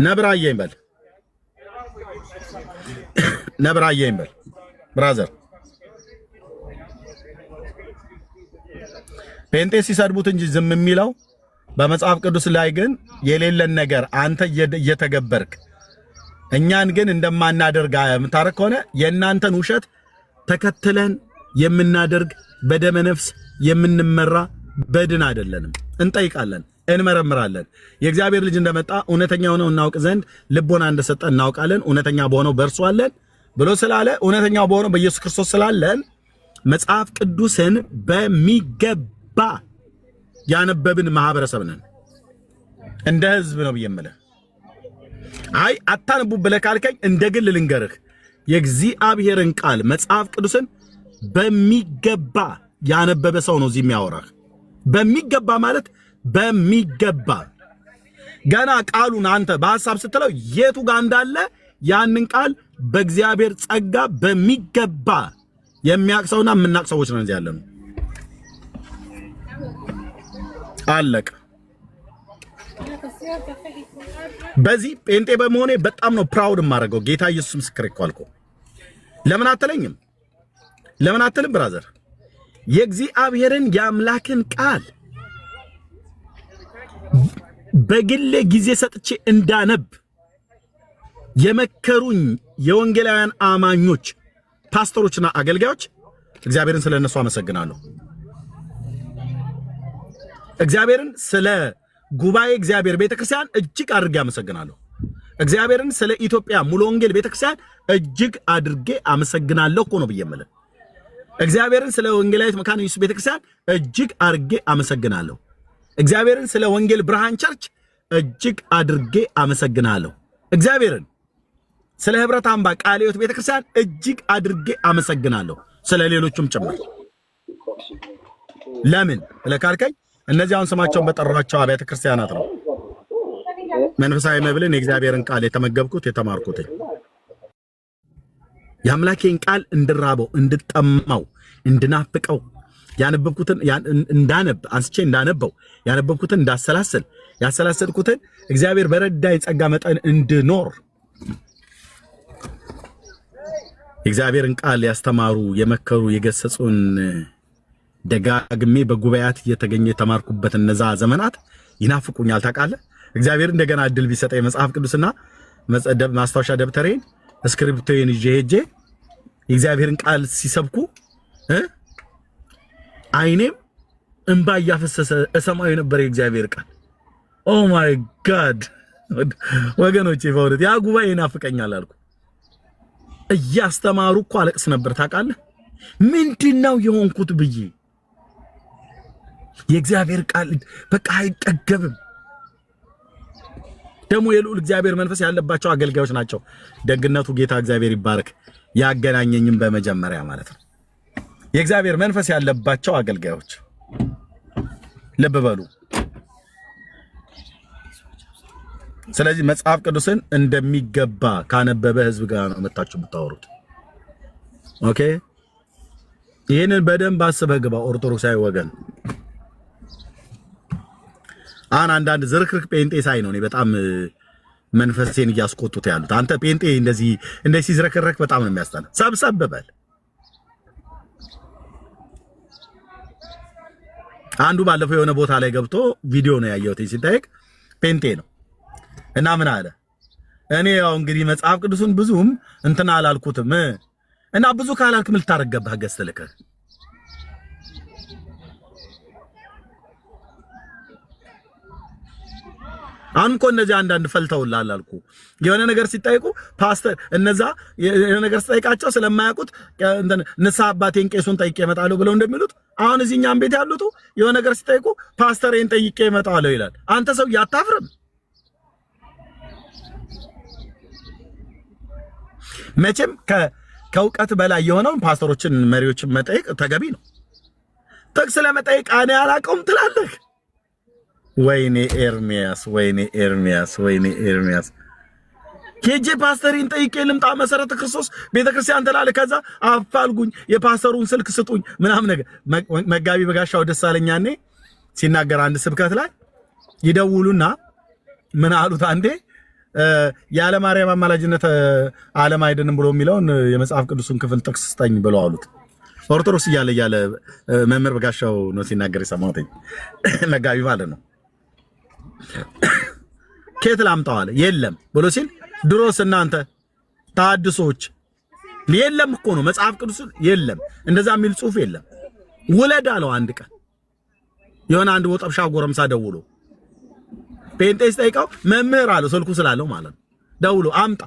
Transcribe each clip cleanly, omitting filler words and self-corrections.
ነብራዬ ይበል ነብራዬ ይበል ብራዘር ጴንጤ ሲሰድቡት እንጂ ዝም የሚለው በመጽሐፍ ቅዱስ ላይ ግን የሌለን ነገር አንተ እየተገበርክ እኛን ግን እንደማናደርግ የምታረክ ከሆነ የእናንተን ውሸት ተከትለን የምናደርግ በደመ ነፍስ የምንመራ በድን አይደለንም። እንጠይቃለን፣ እንመረምራለን። የእግዚአብሔር ልጅ እንደመጣ እውነተኛ ሆነው እናውቅ ዘንድ ልቦና እንደሰጠ እናውቃለን። እውነተኛ በሆነው በእርሱ አለን ብሎ ስላለ እውነተኛ በሆነው በኢየሱስ ክርስቶስ ስላለን መጽሐፍ ቅዱስን በሚገባ ያነበብን ማህበረሰብ ነን። እንደ ህዝብ ነው ብየምለ አይ አታነቡ ብለህ ካልከኝ እንደ ግል ልንገርህ የእግዚአብሔርን ቃል መጽሐፍ ቅዱስን በሚገባ ያነበበ ሰው ነው እዚህ የሚያወራህ። በሚገባ ማለት በሚገባ ገና ቃሉን አንተ በሐሳብ ስትለው የቱ ጋር እንዳለ ያንን ቃል በእግዚአብሔር ጸጋ በሚገባ የሚያቅሰውና የምናቅ ሰዎች ነን እዚህ ያለነው። አለቀ። በዚህ ጴንጤ በመሆኔ በጣም ነው ፕራውድ የማደርገው። ጌታ ኢየሱስ ምስክሬ እኮ አልኩ። ለምን አትለኝም? ለምን አትልም? ብራዘር የእግዚአብሔርን የአምላክን ቃል በግሌ ጊዜ ሰጥቼ እንዳነብ የመከሩኝ የወንጌላውያን አማኞች ፓስተሮችና አገልጋዮች እግዚአብሔርን ስለነሱ አመሰግናለሁ። እግዚአብሔርን ስለ ጉባኤ እግዚአብሔር ቤተክርስቲያን እጅግ አድርጌ አመሰግናለሁ። እግዚአብሔርን ስለ ኢትዮጵያ ሙሉ ወንጌል ቤተክርስቲያን እጅግ አድርጌ አመሰግናለሁ እኮ ነው ብየምልህ። እግዚአብሔርን ስለ ወንጌላዊት መካነ ኢየሱስ ቤተክርስቲያን እጅግ አድርጌ አመሰግናለሁ። እግዚአብሔርን ስለ ወንጌል ብርሃን ቸርች እጅግ አድርጌ አመሰግናለሁ። እግዚአብሔርን ስለ ህብረት አምባ ቃለ ሕይወት ቤተክርስቲያን እጅግ አድርጌ አመሰግናለሁ። ስለ ሌሎችም ጭምር። ለምን ለካልከኝ እነዚህ አሁን ስማቸውን በጠራቸው አብያተ ክርስቲያናት ነው መንፈሳዊ መብልን የእግዚአብሔርን ቃል የተመገብኩት የተማርኩት። የአምላኬን ቃል እንድራበው እንድጠማው እንድናፍቀው ያነበብኩትን እንዳነብ አንስቼ እንዳነበው ያነበብኩትን እንዳሰላስል ያሰላሰልኩትን እግዚአብሔር በረዳኝ ጸጋ መጠን እንድኖር እግዚአብሔርን ቃል ያስተማሩ የመከሩ የገሰጹን ደጋግሜ በጉባኤያት እየተገኘ የተማርኩበት እነዛ ዘመናት ይናፍቁኛል። ታውቃለህ እግዚአብሔር እንደገና እድል ቢሰጠኝ መጽሐፍ ቅዱስና ማስታወሻ ደብተሬን ስክሪፕቶዬን ይዤ ሄጄ የእግዚአብሔርን ቃል ሲሰብኩ አይኔም እንባ እያፈሰሰ እሰማው የነበረ የእግዚአብሔር ቃል ኦ ማይ ጋድ ወገኖቼ በእውነት ያ ጉባኤ ይናፍቀኛል አልኩ። እያስተማሩ እኮ አለቅስ ነበር። ታውቃለህ ምንድነው የሆንኩት ብዬ የእግዚአብሔር ቃል በቃ አይጠገብም። ደግሞ የልዑል እግዚአብሔር መንፈስ ያለባቸው አገልጋዮች ናቸው። ደግነቱ ጌታ እግዚአብሔር ይባረክ ያገናኘኝም በመጀመሪያ ማለት ነው የእግዚአብሔር መንፈስ ያለባቸው አገልጋዮች። ልብ በሉ። ስለዚህ መጽሐፍ ቅዱስን እንደሚገባ ካነበበ ህዝብ ጋር ነው መጣችሁ የምታወሩት። ኦኬ ይሄንን በደንብ አስበህ ግባ ኦርቶዶክሳዊ ወገን። አንዳንድ ዝርክርክ ጴንጤ ሳይ ነው እኔ በጣም መንፈሴን እያስቆጡት ያሉት። አንተ ጴንጤ እንደዚህ ሲዝረከረክ በጣም ነው የሚያስጠላ። ሰብሰብ በል። አንዱ ባለፈው የሆነ ቦታ ላይ ገብቶ ቪዲዮ ነው ያየሁት ሲጠይቅ ጴንጤ ነው እና ምን አለ እኔ ያው እንግዲህ መጽሐፍ ቅዱስን ብዙም እንትና አላልኩትም እና ብዙ ካላልክ ምን ልታረጋባህ ገዝተልከ አንኮ እነዚህ አንዳንድ ፈልተውላል አልኩ። የሆነ ነገር ሲጠይቁ ፓስተር እነዛ የሆነ ነገር ሲጠይቃቸው ስለማያውቁት ንስሐ አባቴን ቄሱን ጠይቄ እመጣለሁ ብለው እንደሚሉት አሁን እዚህኛም ቤት ያሉት የሆነ ነገር ሲጠይቁ ፓስተሬን ጠይቄ እመጣለሁ ይላል። አንተ ሰው ያታፍርም? መቼም ከእውቀት በላይ የሆነውን ፓስተሮችን መሪዎችን መጠየቅ ተገቢ ነው። ጥቅስ ለመጠየቅ እኔ አላውቀውም ትላለህ። ወይኔ ኤርሚያስ ወይኔ ኤርሚያስ ወይኔ ኤርሚያስ ኬጄ ፓስተሪን ጠይቄ ልምጣ መሰረተ ክርስቶስ ቤተክርስቲያን ተላለ ከዛ አፋልጉኝ የፓስተሩን ስልክ ስጡኝ ምናምን ነገር መጋቢ በጋሻው ደሳለኛኔ ሲናገር አንድ ስብከት ላይ ይደውሉና ምን አሉት አንዴ ያለ ማርያም አማላጅነት ዓለም አይድንም ብሎ የሚለውን የመጽሐፍ ቅዱስን ክፍል ጥቅስ ስጠኝ ብለው አሉት። ኦርቶዶክስ እያለ መምህር በጋሻው ነው ሲናገር የሰማሁት መጋቢ ማለት ነው። ከየት ላምጣው አለ የለም ብሎ ሲል ድሮስ እናንተ ተሐድሶች የለም እኮ ነው መጽሐፍ ቅዱስ የለም እንደዛ የሚል ጽሑፍ የለም። ውለድ አለው አንድ ቀን የሆነ አንድ ወጠብሻ ጎረምሳ ደውሎ ጴንጤስ ጠይቀው መምህር አለው ስልኩ ስላለው ማለት ነው። ደውሎ አምጣ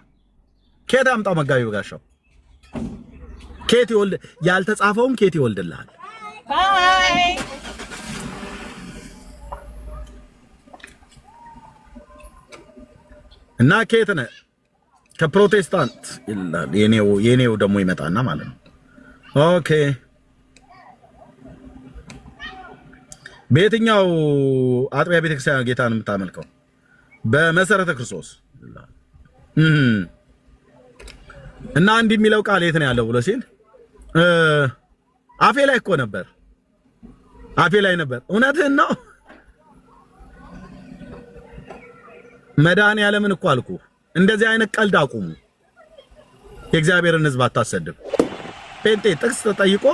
ከየት አምጣው መጋቢ በጋሻው ከየት ይወልድ ያልተጻፈውን ከየት ይወልድልሃል? እና ከየት ነህ? ከፕሮቴስታንት ይላል። የኔው ደግሞ ይመጣና ማለት ነው። ኦኬ በየትኛው አጥቢያ ቤተክርስቲያን ጌታን የምታመልከው? በመሰረተ ክርስቶስ እና እንዲህ የሚለው ቃል የት ነው ያለው ብሎ ሲል አፌ ላይ እኮ ነበር፣ አፌ ላይ ነበር። እውነትህን ነው መድኃኒዓለምን እኮ አልኩ። እንደዚህ አይነት ቀልድ አቁሙ። የእግዚአብሔርን ሕዝብ አታሰድብ። ጴንጤ ጥቅስ ተጠይቆ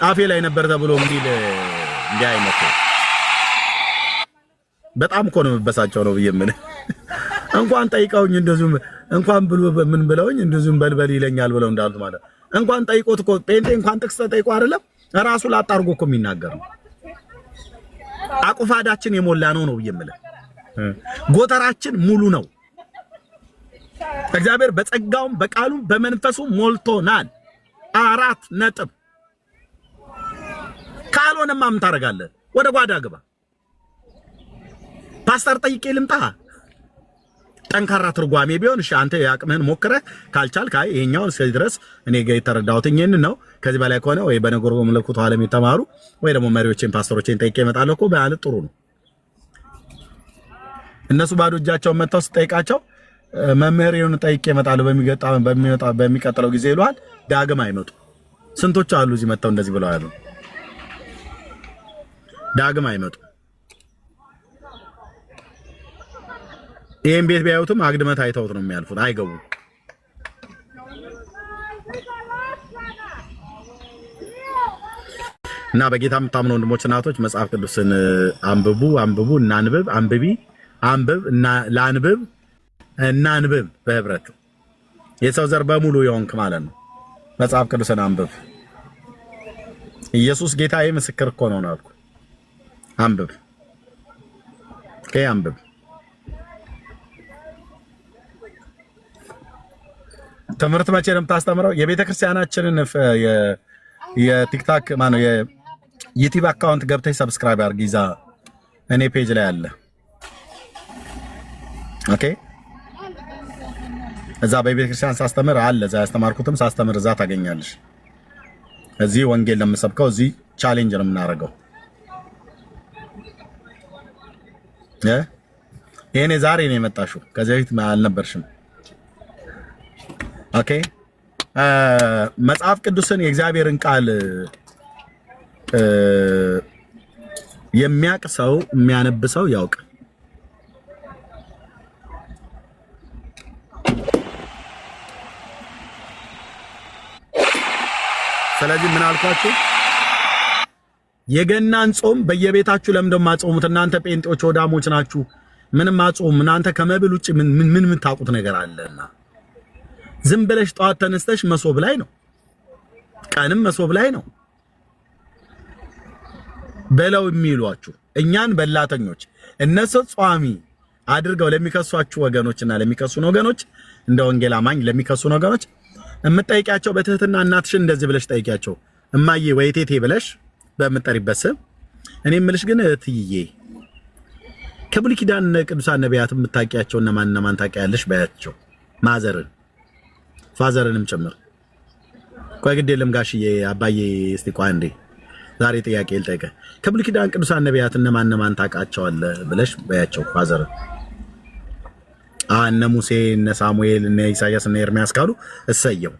አፌ ላይ ነበር ተብሎ እንዲል እንዲህ አይነት በጣም እኮ ነው የምበሳጨው ነው ብዬ እንኳን ጠይቀውኝ እንደዚሁም እንኳን ብሎ ምን ብለውኝ እንደዚሁም በልበል ይለኛል ብለው እንዳሉት ማለት እንኳን ጠይቆት እኮ ጴንጤ እንኳን ጥቅስ ተጠይቆ አይደለም ራሱ ላጣርጎ እኮ የሚናገር ነው። አቁፋዳችን የሞላ ነው ብዬ ጎተራችን ሙሉ ነው። እግዚአብሔር በጸጋውም በቃሉም በመንፈሱ ሞልቶናል። 4 ነጥብ። ካልሆነማ ምን ታረጋለህ? ወደ ጓዳ ግባ። ፓስተር ጠይቄ ልምጣ። ጠንካራ ትርጓሜ ቢሆን እሺ፣ አንተ ያቅምህን ሞክረህ ካልቻልክ አይ ይሄኛው እስከዚህ ድረስ እኔ ጋር የተረዳሁት ይሄንን ነው፣ ከዚህ በላይ ከሆነ ወይ በነገር በመለኮቱ ዓለም የተማሩ ወይ ደግሞ መሪዎችን ፓስተሮችን ጠይቄ እመጣለሁ እኮ ማለት ጥሩ ነው። እነሱ ባዶ እጃቸውን መጥተው ስጠይቃቸው መምህሬውን ጠይቄ እመጣለሁ በሚቀጥለው ጊዜ ይሏል። ዳግም አይመጡ። ስንቶች አሉ እዚህ መጥተው እንደዚህ ብለው ያሉ ዳግም አይመጡ። ይሄን ቤት ቢያዩትም አግድመት አይተውት ነው የሚያልፉት። አይገቡም። እና በጌታ የምታምኑ ወንድሞች እናቶች መጽሐፍ ቅዱስን አንብቡ፣ እናንብብ፣ አንብብ እና ላንብብ እናንብብ በህብረት የሰው ዘር በሙሉ የሆንክ ማለት ነው። መጽሐፍ ቅዱስን አንብብ። ኢየሱስ ጌታዬ ምስክር እኮ ነው አልኩ። አንብብ አንብብ። ትምህርት መቼ ነው የምታስተምረው? የቤተ ክርስቲያናችንን የቲክታክ ማነው የዩቲዩብ አካውንት ገብተሽ ሰብስክራይብ አድርጊ። ይዛ እኔ ፔጅ ላይ አለ። ኦኬ እዛ በቤተ ክርስቲያን ሳስተምር አለ። እዛ ያስተማርኩትም ሳስተምር እዛ ታገኛለሽ። እዚህ ወንጌል ለምሰብከው እዚህ ቻሌንጅ ነው የምናደርገው። ይሄኔ ዛሬ ነው የመጣሽው፣ ከዚህ በፊት አልነበርሽም። ኦኬ መጽሐፍ ቅዱስን የእግዚአብሔርን ቃል የሚያውቅ ሰው የሚያነብ ሰው ያውቅ። ስለዚህ ምን አልኳችሁ? የገናን ጾም በየቤታችሁ ለምን እንደማጾሙት እናንተ ጴንጤዎች ወዳሞች ናችሁ። ምንም አጾም እናንተ ከመብል ውጭ ምን የምታውቁት ነገር አለና ዝም ብለሽ ጧት ተነስተሽ መሶብ ላይ ነው፣ ቀንም መሶብ ላይ ነው በለው የሚሏችሁ እኛን በላተኞች እነሱ ጿሚ አድርገው ለሚከሷችሁ ወገኖችና ለሚከሱን ወገኖች እንደ ወንጌል አማኝ ለሚከሱን ወገኖች እምጠይቂያቸው በትህትና እናትሽን እንደዚህ ብለሽ ጠይቂያቸው። እማዬ ወይ ቴቴ ብለሽ በምትጠሪበት ስም እኔ የምልሽ ግን እትዬ ከብሉይ ኪዳን ቅዱሳን ነቢያት የምታውቂያቸው እነማን ታውቂያለሽ በያቸው። ማዘርን ፋዘርንም ጭምር። ቆይ ግድ የለም ጋሽዬ አባዬ እስቲ ቆይ አንዴ ዛሬ ጥያቄ ልጠይቅ። ከብሉይ ኪዳን ቅዱሳን ነቢያት እነማን ታውቃቸዋለህ ብለሽ በያቸው ፋዘርን። እነ ሙሴ እነ ሳሙኤል እነ ኢሳያስ እነ ኤርሚያስ ካሉ እሰየው።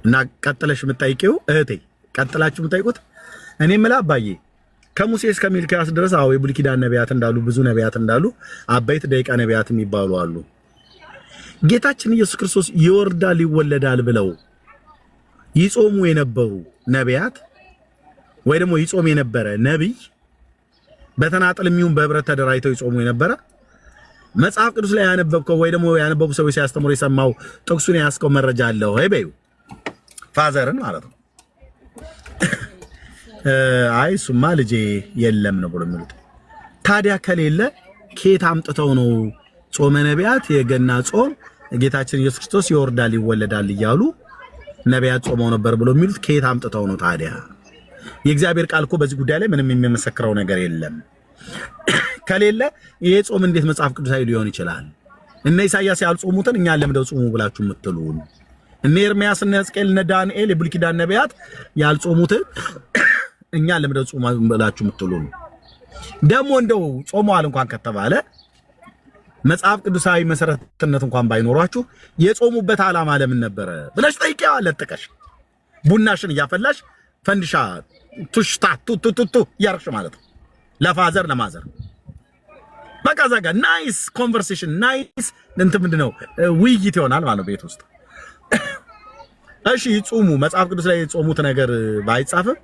እና ቀጥለሽ የምትጠይቂው እህቴ ቀጥላችሁ የምትጠይቁት እኔ የምልህ አባዬ ከሙሴ እስከ ሚልክያስ ድረስ አዎ የብሉይ ኪዳን ነቢያት እንዳሉ ብዙ ነቢያት እንዳሉ አበይት ደቂቃ ነቢያት የሚባሉ አሉ። ጌታችን ኢየሱስ ክርስቶስ ይወርዳል ይወለዳል ብለው ይጾሙ የነበሩ ነቢያት ወይ ደግሞ ይጾም የነበረ ነብይ በተናጠል የሚሆን በህብረት ተደራጅተው ይጾሙ የነበረ መጽሐፍ ቅዱስ ላይ ያነበብከው ወይ ደግሞ ያነበቡ ሰዎች ሲያስተምሩ የሰማው ጥቅሱን ያስቀው መረጃ አለው ወይ በዩ ፋዘርን ማለት ነው። አይ ሱማ ልጄ የለም ነው ብሎ የሚሉት። ታዲያ ከሌለ ከየት አምጥተው ነው ጾመ ነቢያት የገና ጾም ጌታችን ኢየሱስ ክርስቶስ ይወርዳል ይወለዳል እያሉ ነቢያት ጾመው ነበር ብሎ የሚሉት ከየት አምጥተው ነው ታዲያ? የእግዚአብሔር ቃል እኮ በዚህ ጉዳይ ላይ ምንም የሚመሰክረው ነገር የለም። ከሌለ ይሄ ጾም እንዴት መጽሐፍ ቅዱሳዊ ሊሆን ይችላል? እነ ኢሳይያስ ያልጾሙትን እኛ ለምደው ጾሙ ብላችሁ የምትሉን፣ እነ ኤርምያስ እነ ሕዝቅኤል እነ ዳንኤል የብሉይ ኪዳን ነቢያት ያልጾሙትን እኛ ለምደው ጾሙ ብላችሁ የምትሉን፣ ደግሞ እንደው ጾመዋል እንኳን ከተባለ መጽሐፍ ቅዱሳዊ መሰረትነት እንኳን ባይኖራችሁ የጾሙበት ዓላማ ለምን ነበረ ብለሽ ጠይቂዋ። ለጥቀሽ ቡናሽን እያፈላሽ ፈንዲሻ ቱሽታ ቱቱቱ ያርሽ ማለት ነው ለፋዘር ለማዘር በቃ ዛጋ ናይስ ኮንቨርሴሽን ናይስ እንትን ምንድነው ውይይት ይሆናል ማለት ነው ቤት ውስጥ። እሺ ይጾሙ መጽሐፍ ቅዱስ ላይ የጾሙት ነገር ባይጻፍም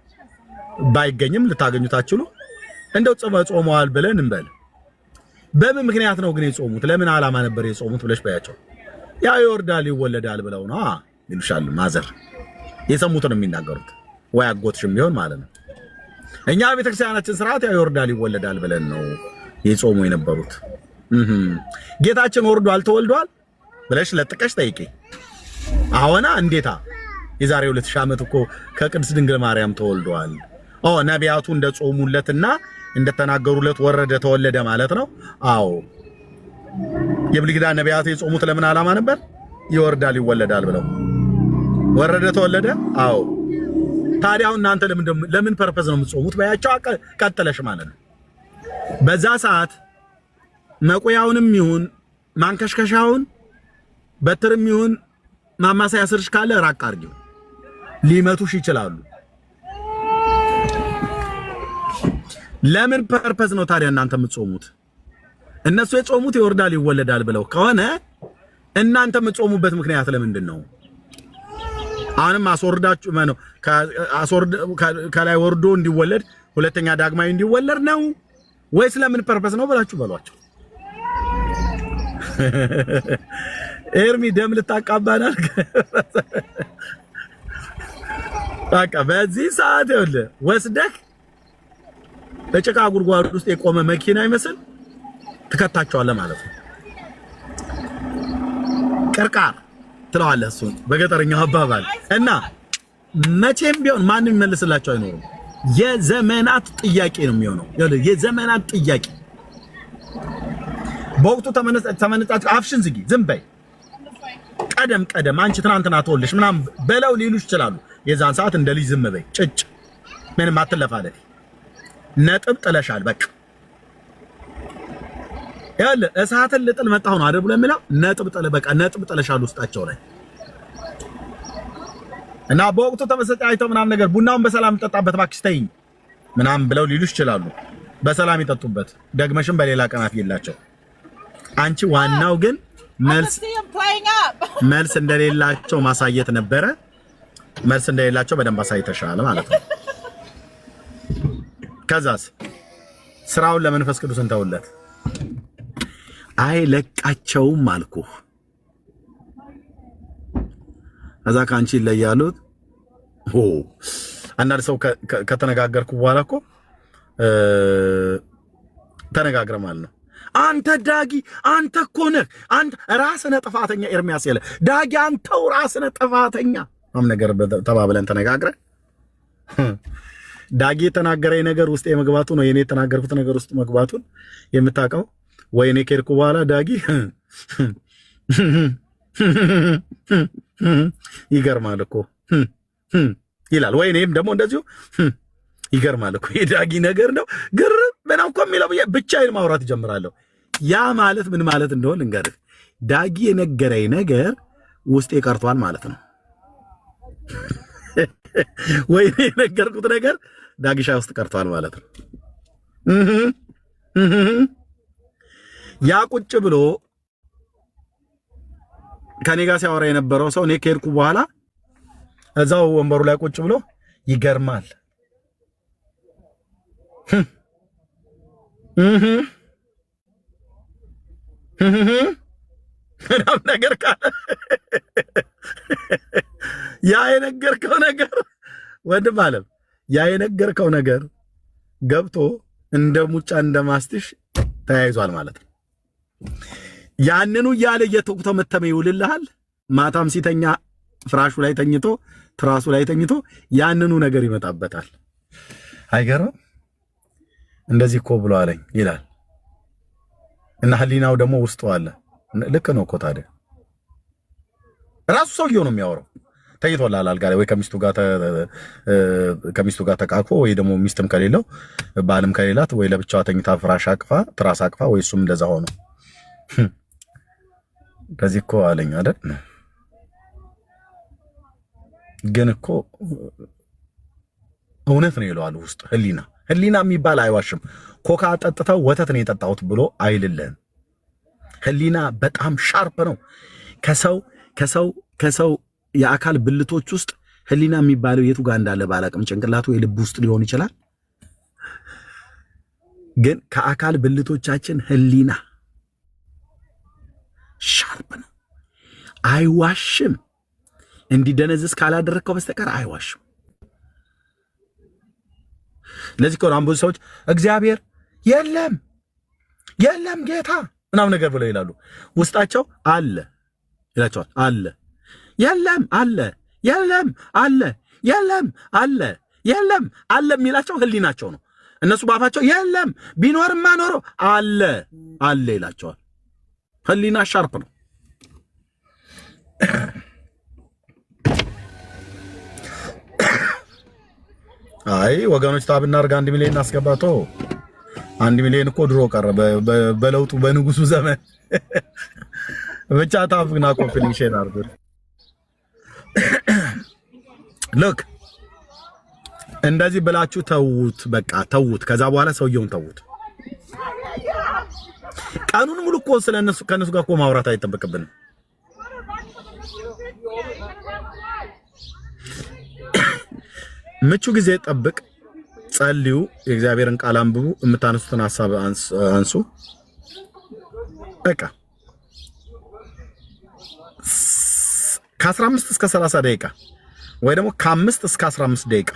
ባይገኝም ልታገኙት አትችሉ። እንደው ጾመዋል ብለን እንበል። በምን ምክንያት ነው ግን የጾሙት? ለምን ዓላማ ነበር የጾሙት ብለሽ ባያቸው ያ ይወርዳል ይወለዳል ብለው ነው ይልሻል። ማዘር የሰሙት ነው የሚናገሩት ወይ አጎትሽም ቢሆን ማለት ነው። እኛ ቤተክርስቲያናችን ስርዓት ያ ይወርዳል ይወለዳል ብለን ነው የጾሙ የነበሩት። ጌታችን ወርዷል ተወልዷል ብለሽ ለጥቀሽ ጠይቂ። አሁና እንዴታ የዛሬ 2000 ዓመት እኮ ከቅድስት ድንግል ማርያም ተወልዷል። ነቢያቱ እንደጾሙለትና እንደተናገሩለት ወረደ ተወለደ ማለት ነው። አዎ የብሉይ ኪዳን ነቢያት የጾሙት ለምን ዓላማ ነበር? ይወርዳል ይወለዳል ብለው ወረደ ተወለደ። አዎ ታዲያ እናንተ ለምን ፐርፐዝ ነው የምትጾሙት? ባያቸው ቀጥለሽ ማለት ነው። በዛ ሰዓት መቆያውንም ይሁን ማንከሽከሻውን በትርም ይሁን ማማሳያ ስርሽ ካለ ራቅ አድርጊው፣ ሊመቱሽ ይችላሉ። ለምን ፐርፐዝ ነው ታዲያ እናንተ የምትጾሙት? እነሱ የጾሙት ይወርዳል ይወለዳል ብለው ከሆነ እናንተ የምትጾሙበት ምክንያት ለምንድን ነው? አሁንም አስወርዳችሁ ማነው ከላይ ወርዶ እንዲወለድ ሁለተኛ ዳግማዊ እንዲወለድ ነው ወይስ ለምን ፐርፐዝ ነው ብላችሁ በሏቸው። ኤርሚ ደም ልታቃባናል። በቃ በዚህ ሰዓት ይኸውልህ ወስደህ በጭቃ ጉድጓድ ውስጥ የቆመ መኪና ይመስል ትከታቸዋለህ ማለት ነው። ቅርቃር ትለዋለህ እሱን በገጠረኛው አባባል እና መቼም ቢሆን ማንም ይመልስላቸው አይኖርም። የዘመናት ጥያቄ ነው የሚሆነው። የዘመናት ጥያቄ በወቅቱ ተመነጣጭ አፍሽን ዝጊ፣ ዝም በይ፣ ቀደም አንቺ ትናንትና ተወልሽ ምናምን በለው ሊሉሽ ይችላሉ። የዛን ሰዓት እንደ ልጅ ዝም በይ፣ ጭጭ፣ ምንም አትለፋለፊ፣ ነጥብ ጥለሻል። በቃ ያለ እሳትን ልጥል መጣሁ ነው አይደል ብሎ የሚለው ነጥብ ጥለ፣ በቃ ነጥብ ጥለሻል ውስጣቸው ላይ እና በወቅቱ ተመሰጣይተው ምናምን ነገር ቡናውን በሰላም ጠጣበት እባክሽ ተይኝ ምናምን ብለው ሊሉሽ ይችላሉ። በሰላም ይጠጡበት፣ ደግመሽም በሌላ ቀናት ይላቸው። አንቺ ዋናው ግን መልስ እንደሌላቸው ማሳየት ነበረ። መልስ እንደሌላቸው በደንብ አሳይተሻል ማለት ነው። ከዛስ ስራውን ለመንፈስ ቅዱስ እንተውለት። አይ ለቃቸውም አልኩህ። እዛ ካንቺ ይለያሉት። አንዳንድ ሰው ከተነጋገርኩ በኋላ እኮ ተነጋግረ ማለት ነው። አንተ ዳጊ አንተ እኮ ነህ፣ አንተ ራስህ ነህ ጥፋተኛ። ኤርሚያስ ያለ ዳጊ አንተው ራስህ ነህ ጥፋተኛ ምናምን ነገር ተባብለን ተነጋግረን ዳጊ የተናገረኝ ነገር ውስጥ የመግባቱ ነው የኔ የተናገርኩት ነገር ውስጥ መግባቱን የምታውቀው ወይ እኔ ከሄድኩ በኋላ ዳጊ ይገርማል እኮ ይላል። ወይ እኔም ደግሞ እንደዚሁ ይገርማል እኮ የዳጊ ነገር ነው ግርም ምናምን እኮ የሚለው ብቻዬን ማውራት ጀምራለሁ። ያ ማለት ምን ማለት እንደሆነ ልንገርህ። ዳጊ የነገረኝ ነገር ውስጤ ቀርቷል ማለት ነው። ወይ እኔ የነገርኩት ነገር ዳጊሻ ውስጥ ቀርቷል ማለት ነው። ያ ቁጭ ብሎ ከኔ ጋር ሲያወራ የነበረው ሰው እኔ ከሄድኩ በኋላ እዛው ወንበሩ ላይ ቁጭ ብሎ ይገርማል ምናምን ነገር ካለ ያ የነገርከው ነገር ወንድም አለም ያ የነገርከው ነገር ገብቶ እንደ ሙጫ እንደ ማስትሽ ተያይዟል ማለት ነው። ያንኑ ያለ እየተቆተመተመ ይውልልሃል። ማታም ሲተኛ ፍራሹ ላይ ተኝቶ ትራሱ ላይ ተኝቶ ያንኑ ነገር ይመጣበታል። አይገርም? እንደዚህ እኮ ብሎ አለኝ ይላል እና ህሊናው ደግሞ ውስጡ አለ። ልክ ነው እኮ ታዲያ ራሱ ሰውየው ነው የሚያወራው። ተኝቶላል አልጋ ላይ ወይ ከሚስቱ ጋር ተቃቅፎ ወይ ደግሞ ሚስትም ከሌለው ባልም ከሌላት ወይ ለብቻዋ ተኝታ ፍራሽ አቅፋ ትራስ አቅፋ ወይ እሱም እንደዛ ሆኖ ከዚህ እኮ አለኝ አይደል? ግን እኮ እውነት ነው ይለዋል ውስጥ ህሊና የሚባል አይዋሽም። ኮካ ጠጥተው ወተት ነው የጠጣሁት ብሎ አይልልህም። ህሊና በጣም ሻርፕ ነው። ከሰው የአካል ብልቶች ውስጥ ህሊና የሚባለው የቱ ጋር እንዳለ ባላቅም ጭንቅላቱ የልብ ውስጥ ሊሆን ይችላል። ግን ከአካል ብልቶቻችን ህሊና ሻርፕ ነው፣ አይዋሽም። እንዲደነዝዝ ካላደረከው በስተቀር አይዋሽም። ለዚህ እኮ ብዙ ሰዎች እግዚአብሔር የለም ጌታ ምናምን ነገር ብለው ይላሉ። ውስጣቸው አለ ይላቸዋል። አለ የለም አለ የለም አለ የለም አለ የለም አለ የሚላቸው ህሊናቸው ነው። እነሱ ባፋቸው የለም ቢኖርማ ኖሮ አለ ይላቸዋል። ህሊና ሻርፕ ነው። አይ ወገኖች ታብና አርጋ 1 ሚሊዮን አስገባቶ 1 ሚሊዮን እኮ ድሮ ቀረ በለውጡ በንጉሱ ዘመን ብቻ ታብና ኮምፕሊት ሼር አርጉ። ሎክ እንደዚህ ብላችሁ ተውት፣ በቃ ተውት። ከዛ በኋላ ሰውየውን ተውት። ቀኑን ሙሉ እኮ ስለነሱ ከነሱ ጋር እኮ ማውራት አይጠበቅብንም። ምቹ ጊዜ ጠብቅ፣ ጸልዩ፣ የእግዚአብሔርን ቃል አንብቡ፣ የምታነሱትን ሐሳብ አንሱ። በቃ ከ15 እስከ 30 ደቂቃ ወይ ደግሞ ከ5 እስከ 15 ደቂቃ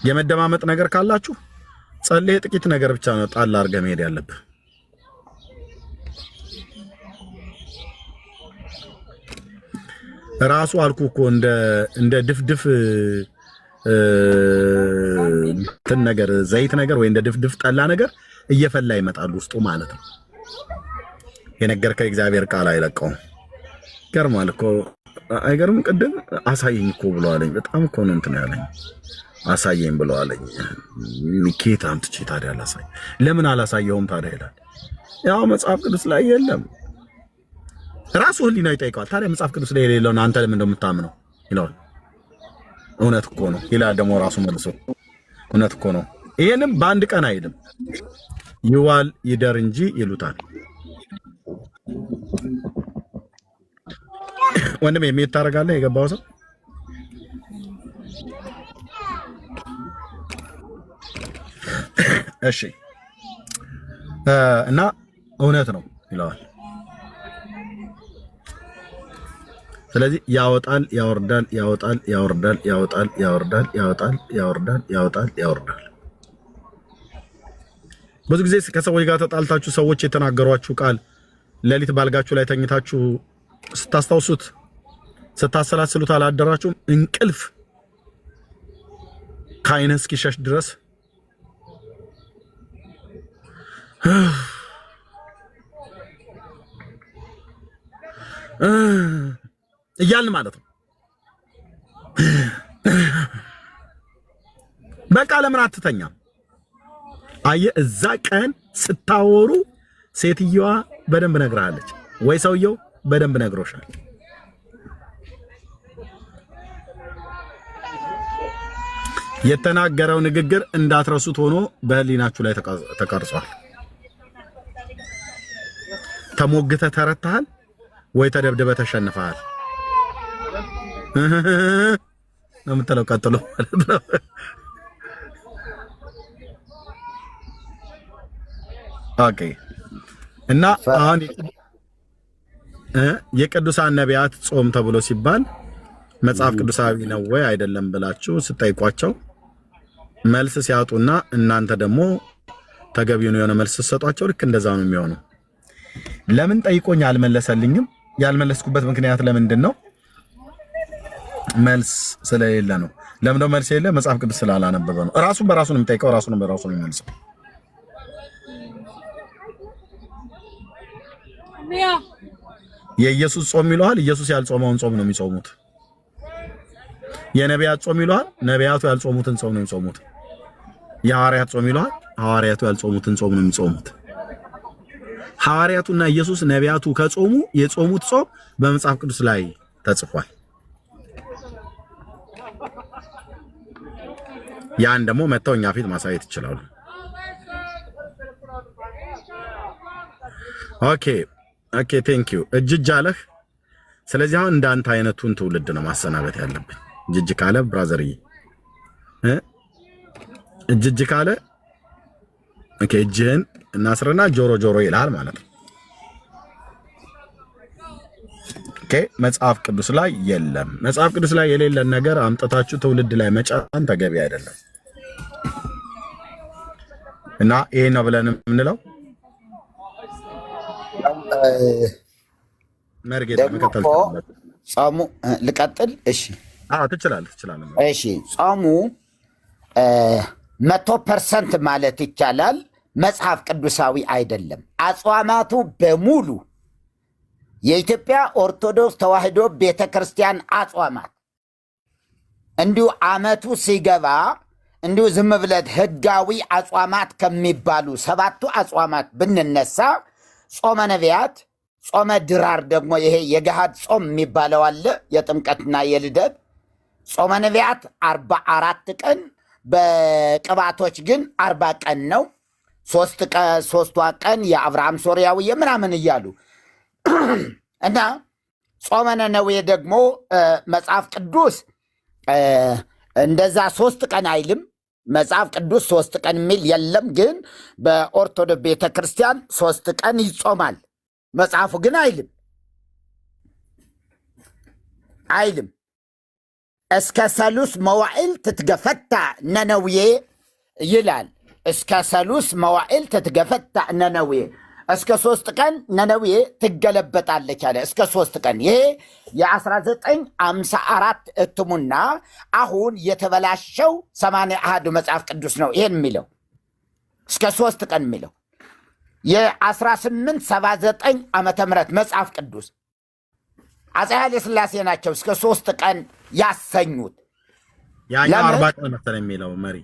የመደማመጥ ነገር ካላችሁ ጸልይ። ጥቂት ነገር ብቻ ነው ጣል አድርገህ መሄድ ያለብህ። ራሱ አልኩ እኮ እንደ ድፍድፍ እንትን ነገር ዘይት ነገር ወይ እንደ ድፍድፍ ጠላ ነገር እየፈላ ይመጣል ውስጡ ማለት ነው። የነገርከው እግዚአብሔር ቃል አይለቀውም። ገርማል እኮ አይገርም? ቅድም አሳየኝ እኮ ብሎ አለኝ። በጣም እኮ ነው እንትን ያለኝ። አሳየኝ ብሎ አለኝ። ሚኬት አምጥቼ ታዲያ አላሳይ ለምን አላሳየውም ታዲያ ይላል። ያው መጽሐፍ ቅዱስ ላይ የለም። ራሱ ህሊና ይጠይቀዋል። ታዲያ መጽሐፍ ቅዱስ ላይ የሌለውን አንተ ለምን እንደምታምነው ይለዋል። እውነት እኮ ነው ይላል ደግሞ ራሱ መልሶ እውነት እኮ ነው። ይሄንም በአንድ ቀን አይልም፣ ይዋል ይደር እንጂ ይሉታል። ወንድሜ የሚሄድ ታደርጋለህ የገባው ሰው እሺ እና እውነት ነው ይለዋል። ስለዚህ ያወጣል ያወርዳል ያወጣል ያወርዳል ያወጣል ያወርዳል ያወጣል ያወርዳል ያወጣል ያወርዳል። ብዙ ጊዜ ከሰዎች ጋር ተጣልታችሁ ሰዎች የተናገሯችሁ ቃል ሌሊት ባልጋችሁ ላይ ተኝታችሁ ስታስታውሱት ስታሰላስሉት አላደራችሁም? እንቅልፍ ከዓይንህ እስኪሸሽ ድረስ እያልን ማለት ነው። በቃ ለምን አትተኛም? አየህ፣ እዛ ቀን ስታወሩ ሴትየዋ በደንብ ነግራለች ወይ ሰውየው በደንብ ነግሮሻል። የተናገረው ንግግር እንዳትረሱት ሆኖ በህሊናችሁ ላይ ተቀርጿል። ተሞግተ ተረታሃል ወይ ተደብድበ ተሸንፈሃል ነው የምትለው። ቀጥሎ ማለት ነው። ኦኬ። እና አሁን የቅዱሳን ነቢያት ጾም ተብሎ ሲባል መጽሐፍ ቅዱሳዊ ነው ወይ አይደለም ብላችሁ ስጠይቋቸው መልስ ሲያጡና እናንተ ደግሞ ተገቢውን የሆነ መልስ ሰጧቸው፣ ልክ እንደዛው ነው የሚሆነው። ለምን ጠይቆኝ አልመለሰልኝም? ያልመለስኩበት ምክንያት ለምንድን ነው? መልስ ስለሌለ ነው። ለምን ነው መልስ የሌለ? መጽሐፍ ቅዱስ ስላላነበበ ነው። ራሱን በራሱ ነው የሚጠይቀው፣ ራሱን በራሱ ነው የሚመልሰው። የኢየሱስ ጾም ይለዋል፣ ኢየሱስ ያልጾመውን ጾም ነው የሚጾሙት። የነቢያት ጾም ይለዋል፣ ነቢያቱ ያልጾሙትን ጾም ነው የሚጾሙት። የሐዋርያት ጾም ይለዋል፣ ሐዋርያቱ ያልጾሙትን ጾም ነው የሚጾሙት። ሐዋርያቱና ኢየሱስ ነቢያቱ ከጾሙ የጾሙት ጾም በመጽሐፍ ቅዱስ ላይ ተጽፏል። ያን ደግሞ መተው እኛ ፊት ማሳየት ይችላሉ። ኦኬ ቴንክ ዩ። እጅጅ አለህ። ስለዚህ አሁን እንዳንተ አይነቱን ትውልድ ነው ማሰናበት ያለብን። እጅጅ ካለ ብራዘርዬ እጅጅ ካለ ኦኬ እጅህን እናስርና ጆሮ ጆሮ ይላል ማለት ነው። ኦኬ መጽሐፍ ቅዱስ ላይ የለም። መጽሐፍ ቅዱስ ላይ የሌለን ነገር አምጥታችሁ ትውልድ ላይ መጫን ተገቢ አይደለም እና ይሄ ነው ብለን የምንለው መርጌታ መከተል ጾሙ ልቀጥል? እሺ ትችላለህ። እሺ ጾሙ 100% ማለት ይቻላል መጽሐፍ ቅዱሳዊ አይደለም። አጽዋማቱ በሙሉ የኢትዮጵያ ኦርቶዶክስ ተዋሕዶ ቤተክርስቲያን አጽዋማት እንዲሁ አመቱ ሲገባ እንዲሁ ዝም ብለት ህጋዊ አጽዋማት ከሚባሉ 7ቱ አጽዋማት ብንነሳ ጾመ ነቢያት፣ ጾመ ድራር ደግሞ ይሄ የገሃድ ጾም የሚባለው አለ፣ የጥምቀትና የልደት ጾመ ነቢያት 44 ቀን፣ በቅባቶች ግን 40 ቀን ነው። ሶስቷ ቀን የአብርሃም ሶርያዊ የምናምን እያሉ እና ጾመ ነነዌ ደግሞ መጽሐፍ ቅዱስ እንደዛ 3 ቀን አይልም። መጽሐፍ ቅዱስ 3 ቀን የሚል የለም። ግን በኦርቶዶክስ ቤተክርስቲያን 3 ቀን ይጾማል። መጽሐፉ ግን አይልም። እስከ ሰሉስ መዋዕል ትትገፈታ ነነዌ ይላል። እስከ ሰሉስ መዋዕል ትትገፈታ ነነዌ፣ እስከ 3 ቀን ነነዌ ትገለበጣለች አለ። እስከ 3 ቀን። ይሄ የ1954 እትሙና አሁን የተበላሸው 81 መጽሐፍ ቅዱስ ነው ይሄን የሚለው እስከ 3 ቀን የሚለው። የ1879 ዓመተ ምህረት መጽሐፍ ቅዱስ አፄ ኃይለ ሥላሴ ናቸው እስከ 3 ቀን ያሰኙት። ያኛው 40 ቀን መሰለኝ የሚለው መሪ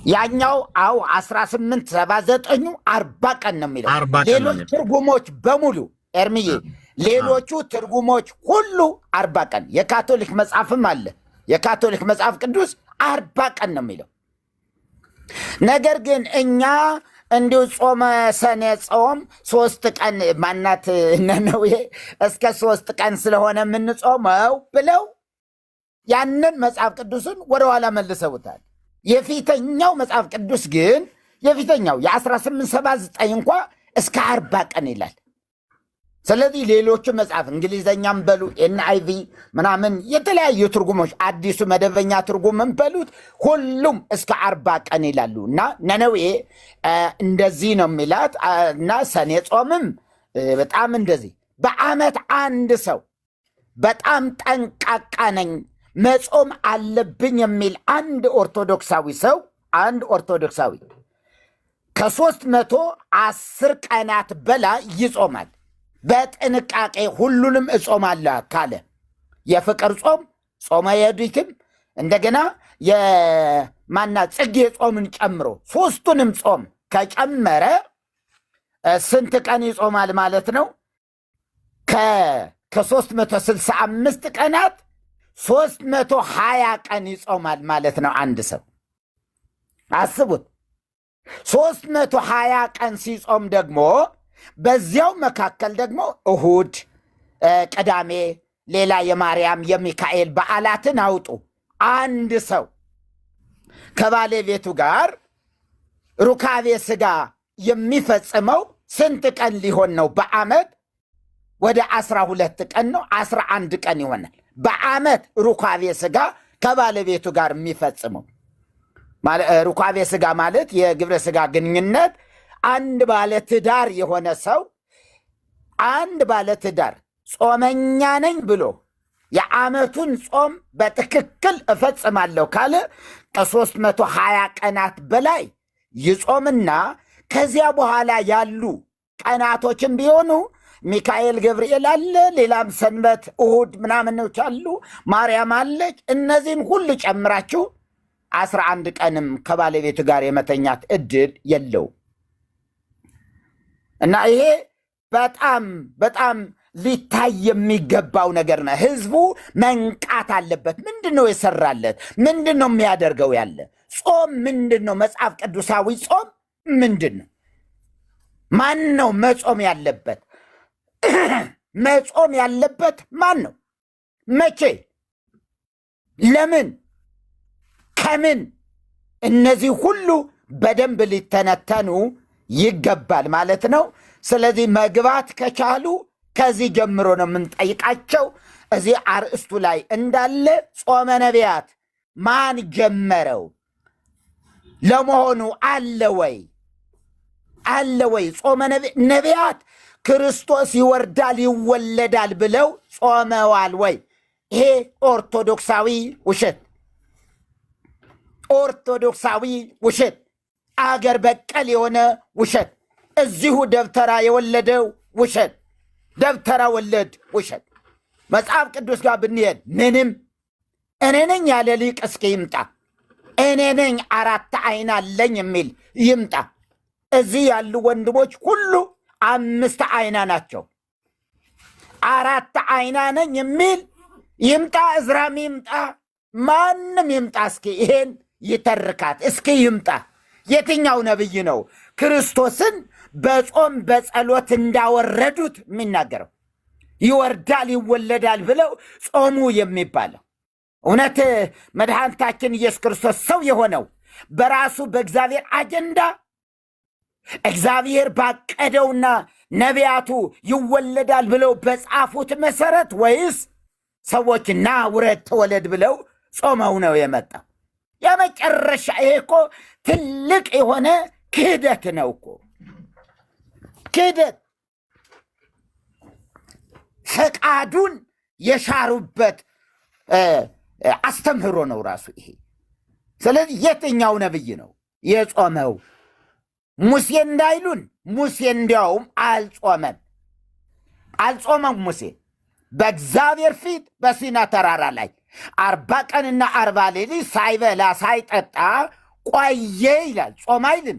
ያኛው 1879 40 ቀን ነው የሚለው። ሌሎች ትርጉሞች በሙሉ ኤርሚዬ፣ ሌሎቹ ትርጉሞች ሁሉ 40 ቀን። የካቶሊክ መጽሐፍም አለ። የካቶሊክ መጽሐፍ ቅዱስ 40 ቀን ነው የሚለው። ነገር ግን እኛ እንዲሁ ጾመ ሰኔ ጾም 3 ቀን ማናት ነነዌ እስከ 3 ቀን ስለሆነ የምንጾመው ብለው ያንን መጽሐፍ ቅዱስን ወደኋላ መልሰውታል። የፊተኛው መጽሐፍ ቅዱስ ግን የፊተኛው የ1879 እንኳ እስከ 40 ቀን ይላል። ስለዚህ ሌሎቹ መጽሐፍ እንግሊዘኛም በሉ NIV ምናምን የተለያዩ ትርጉሞች አዲሱ መደበኛ ትርጉምም በሉት ሁሉም እስከ 40 ቀን ይላሉ። እና ነነዌ እንደዚህ ነው የሚላት እና ሰኔ ጾምም በጣም እንደዚህ በዓመት አንድ ሰው በጣም ጠንቃቃ ነኝ መጾም አለብኝ የሚል አንድ ኦርቶዶክሳዊ ከ310 ቀናት በላይ ይጾማል። በጥንቃቄ ሁሉንም እጾማለሁ ካለ የፍቅር ጾም፣ ጾመ የዱትም እንደገና ጽጌ ጾምን ጨምሮ 3ቱንም ጾም ከጨመረ ስንት ቀን ይጾማል ማለት ነው? ከ365 ቀናት 320 ቀን ይጾማል ማለት ነው። አንድ ሰው አስቡት። 320 ቀን ሲጾም ደግሞ በዚያው መካከል ደግሞ እሁድ፣ ቅዳሜ ሌላ የማርያም የሚካኤል በዓላትን አውጡ። አንድ ሰው ከባለቤቱ ጋር ሩካቤ ሥጋ የሚፈጽመው ስንት ቀን ሊሆን ነው? በዓመት ወደ 12 ቀን ነው፣ 11 ቀን ይሆናል። በዓመት ሩካቤ ሥጋ ከባለቤቱ ጋር የሚፈጽመው ሩካቤ ሥጋ ማለት የግብረ ሥጋ ግንኙነት አንድ ባለትዳር የሆነ ሰው አንድ ባለትዳር ጾመኛ ነኝ ብሎ የዓመቱን ጾም በትክክል እፈጽማለሁ ካለ ከ320 ቀናት በላይ ይጾምና ከዚያ በኋላ ያሉ ቀናቶችን ቢሆኑ ሚካኤል ገብርኤል አለ፣ ሌላም ሰንበት እሁድ ምናምኖች አሉ፣ ማርያም አለች። እነዚህን ሁሉ ጨምራችሁ 11 ቀንም ከባለቤቱ ጋር የመተኛት እድል የለው እና ይሄ በጣም በጣም ሊታይ የሚገባው ነገር ነው። ህዝቡ መንቃት አለበት። ምንድን ነው የሰራለት? ምንድን ነው የሚያደርገው ያለ? ጾም ምንድን ነው? መጽሐፍ ቅዱሳዊ ጾም ምንድን ነው? ማን ነው መጾም ያለበት? መጾም ያለበት ማን ነው? መቼ? ለምን? ከምን? እነዚህ ሁሉ በደንብ ሊተነተኑ ይገባል ማለት ነው። ስለዚህ መግባት ከቻሉ ከዚህ ጀምሮ ነው የምንጠይቃቸው። እዚህ አርእስቱ ላይ እንዳለ ጾመ ነቢያት ማን ጀመረው? ለመሆኑ አለ ወይ? አለ ወይ? ጾመ ነቢያት ክርስቶስ ይወርዳል ይወለዳል ብለው ጾመዋል ወይ? ይሄ ኦርቶዶክሳዊ ውሸት፣ ኦርቶዶክሳዊ ውሸት፣ አገር በቀል የሆነ ውሸት፣ እዚሁ ደብተራ የወለደው ውሸት፣ ደብተራ ወለድ ውሸት። መጽሐፍ ቅዱስ ጋር ብንሄድ ምንም እኔ ነኝ ያለ ሊቅ እስኪ ይምጣ። እኔ ነኝ 4 አይን አለኝ የሚል ይምጣ። እዚህ ያሉ ወንድሞች ሁሉ 5 አይና ናቸው። 4 አይና ነኝ የሚል ይምጣ። እዝራም ይምጣ፣ ማንም ይምጣ። እስኪ ይሄን ይተርካት እስኪ ይምጣ። የትኛው ነብይ ነው ክርስቶስን በጾም በጸሎት እንዳወረዱት የሚናገረው? ይወርዳል ይወለዳል ብለው ጾሙ የሚባለው? እውነት መድኃኒታችን ኢየሱስ ክርስቶስ ሰው የሆነው በራሱ በእግዚአብሔር አጀንዳ እግዚአብሔር ባቀደውና ነቢያቱ ይወለዳል ብለው በጻፉት መሰረት ወይስ ሰዎች ና ውረድ ተወለድ ብለው ጾመው ነው የመጣው? የመጨረሻ ይሄ እኮ ትልቅ የሆነ ክህደት ነው እኮ ክህደት። ፈቃዱን የሻሩበት አስተምህሮ ነው ራሱ ይሄ። ስለዚህ የትኛው ነብይ ነው የጾመው? ሙሴ እንዳይሉን ሙሴ እንዲያውም አልጾመም። ሙሴ በእግዚአብሔር ፊት በሲና ተራራ ላይ 40 ቀንና 40 ሌሊት ሳይበላ ሳይጠጣ ቆየ ይላል። ጾም አይልም።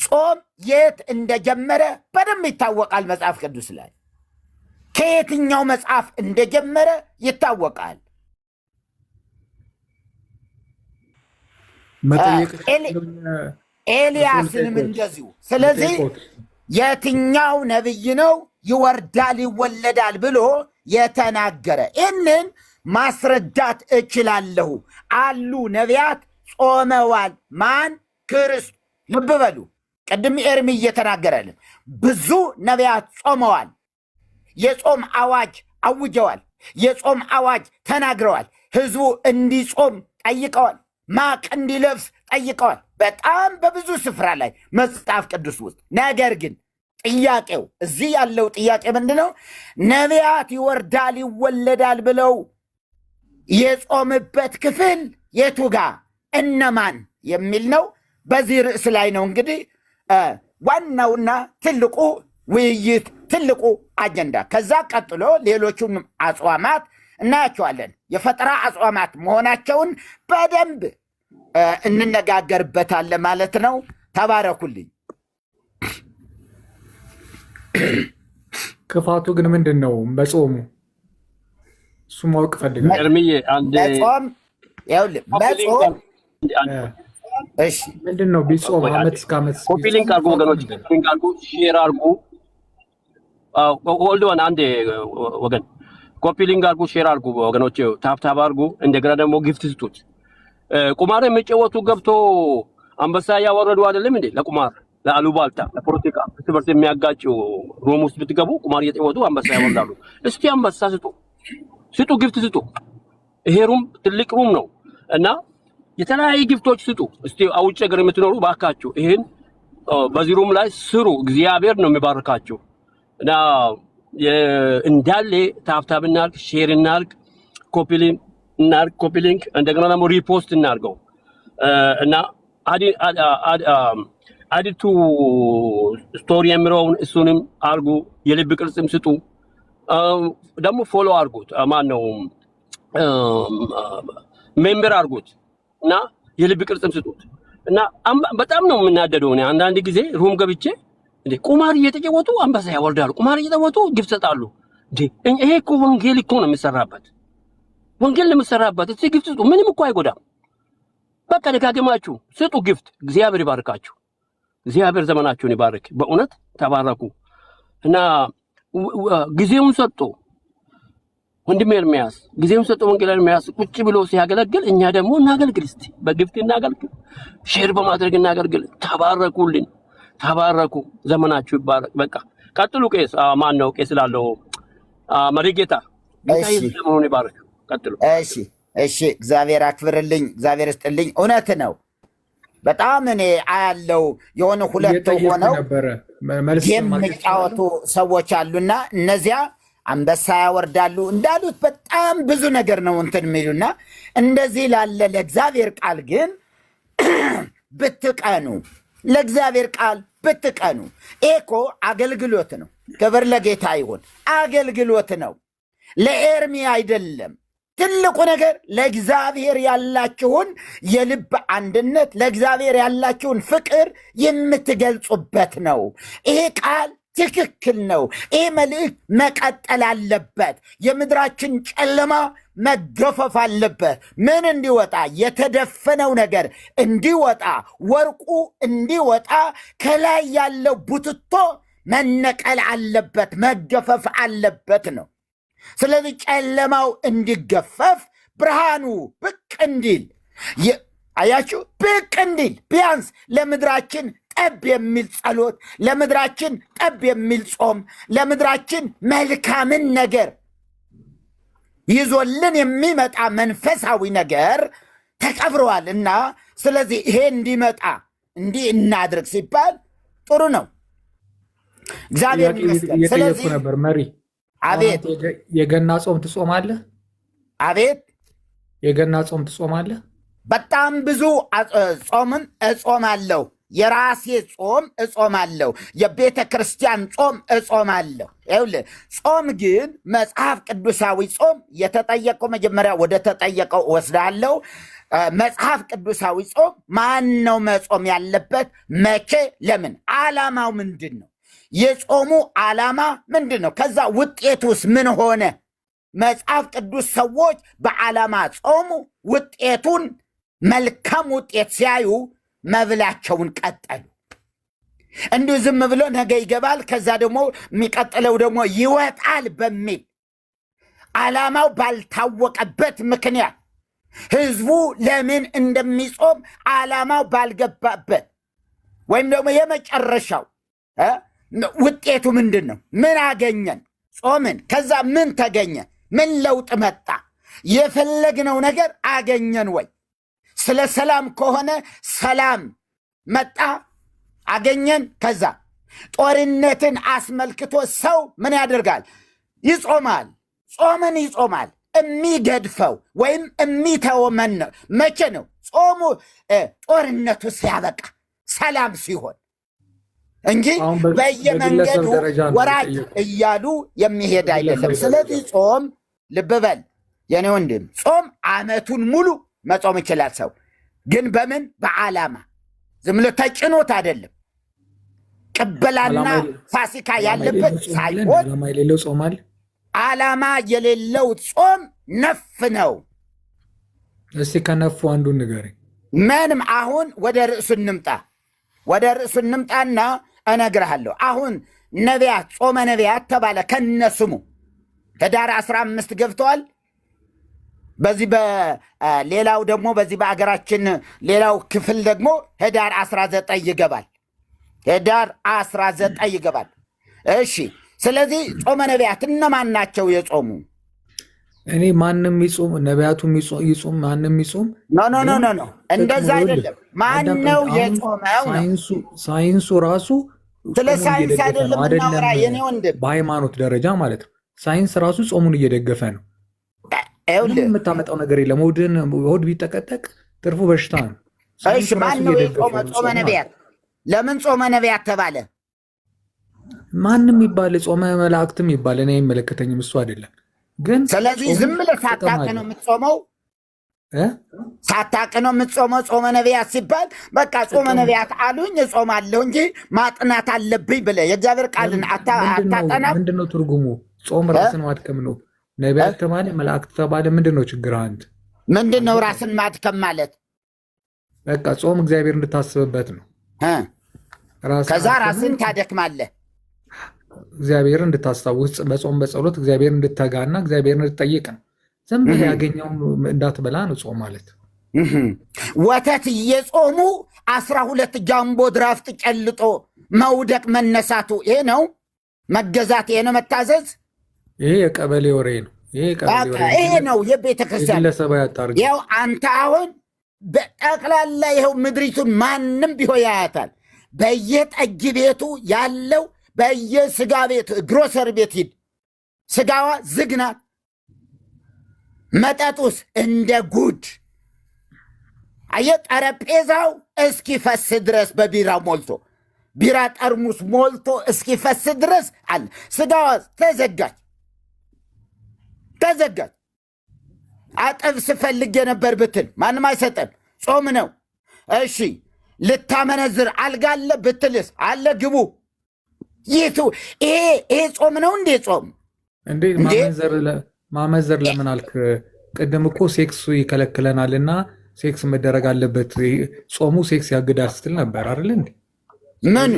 ጾም የት እንደጀመረ በደንብ ይታወቃል መጽሐፍ ቅዱስ ላይ። ከየትኛው መጽሐፍ እንደጀመረ ይታወቃል። ኤልያስንም እንደዚሁ። ስለዚህ የትኛው ነብይ ነው ይወርዳል ይወለዳል ብሎ የተናገረ? ይህንን ማስረዳት እችላለሁ። አሉ ነቢያት ጾመዋል። ማን? ክርስቶስ። ልብ በሉ፣ ቅድም ኤርሚ እየተናገረልን ብዙ ነቢያት ጾመዋል። የጾም አዋጅ አውጀዋል። የጾም አዋጅ ተናግረዋል። ህዝቡ እንዲጾም ጠይቀዋል። ማቅ እንዲለብስ ጠይቀዋል። በጣም በብዙ ስፍራ ላይ መጽሐፍ ቅዱስ ውስጥ። ነገር ግን ጥያቄው እዚህ ያለው ጥያቄ ምንድን ነው? ነቢያት ይወርዳል ይወለዳል ብለው የጾምበት ክፍል የቱ ጋ እነማን የሚል ነው። በዚህ ርዕስ ላይ ነው እንግዲህ ዋናውና ትልቁ ውይይት፣ ትልቁ አጀንዳ። ከዛ ቀጥሎ ሌሎቹን አጽዋማት እናያቸዋለን። የፈጠራ አጽዋማት መሆናቸውን በደንብ እንነጋገርበታለን ማለት ነው። ተባረኩልኝ። ክፋቱ ግን ምንድን ነው በጾሙ? እሱ ማወቅ ፈልጋለሁ። መጾም እሺ፣ ምንድን ነው ቢጾም? ዓመት እስከ ዓመት ኮፒ ሊንክ አድርጉ ወገኖች፣ ሊንክ አድርጉ፣ ሼር አድርጉ። ሆልድ ዋን አንዴ ወገን ኮፒ ሊንክ አድርጉ፣ ሼር አድርጉ ወገኖቼ፣ ታፕታፕ አድርጉ። እንደገና ደግሞ ጊፍት ስጡት። ቁማር የሚጫወቱ ገብቶ አንበሳ ያወረዱ አይደለም እንዴ? ለቁማር ለአሉባልታ ለፖለቲካ ትምህርት የሚያጋጩ ሮም ውስጥ ብትገቡ ቁማር እየተጫወቱ አንበሳ ያወርዳሉ። እስቲ አንበሳ ስጡ፣ ጊፍት ስጡ። ይሄ ሩም ትልቅ ሩም ነው እና የተለያዩ ጊፍቶች ስጡ። እስቲ አውጭ ሀገር የምትኖሩ ባካችሁ ይሄን በዚህ ሩም ላይ ስሩ። እግዚአብሔር ነው የሚባርካችሁ እና እንዳለ ታፕታፕ እናርግ፣ ሼር እናርግ፣ ኮፒ ሊንክ እንደገና ደግሞ ሪፖስት እናርገው እና አዲቱ ስቶሪ የሚለውን እሱንም አርጉ። የልብ ቅርጽም ስጡ። ደግሞ ፎሎ አርጉት። ማን ነው ሜምበር አርጉት እና የልብ ቅርጽም ስጡት እና በጣም ነው የምናደደው። እኔ አንዳንድ ጊዜ ሩም ገብቼ እንዴ ቁማር እየተጫወቱ አንበሳ ያወርዳሉ፣ ቁማር እየተጫወቱ ጊፍት ሰጣሉ። እንዴ ይሄ እኮ ወንጌል እኮ ነው የሚሰራበት፣ ወንጌል ነው የሚሰራበት። እስቲ ጊፍት ስጡ፣ ምንም እኮ አይጎዳም። በቃ ደጋግማችሁ ስጡ ጊፍት። እግዚአብሔር ይባርካችሁ፣ እግዚአብሔር ዘመናችሁን ይባርክ። በእውነት ተባረኩ እና ጊዜውን ሰጡ። ወንድሜ ኤርሚያስ ጊዜውን ሰጡ። ወንጌል ኤርሚያስ ቁጭ ብሎ ሲያገለግል እኛ ደግሞ እናገልግል። እስቲ በጊፍት እናገልግል፣ ሼር በማድረግ እናገልግል። ተባረኩልን፣ ተባረኩ። ዘመናችሁ ይባረክ። በቃ ቀጥሉ። ቄስ ማን ነው? ቄስ ላለው መሪጌታ ዘመኑን ይባረክ። ቀጥሉ። እሺ፣ እግዚአብሔር አክብርልኝ፣ እግዚአብሔር ይስጥልኝ። እውነት ነው። በጣም እኔ አያለው የሆነ ሁለት ሆነው የሚጫወቱ ሰዎች አሉና እነዚያ አንበሳ ያወርዳሉ እንዳሉት በጣም ብዙ ነገር ነው እንትን የሚሉና እንደዚህ ላለ ለእግዚአብሔር ቃል ግን ብትቀኑ፣ ለእግዚአብሔር ቃል ብትቀኑ። ኤኮ አገልግሎት ነው። ክብር ለጌታ ይሁን። አገልግሎት ነው፣ ለኤርሚ አይደለም። ትልቁ ነገር ለእግዚአብሔር ያላችሁን የልብ አንድነት፣ ለእግዚአብሔር ያላችሁን ፍቅር የምትገልጹበት ነው። ይሄ ቃል ትክክል ነው። ይህ መልእክት መቀጠል አለበት። የምድራችን ጨለማ መገፈፍ አለበት። ምን እንዲወጣ? የተደፈነው ነገር እንዲወጣ፣ ወርቁ እንዲወጣ፣ ከላይ ያለው ቡትቶ መነቀል አለበት፣ መገፈፍ አለበት ነው። ስለዚህ ጨለማው እንዲገፈፍ ብርሃኑ ብቅ እንዲል፣ አያችሁ፣ ብቅ እንዲል ቢያንስ ለምድራችን ጠብ የሚል ጸሎት፣ ለምድራችን ጠብ የሚል ጾም፣ ለምድራችን መልካምን ነገር ይዞልን የሚመጣ መንፈሳዊ ነገር ተቀብረዋል እና ስለዚህ ይሄ እንዲመጣ እንዲህ እናድርግ ሲባል ጥሩ ነው። እግዚአብሔር ይመስገን። ስለዚህ ነበር መሪ። አቤት። የገና ጾም ትጾማለህ? አቤት። የገና ጾም ትጾማለህ? በጣም ብዙ ጾምን እጾማለሁ። የራሴ ጾም እጾማለሁ። የቤተ ክርስቲያን ጾም እጾማለሁ። ይኸውልህ ጾም ግን መጽሐፍ ቅዱሳዊ ጾም የተጠየቀው መጀመሪያ ወደ ተጠየቀው ወስዳለሁ። መጽሐፍ ቅዱሳዊ ጾም ማን ነው መጾም ያለበት? መቼ? ለምን? ዓላማው ምንድን ነው? የጾሙ ዓላማ ምንድን ነው? ከዛ ውጤቱስ ምን ሆነ? መጽሐፍ ቅዱስ ሰዎች በዓላማ ጾሙ። ውጤቱን መልካም ውጤት ሲያዩ መብላቸውን ቀጠሉ። እንዲሁ ዝም ብሎ ነገ ይገባል ከዛ ደግሞ የሚቀጥለው ደግሞ ይወጣል በሚል ዓላማው ባልታወቀበት ምክንያት ህዝቡ ለምን እንደሚጾም ዓላማው ባልገባበት ወይም ደግሞ የመጨረሻው ውጤቱ ምንድን ነው? ምን አገኘን? ጾምን። ከዛ ምን ተገኘ? ምን ለውጥ መጣ? የፈለግነው ነገር አገኘን ወይ? ስለ ሰላም ከሆነ ሰላም መጣ፣ አገኘን። ከዛ ጦርነትን አስመልክቶ ሰው ምን ያደርጋል? ይጾማል። ጾምን ይጾማል። የሚገድፈው ወይም የሚተወመን መቼ ነው? ጾሙ ጦርነቱ ሲያበቃ ሰላም ሲሆን እንጂ በየመንገዱ ወራጅ እያሉ የሚሄድ አይደለም። ስለዚህ ጾም ልብ በል የኔ ወንድም፣ ጾም ዓመቱን ሙሉ መጾም ይችላል ሰው። ግን በምን? በዓላማ። ዝም ብሎ ተጭኖት አይደለም። ቅበላና ፋሲካ ያለበት ሳይሆን ዓላማ የሌለው ጾም ነፍ ነው። እስቲ ከነፉ አንዱን ንገረኝ። ምንም አሁን ወደ ርዕሱ እንምጣ። ወደ ርዕሱ እንምጣና እነግርሃለሁ። አሁን ነቢያት ጾመ ነቢያት ተባለ ከነስሙ። ህዳር 15 ገብተዋል። በዚህ በሌላው ደግሞ በዚህ በአገራችን ሌላው ክፍል ደግሞ ህዳር 19 ይገባል። ህዳር 19 ይገባል። እሺ፣ ስለዚህ ጾመ ነቢያት እነማን ናቸው የጾሙ? እኔ ማንም ይጾም ነቢያቱ ይጾም ማንም ይጾም ኖ እንደዛ አይደለም። ማን ነው የጾመው? ሳይንሱ ራሱ ስለ ሳይንስ አይደለም እናወራ የኔ ወንድም፣ በሃይማኖት ደረጃ ማለት ነው። ሳይንስ ራሱ ጾሙን እየደገፈ ነው። ምንም የምታመጣው ነገር የለም። ሆድ ቢጠቀጠቅ ትርፉ በሽታ ነው። እሺ፣ ማን ነው የጾመ ጾመ ነቢያት? ለምን ጾመ ነቢያት ተባለ? ማንም ይባል ጾመ መላእክትም ይባል እኔ አይመለከተኝም፣ እሱ አይደለም ግን። ስለዚህ ዝም ብለህ ሳታውቅ ነው የምትጾመው፣ ሳታውቅ ነው የምትጾመው። ጾመ ነቢያት ሲባል በቃ ጾመ ነቢያት አሉኝ እጾማለሁ እንጂ ማጥናት አለብኝ ብለህ የእግዚአብሔር ቃልን አታጠናም። ምንድነው ትርጉሙ? ጾም ራስን ማድከም ነው። ነቢያት ተባለ መላእክት ተባለ ምንድነው ችግር? አንድ ምንድነው ራስን ማድከም ማለት? በቃ ጾም እግዚአብሔር እንድታስብበት ነው። ከዛ ራስን ታደክማለህ። እግዚአብሔር እንድታስታውስ በጾም በጸሎት እግዚአብሔር እንድትተጋና እግዚአብሔር እንድትጠይቅ ነው። ዝም ብለህ ያገኘውን እንዳትበላ ነው ጾም ማለት። ወተት እየጾሙ 12 ጃምቦ ድራፍት ጨልጦ መውደቅ መነሳቱ ይሄ ነው መገዛት፣ ይሄ ነው መታዘዝ። ይሄ የቀበሌ ወሬ ነው። ይሄ ነው የቤተ ክርስቲያን። ይኸው አንተ አሁን በጠቅላላ ይኸው ምድሪቱን ማንም ቢሆን ያያታል። በየጠጅ ቤቱ ያለው በየስጋ ቤት ግሮሰር ቤት ሂድ፣ ስጋዋ ዝግ ናት። መጠጡስ እንደ ጉድ። አየህ፣ ጠረጴዛው እስኪፈስ ድረስ በቢራ ሞልቶ ቢራ ጠርሙስ ሞልቶ እስኪፈስ ድረስ አለ። ስጋዋ ተዘጋች። አጥብስ ፈልጌ ነበር ብትል ማንም አይሰጠም፣ ጾም ነው። እሺ፣ ልታመነዝር አልጋ አለ ብትልስ አለ፣ ግቡ። ይቱ ይሄ ጾም ነው እንዴ? ጾም እንዴ? ማመንዘር ለምን አልክ? ቅድም እኮ ሴክስ ይከለክለናልና ሴክስ መደረግ አለበት፣ ጾሙ ሴክስ ያግዳል ስትል ነበር አይደል እንዴ? ምን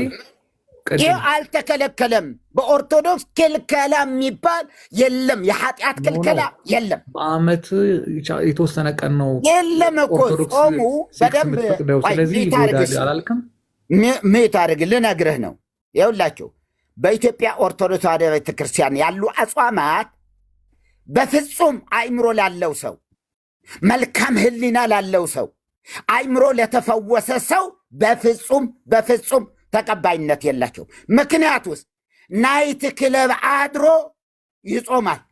ይህ አልተከለከለም። በኦርቶዶክስ ክልከላ የሚባል የለም። የኃጢአት ክልከላ የለም። በአመት የተወሰነ ቀን ነው የለም እኮ ጾሙ በደንብ። ስለዚህ ይጎዳል አላልክም? ሜት አድርግ ልነግርህ ነው። ይኸውላችሁ በኢትዮጵያ ኦርቶዶክስ ተዋሕዶ ቤተክርስቲያን ያሉ አጽዋማት በፍጹም አእምሮ ላለው ሰው፣ መልካም ሕሊና ላለው ሰው፣ አእምሮ ለተፈወሰ ሰው በፍጹም ተቀባይነት የላቸው። ምክንያት ውስጥ ናይት ክለብ አድሮ ይጾማል።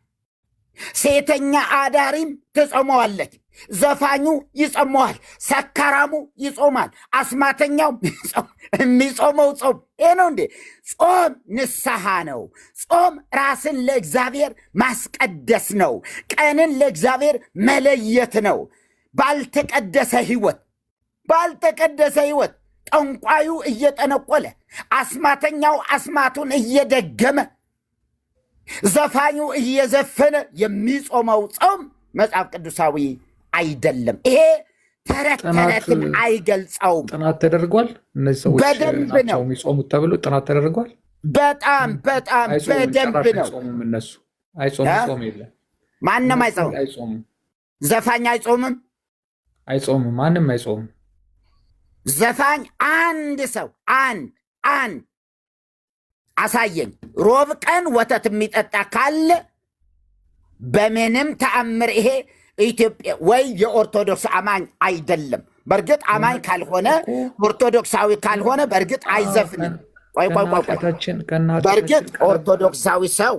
ሴተኛ አዳሪም ትጾመዋለች። ዘፋኙ ይጾመዋል። ሰካራሙ ይጾማል። አስማተኛው የሚጾመው ጾም ይሄ ነው እንዴ? ጾም ንስሐ ነው። ጾም ራስን ለእግዚአብሔር ማስቀደስ ነው። ቀንን ለእግዚአብሔር መለየት ነው። ባልተቀደሰ ህይወት ጠንቋዩ እየጠነቆለ፣ አስማተኛው አስማቱን እየደገመ፣ ዘፋኙ እየዘፈነ የሚጾመው ጾም መጽሐፍ ቅዱሳዊ አይደለም። ይሄ ተረትን አይገልጸውም። ጥናት ተደርጓል። እነዚህ ሰዎች በደንብ ነው የሚጾሙት ተብሎ ጥናት ተደርጓል። በጣም በደንብ ነው። እነሱ አይጾሙም። ጾም የለም። ማንም አይጾምም። ዘፋኝ አይጾምም። ማንም አይጾምም። ዘፋኝ አንድ ሰው አንድ አሳየኝ። ሮብ ቀን ወተት የሚጠጣ ካለ በምንም ተአምር ይሄ ኢትዮጵያ ወይ የኦርቶዶክስ አማኝ አይደለም። በእርግጥ አማኝ ካልሆነ ኦርቶዶክሳዊ ካልሆነ በእርግጥ አይዘፍንም። ቆይ በእርግጥ ኦርቶዶክሳዊ ሰው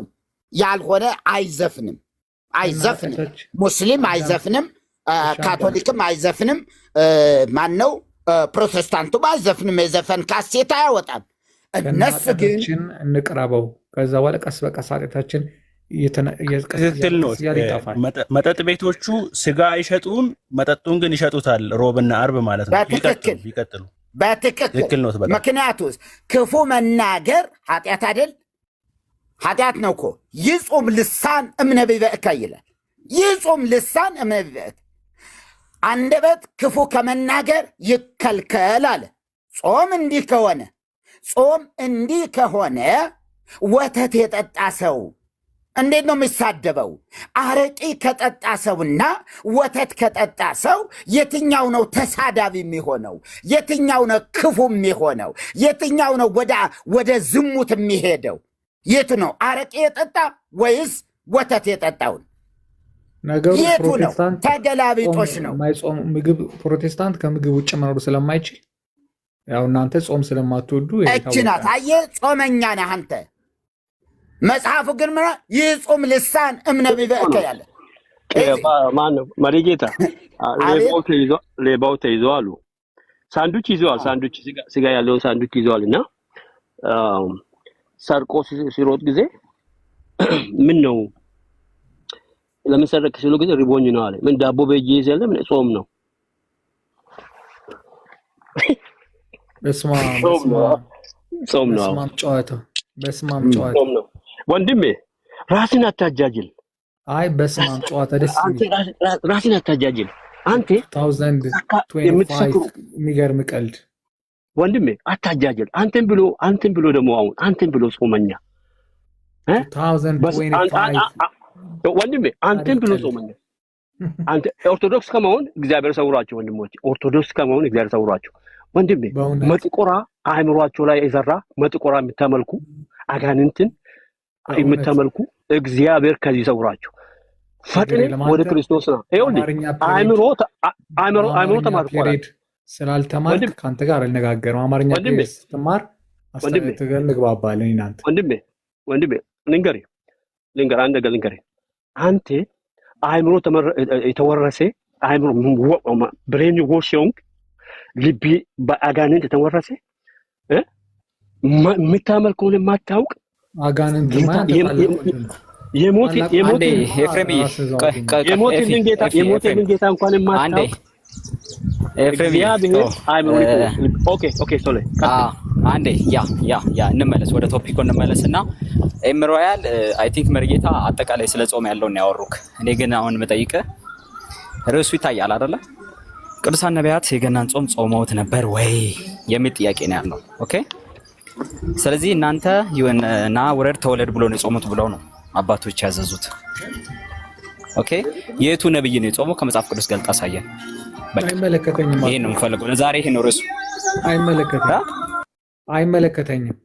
ያልሆነ አይዘፍንም። ሙስሊም አይዘፍንም፣ ካቶሊክም አይዘፍንም። ማነው ፕሮቴስታንቱም አይዘፍንም። የዘፈን ካሴት አያወጣም። እነሱ ግን እንቅረበው። ከዛ በኋላ ቀስ በቀስ ኃጢአታችን ትክክል ነው። መጠጥ ቤቶቹ ስጋ አይሸጡም፣ መጠጡን ግን ይሸጡታል። ሮብና አርብ ማለት ነው። ይቀጥሉ። በትክክል ነው። ምክንያቱስ ክፉ መናገር ኃጢአት አይደል? ኃጢአት ነው እኮ። ይጹም ልሳን እምነቢበእከ ይላል። ይጹም ልሳን እምነቢበእከ፣ አንደበት ክፉ ከመናገር ይከልከል አለ። ጾም እንዲህ ከሆነ ወተት የጠጣ ሰው እንዴት ነው የሚሳደበው? አረቂ ከጠጣ ሰውና ወተት ከጠጣ ሰው የትኛው ነው ተሳዳቢ የሚሆነው? የትኛው ነው ክፉ የሚሆነው? የትኛው ነው ወደ ዝሙት የሚሄደው? የቱ ነው? አረቂ የጠጣ ወይስ ወተት የጠጣውን? ነገሩ የቱ ነው? ተገላቢጦሽ ነው። ምግብ ፕሮቴስታንት ከምግብ ውጭ መኖር ስለማይችል ያው እናንተ ጾም ስለማትወዱ እችናት አየህ፣ ጾመኛ ነህ አንተ። መጽሐፉ ግን ምን ይጹም ልሳን እምነ ቢበእከ ያለ ማነው? መሪጌታ ሌባው ተይዘዋል። ሳንዱች ይዘዋል። ሳንዱች ስጋ ያለውን ሳንዱች ይዘዋል እና ሰርቆ ሲሮጥ ጊዜ ምን ነው ለምን ሰረክ ሲሉ ጊዜ ሪቦኝ ነው አለ። ምን ዳቦ በእጄ ይዘለ ምን ጾም ነው? በስማም ጨዋታ ነው ወንድሜ፣ ራስን አታጃጅል። አይ በስማም ጨዋታ ደስ ይላል። ራስን አታጃጅል አንተ 2025 የሚገርም ቀልድ ወንድሜ፣ አታጃጅል። አንተን ብሎ ደግሞ አሁን አንተን ብሎ ጾመኛ 2025 ወንድሜ፣ አንተን ብሎ ጾመኛ። አንተ ኦርቶዶክስ ከመሆን እግዚአብሔር ሰውራቸው ወንድሞች፣ ኦርቶዶክስ ከመሆን እግዚአብሔር ሰውራቸው ወንድሜ። መጥቆራ አእምሯቸው ላይ የዘራ መጥቆራ የምታመልኩ አጋንንትን የምታመልኩ እግዚአብሔር ከዚህ ሰውራቸው። ፈጥነ ወደ ክርስቶስ ነው። ይኸውልህ አእምሮ ተማርኳል። ስላልተማርክ ከአንተ ጋር አልነጋገርም። አማርኛ ስትማር እንግባባለን። እናንተ ወንድሜ ልንገር አንድ ነገር ልንገር። አንተ አእምሮ የተወረሰ አእምሮ ብሬን ወሽንግ ልቢ በአጋንንት የተወረሰ የምታመልከውን የማታውቅ አጋንንት የሞትን ጌታ እንኳን የማታውቅ አንዴ ያ እንመለስ፣ ወደ ቶፒኩ እንመለስና ኤምሮያል አይ ቲንክ መርጌታ አጠቃላይ ስለ ጾም ያለውን ያወሩክ። እኔ ግን አሁን የምጠይቅህ ርዕሱ ይታያል አይደለ? ቅዱሳን ነቢያት የገናን ጾም ጾመውት ነበር ወይ የሚል ጥያቄ ነው ያለው። ኦኬ። ስለዚህ እናንተ ና ውረድ ተወለድ ብሎ ነው የጾሙት ብለው ነው አባቶች ያዘዙት። ኦኬ። የቱ ነብይ ነው የጾመው? ከመጽሐፍ ቅዱስ ገልጣ አሳየን። አይመለከተኝም። ይሄን ነው የምፈልገው ለዛሬ። ይሄን ነው ርዕሱ። አይመለከተኝም።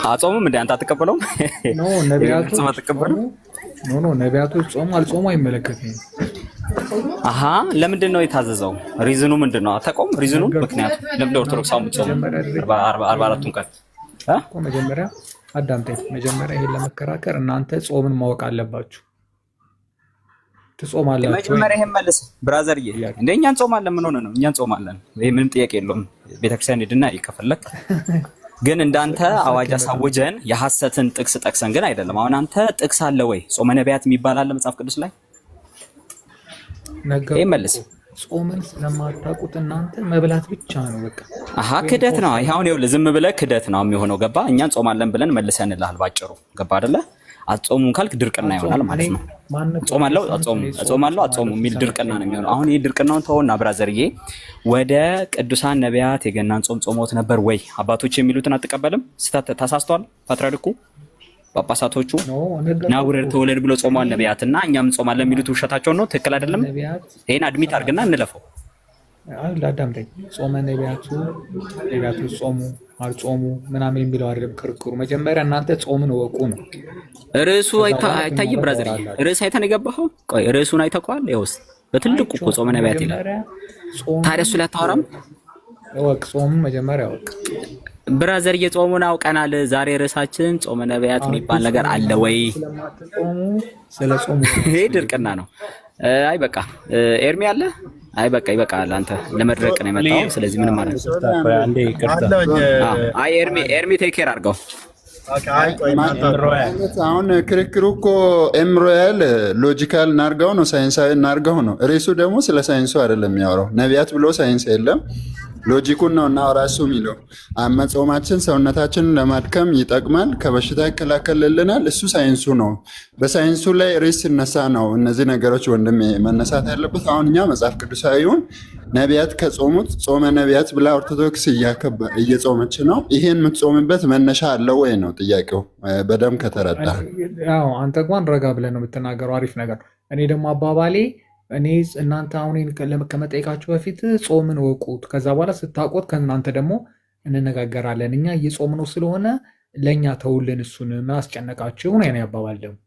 አጾሙም እንደ አንተ አትቀበለውም? ኖ ነቢያቶች ጾሙ አልጾሙ አይመለከተኝም። አሃ ለምንድን ነው የታዘዘው? ሪዝኑ ምንድን ነው? አታውቀውም ሪዝኑ? ምክንያቱም ለምን ኦርቶዶክሳው ጾሙ 44ቱን ቀን መጀመሪያ አዳምጠኝ። መጀመሪያ ይሄን ለመከራከር እናንተ ጾምን ማወቅ አለባችሁ። ትጾማላችሁ? መጀመሪያ ይሄን መልስ ብራዘርዬ። እንደኛ እንጾማለን። ምን ሆነ ነው? እኛ እንጾማለን። ይሄ ምንም ጥያቄ የለውም። ቤተክርስቲያን ሄድና ይከፈለክ ግን እንዳንተ አዋጅ አሳውጀን የሐሰትን ጥቅስ ጠቅሰን ግን አይደለም። አሁን አንተ ጥቅስ አለ ወይ? ጾመ ነቢያት የሚባል አለ መጽሐፍ ቅዱስ ላይ? ይሄ መልስ። ጾምን ስለማታውቁት እናንተ መብላት ብቻ ነው በቃ። አሃ ክደት ነው። ይሄ አሁን ይኸውልህ ዝም ብለህ ክደት ነው የሚሆነው። ገባ? እኛ እንጾማለን ብለን መልሰንልሃል ባጭሩ። ገባ አይደለ? አጾሙን ካልክ ድርቅና ይሆናል ማለት ነው። ጾማለው አጾሙ የሚል ድርቅና ነው የሚሆነው። አሁን ይሄ ድርቅናውን ተወውና ብራዘርዬ፣ ወደ ቅዱሳን ነቢያት የገናን ጾም ጾመውት ነበር ወይ? አባቶች የሚሉትን አትቀበልም? ስህተት ተሳስተዋል። ፓትርያርኩ ጳጳሳቶቹ ና ውረድ ተወለድ ብሎ ጾመዋል ነቢያትና እኛም እንጾማለን የሚሉት ውሸታቸውን ነው። ትክክል አይደለም። ይሄን አድሚት አድርግና እንለፈው። ላዳምጠኝ። ጾመ ነቢያቱ ጾሙ አልጾሙ ምናምን የሚለው አይደለም ክርክሩ። መጀመሪያ እናንተ ጾምን እወቁ ነው ርዕሱ። አይታይም ብራዘር? ርዕስ አይተን የገባኸው? ቆይ ርዕሱን አይተኸዋል? ይኸውስ በትልቁ እኮ ጾመ ነቢያት ይላል። ታዲያ እሱ ላይ አታወራም? እወቅ፣ ጾሙን መጀመሪያ እወቅ ብራዘር። የጾሙን አውቀናል። ዛሬ ርዕሳችን ጾመ ነቢያት የሚባል ነገር አለ ወይ? ስለ ጾሙ ይሄ ድርቅና ነው። አይ በቃ ኤርሚ አለ። አይ በቃ ይበቃል። አንተ ለመድረቅ ነው የመጣው። ስለዚህ ምንም ማለት ነው። አይ ኤርሚ ቴክ ኬር አድርገው። አሁን ክርክሩ እኮ ኤምሮያል ሎጂካል እናርገው ነው ሳይንሳዊ እናርገው ነው። ርዕሱ ደግሞ ስለ ሳይንሱ አይደለም የሚያወራው። ነቢያት ብሎ ሳይንስ የለም። ሎጂኩን ነው እና ራሱ የሚለው መጾማችን ሰውነታችንን ለማድከም ይጠቅማል፣ ከበሽታ ይከላከልልናል። እሱ ሳይንሱ ነው። በሳይንሱ ላይ ሬስ ሲነሳ ነው እነዚህ ነገሮች ወንድሜ መነሳት ያለበት። አሁን እኛ መጽሐፍ ቅዱሳዊውን ነቢያት ከጾሙት ጾመ ነቢያት ብላ ኦርቶዶክስ እየጾመች ነው። ይሄን የምትጾምበት መነሻ አለው ወይ ነው ጥያቄው። በደንብ ከተረዳ አንተ እንኳን ረጋ ብለህ ነው የምትናገረው። አሪፍ ነገር። እኔ ደግሞ አባባሌ እኔ እናንተ አሁን ከመጠየቃችሁ በፊት ጾምን ወቁት፣ ከዛ በኋላ ስታቆት ከእናንተ ደግሞ እንነጋገራለን። እኛ እየጾምነው ስለሆነ ለእኛ ተውልን፣ እሱን ምን አስጨነቃችሁ ነው የኔ አባባል። ደግሞ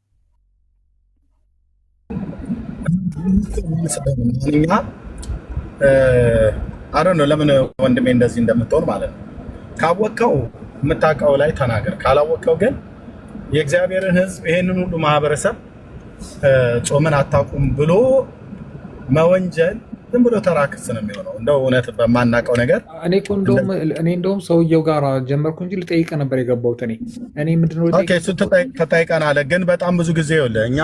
አረ ነው ለምን ወንድሜ እንደዚህ እንደምትሆን ማለት ነው። ካወቀው የምታውቀው ላይ ተናገር፣ ካላወቀው ግን የእግዚአብሔርን ሕዝብ ይሄንን ሁሉ ማህበረሰብ ጾምን አታውቁም ብሎ መወንጀል ዝም ብሎ ተራ ክስ ነው የሚሆነው። እንደው እውነት በማናውቀው ነገር እኔ እንደውም ሰውየው ጋር ጀመርኩ እንጂ ልጠይቅ ነበር የገባሁት። እኔ ምንድነው እሱ ተጠይቀናል። ግን በጣም ብዙ ጊዜ ይኸውልህ እኛ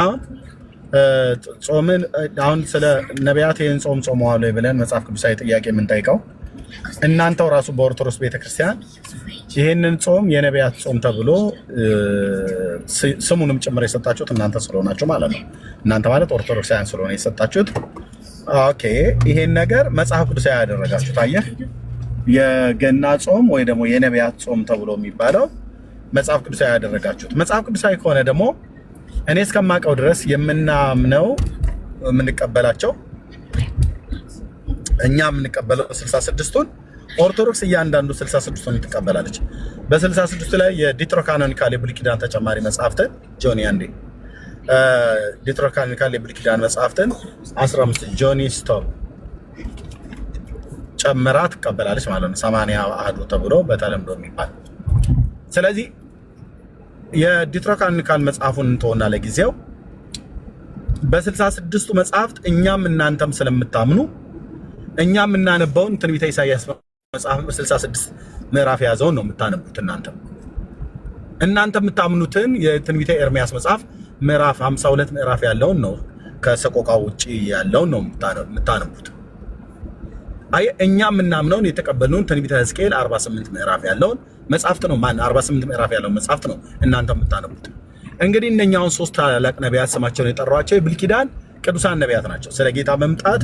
ጾምን አሁን ስለ ነቢያት ይህን ጾም ጾመዋል ብለን መጽሐፍ ቅዱሳዊ ጥያቄ የምንጠይቀው እናንተው ራሱ በኦርቶዶክስ ቤተክርስቲያን ይህንን ጾም የነቢያት ጾም ተብሎ ስሙንም ጭምር የሰጣችሁት እናንተ ስለሆናችሁ ማለት ነው። እናንተ ማለት ኦርቶዶክሳውያን ስለሆነ የሰጣችሁት። ኦኬ፣ ይሄን ነገር መጽሐፍ ቅዱሳዊ ያደረጋችሁት። አየህ፣ የገና ጾም ወይ ደግሞ የነቢያት ጾም ተብሎ የሚባለው መጽሐፍ ቅዱሳዊ ያደረጋችሁት። መጽሐፍ ቅዱሳዊ ከሆነ ደግሞ እኔ እስከማውቀው ድረስ የምናምነው የምንቀበላቸው እኛ የምንቀበለው 66ቱን ኦርቶዶክስ እያንዳንዱ 66ቱን ትቀበላለች። በ66 ላይ የዲትሮካኖኒካል የብሉይ ኪዳን ተጨማሪ መጽሐፍትን ጆኒ አንዴ ዲትሮካኖኒካል የብሉይ ኪዳን መጽሐፍትን 15 ጆኒ ስቶፕ ጨምራ ትቀበላለች ማለት ነው። 80 አሃዱ ተብሎ በተለምዶ የሚባል። ስለዚህ የዲትሮካኖኒካል መጽሐፉን እንተውና ለጊዜው በ66ቱ መጽሐፍት እኛም እናንተም ስለምታምኑ እኛ የምናነበውን ትንቢተ ኢሳይያስ መጽሐፍ 66 ምዕራፍ የያዘውን ነው የምታነቡት። እናንተ የምታምኑትን የትንቢተ ኤርሚያስ መጽሐፍ ምዕራፍ 52 ምዕራፍ ያለውን ነው፣ ከሰቆቃው ውጪ ያለውን ነው የምታነቡት። አይ እኛ የምናምነውን የተቀበልነውን ትንቢተ ሕዝቅኤል 48 ምዕራፍ ያለውን መጽሐፍት ነው 48 ምዕራፍ ያለውን መጽሐፍት ነው እናንተ የምታነቡት። እንግዲህ እነኛውን ሶስት ታላላቅ ነቢያት ስማቸውን የጠሯቸው የብሉይ ኪዳን ቅዱሳን ነቢያት ናቸው። ስለ ጌታ መምጣት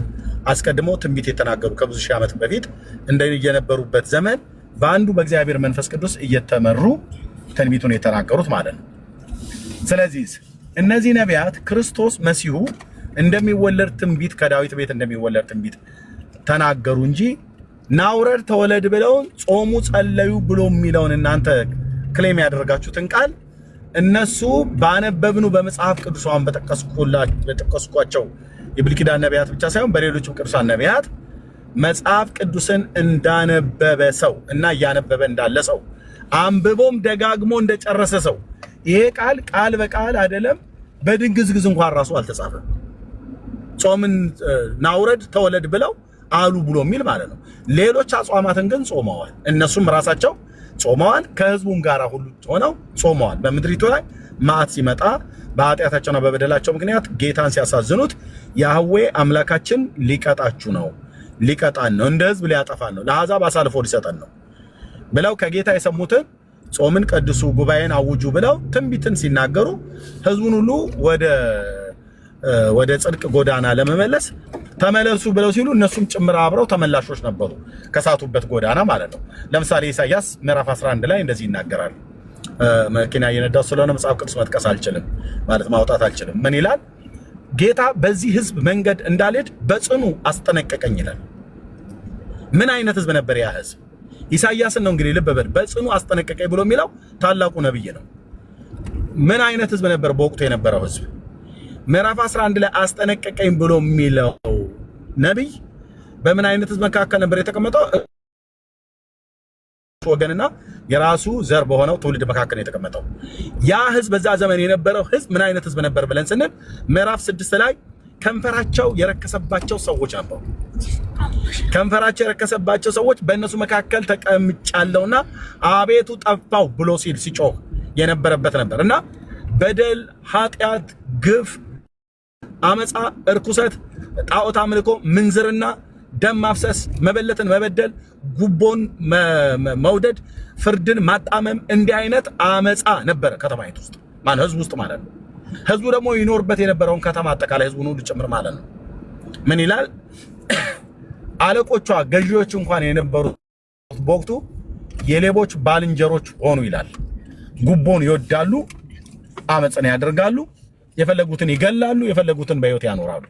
አስቀድሞ ትንቢት የተናገሩ ከብዙ ሺህ ዓመት በፊት እንደየነበሩበት ዘመን በአንዱ በእግዚአብሔር መንፈስ ቅዱስ እየተመሩ ትንቢቱን የተናገሩት ማለት ነው። ስለዚህ እነዚህ ነቢያት ክርስቶስ መሲሁ እንደሚወለድ ትንቢት ከዳዊት ቤት እንደሚወለድ ትንቢት ተናገሩ እንጂ ናውረድ ተወለድ ብለው ጾሙ ጸለዩ ብሎ የሚለውን እናንተ ክሌም ያደረጋችሁትን ቃል እነሱ ባነበብኑ በመጽሐፍ ቅዱሳን በጠቀስኳቸው የብሉይ ኪዳን ነቢያት ብቻ ሳይሆን በሌሎችም ቅዱሳን ነቢያት መጽሐፍ ቅዱስን እንዳነበበ ሰው እና እያነበበ እንዳለ ሰው አንብቦም ደጋግሞ እንደጨረሰ ሰው ይሄ ቃል በቃል አይደለም፣ በድንግዝግዝ እንኳን ራሱ አልተጻፈም። ጾምን ናውረድ ተወለድ ብለው አሉ ብሎ የሚል ማለት ነው። ሌሎች አጽዋማትን ግን ጾመዋል። እነሱም ራሳቸው ጾመዋል፣ ከህዝቡም ጋር ሁሉ ሆነው ጾመዋል። በምድሪቱ ላይ መዓት ሲመጣ በኃጢአታቸውና በበደላቸው ምክንያት ጌታን ሲያሳዝኑት ያህዌ አምላካችን ሊቀጣችሁ ነው፣ ሊቀጣን ነው፣ እንደ ህዝብ ሊያጠፋን ነው፣ ለአሕዛብ አሳልፎ ሊሰጠን ነው ብለው ከጌታ የሰሙትን ጾምን ቀድሱ፣ ጉባኤን አውጁ ብለው ትንቢትን ሲናገሩ ህዝቡን ሁሉ ወደ ጽድቅ ጎዳና ለመመለስ ተመለሱ ብለው ሲሉ እነሱም ጭምር አብረው ተመላሾች ነበሩ፣ ከሳቱበት ጎዳና ማለት ነው። ለምሳሌ ኢሳይያስ ምዕራፍ 11 ላይ እንደዚህ ይናገራል። መኪና እየነዳሁ ስለሆነ መጽሐፍ ቅዱስ መጥቀስ አልችልም ማለት ማውጣት አልችልም። ምን ይላል? ጌታ በዚህ ህዝብ መንገድ እንዳልሄድ በጽኑ አስጠነቀቀኝ ይላል። ምን አይነት ህዝብ ነበር ያ ህዝብ? ኢሳይያስን ነው እንግዲህ ልብ በል በጽኑ አስጠነቀቀኝ ብሎ የሚለው ታላቁ ነብይ ነው። ምን አይነት ህዝብ ነበር በወቅቱ የነበረው ህዝብ? ምዕራፍ 11 ላይ አስጠነቀቀኝ ብሎ የሚለው ነብይ በምን አይነት ህዝብ መካከል ነበር የተቀመጠው? ወገንና የራሱ ዘር በሆነው ትውልድ መካከል ነው የተቀመጠው። ያ ህዝብ በዛ ዘመን የነበረው ህዝብ ምን አይነት ህዝብ ነበር ብለን ስንል ምዕራፍ 6 ላይ ከንፈራቸው የረከሰባቸው ሰዎች ነበሩ። ከንፈራቸው የረከሰባቸው ሰዎች በእነሱ መካከል ተቀምጫለሁና አቤቱ ጠፋው ብሎ ሲጮህ የነበረበት ነበር እና በደል፣ ኃጢአት፣ ግፍ፣ አመፃ፣ እርኩሰት፣ ጣዖት አምልኮ፣ ምንዝርና ደም ማፍሰስ፣ መበለትን መበደል፣ ጉቦን መውደድ፣ ፍርድን ማጣመም እንዲህ አይነት አመፃ ነበረ ከተማይቱ ውስጥ ማለት ህዝብ ውስጥ ማለት ነው። ህዝቡ ደግሞ ይኖርበት የነበረውን ከተማ አጠቃላይ ህዝቡን ሁሉ ጭምር ማለት ነው። ምን ይላል? አለቆቿ ገዢዎች እንኳን የነበሩት በወቅቱ የሌቦች ባልንጀሮች ሆኑ ይላል። ጉቦን ይወዳሉ፣ አመፅን ያደርጋሉ፣ የፈለጉትን ይገላሉ፣ የፈለጉትን በህይወት ያኖራሉ።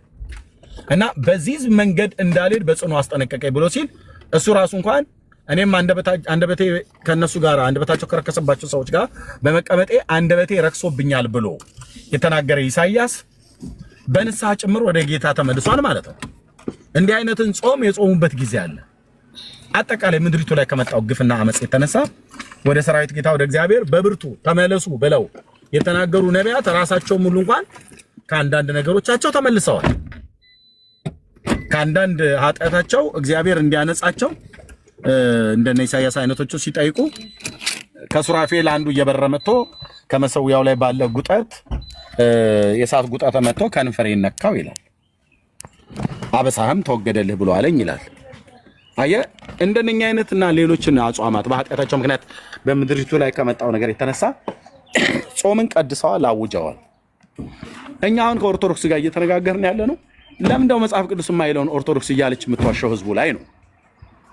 እና በዚህ መንገድ እንዳልሄድ በጽኑ አስጠነቀቀኝ ብሎ ሲል እሱ ራሱ እንኳን እኔም አንደበቴ ከነሱ ጋር አንደበታቸው ከረከሰባቸው ሰዎች ጋር በመቀመጤ አንደበቴ ረክሶብኛል ብሎ የተናገረ ኢሳይያስ በንስሐ ጭምር ወደ ጌታ ተመልሷል ማለት ነው። እንዲህ አይነትን ጾም የጾሙበት ጊዜ አለ። አጠቃላይ ምድሪቱ ላይ ከመጣው ግፍና አመጽ የተነሳ ወደ ሰራዊት ጌታ ወደ እግዚአብሔር በብርቱ ተመለሱ ብለው የተናገሩ ነቢያት ራሳቸው ሙሉ እንኳን ከአንዳንድ ነገሮቻቸው ተመልሰዋል። ከአንዳንድ ኃጢአታቸው እግዚአብሔር እንዲያነጻቸው እንደነ ኢሳይያስ አይነቶቹ ሲጠይቁ ከሱራፌል አንዱ እየበረረ መጥቶ ከመሰዊያው ላይ ባለ ጉጠት የሳት ጉጠት መጥቶ ከንፈሬን ነካው ይላል። አበሳህም ተወገደልህ ብሎ አለኝ ይላል። አየ እንደነኛ አይነትና ሌሎችን አጽዋማት በኃጢአታቸው ምክንያት በምድሪቱ ላይ ከመጣው ነገር የተነሳ ጾምን ቀድሰዋል፣ አውጀዋል። እኛ አሁን ከኦርቶዶክስ ጋር እየተነጋገርን ያለ ነው። ለምንድነው መጽሐፍ ቅዱስ የማይለውን ኦርቶዶክስ እያለች የምትዋሸው ህዝቡ ላይ ነው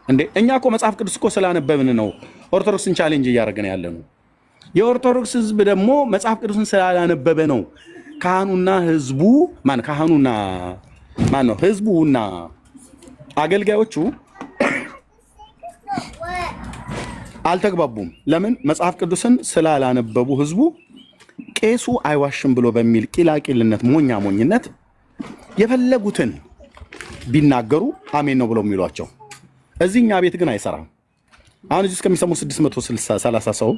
እንዴ? እኛ እኮ መጽሐፍ ቅዱስ እኮ ስላነበብን ነው ኦርቶዶክስን ቻሌንጅ እያደረግን ያለ ነው። የኦርቶዶክስ ህዝብ ደግሞ መጽሐፍ ቅዱስን ስላላነበበ ነው ካህኑና ህዝቡ ህዝቡና አገልጋዮቹ አልተግባቡም። ለምን? መጽሐፍ ቅዱስን ስላላነበቡ ህዝቡ ቄሱ አይዋሽም ብሎ በሚል ቂላቂልነት ሞኝነት የፈለጉትን ቢናገሩ አሜን ነው ብለው የሚሏቸው። እዚህኛ ቤት ግን አይሰራም። አሁን እዚህ እስከሚሰሙ 630 ሰው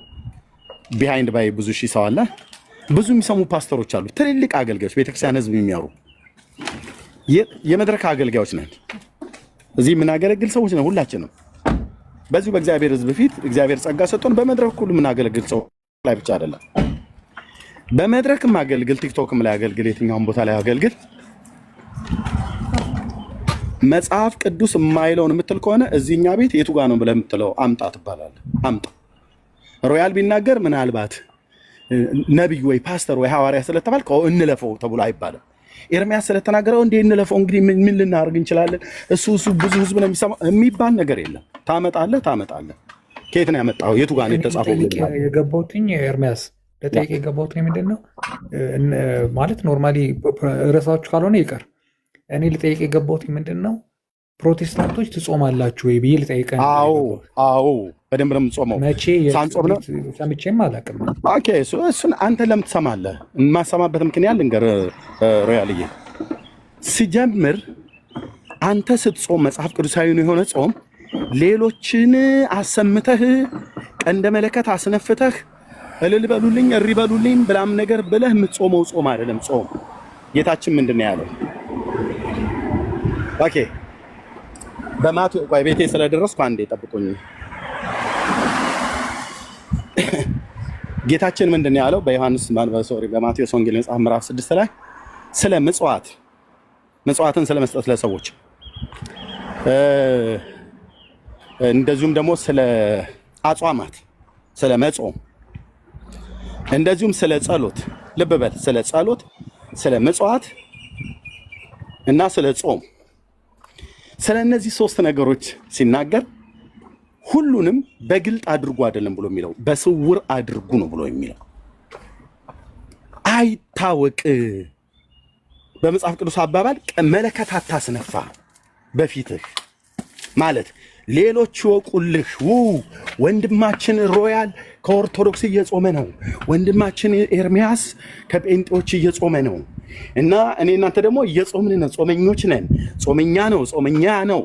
ቢሃይንድ ባይ ብዙ ሺህ ሰው አለ። ብዙ የሚሰሙ ፓስተሮች አሉ፣ ትልልቅ አገልጋዮች፣ ቤተክርስቲያን ህዝብ የሚያሩ የመድረክ አገልጋዮች ነን። እዚህ የምናገለግል ሰዎች ነን ሁላችንም። በዚሁ በእግዚአብሔር ህዝብ ፊት እግዚአብሔር ጸጋ ሰጥቶን በመድረክ ሁሉ የምናገለግል ሰው ላይ ብቻ አይደለም። በመድረክም አገልግል፣ ቲክቶክም ላይ አገልግል፣ የትኛውም ቦታ ላይ አገልግል። መጽሐፍ ቅዱስ የማይለውን የምትል ከሆነ እዚህኛ ቤት የቱ ጋር ነው ብለህ የምትለው አምጣ ትባላለህ። አምጣ። ሮያል ቢናገር ምናልባት ነቢይ ወይ ፓስተር ወይ ሐዋርያ ስለተባልክ እንለፈው ተብሎ አይባልም። ኤርሚያስ ስለተናገረው እንዴ እንለፈው እንግዲህ ምን ልናደርግ እንችላለን? እሱ ብዙ ህዝብ ነው የሚሰማው የሚባል ነገር የለም። ታመጣለህ። ከየት ነው ያመጣው? የቱ ጋር ነው የተጻፈው? የገባሁትኝ ኤርሚያስ ለጠይቅ የገባሁት ምንድን ነው ማለት ኖርማሊ ርዕሳችሁ ካልሆነ ይቀር። እኔ ልጠይቅ የገባሁት ምንድን ነው ፕሮቴስታንቶች ትጾማላችሁ ወይ ብዬ ልጠይቅ። አዎ በደንብ ነው የምጾመው። መቼ ሰምቼም አላውቅም። ኦኬ እሱን አንተ ለምን ትሰማለህ? የማሰማበት ምክንያት ልንገርህ ሮያልዬ። ሲጀምር አንተ ስትጾም መጽሐፍ ቅዱሳዊ የሆነ ጾም ሌሎችን አሰምተህ ቀንደ መለከት አስነፍተህ እልል በሉልኝ እሪ በሉልኝ ብላም ነገር ብለህ የምትጾመው ጾም አይደለም። ጾም ጌታችን ምንድን ነው ያለው? ኦኬ ቆይ ቤቴ ስለደረስኩ አንዴ ጠብቁኝ። ጌታችን ምንድን ነው ያለው? በማቴዎስ ወንጌል መጽሐፍ ምዕራፍ 6 ላይ ስለ ምጽዋትን ስለ መስጠት ለሰዎች እንደዚሁም ደግሞ ስለ አጽዋማት ስለ መጾም እንደዚሁም ስለ ጸሎት፣ ልብ በል፣ ስለ ጸሎት፣ ስለ ምጽዋት እና ስለ ጾም፣ ስለ እነዚህ 3 ነገሮች ሲናገር ሁሉንም በግልጥ አድርጉ አይደለም ብሎ የሚለው በስውር አድርጉ ነው ብሎ የሚለው። አይታወቅ። በመጽሐፍ ቅዱስ አባባል መለከት አታስነፋ በፊትህ ማለት ሌሎች ይወቁልህ። ወንድማችን ሮያል ከኦርቶዶክስ እየጾመ ነው፣ ወንድማችን ኤርሚያስ ከጴንጤዎች እየጾመ ነው እና እኔ እናንተ ደግሞ እየጾምን ነው፣ ጾመኞች ነን፣ ጾመኛ ነው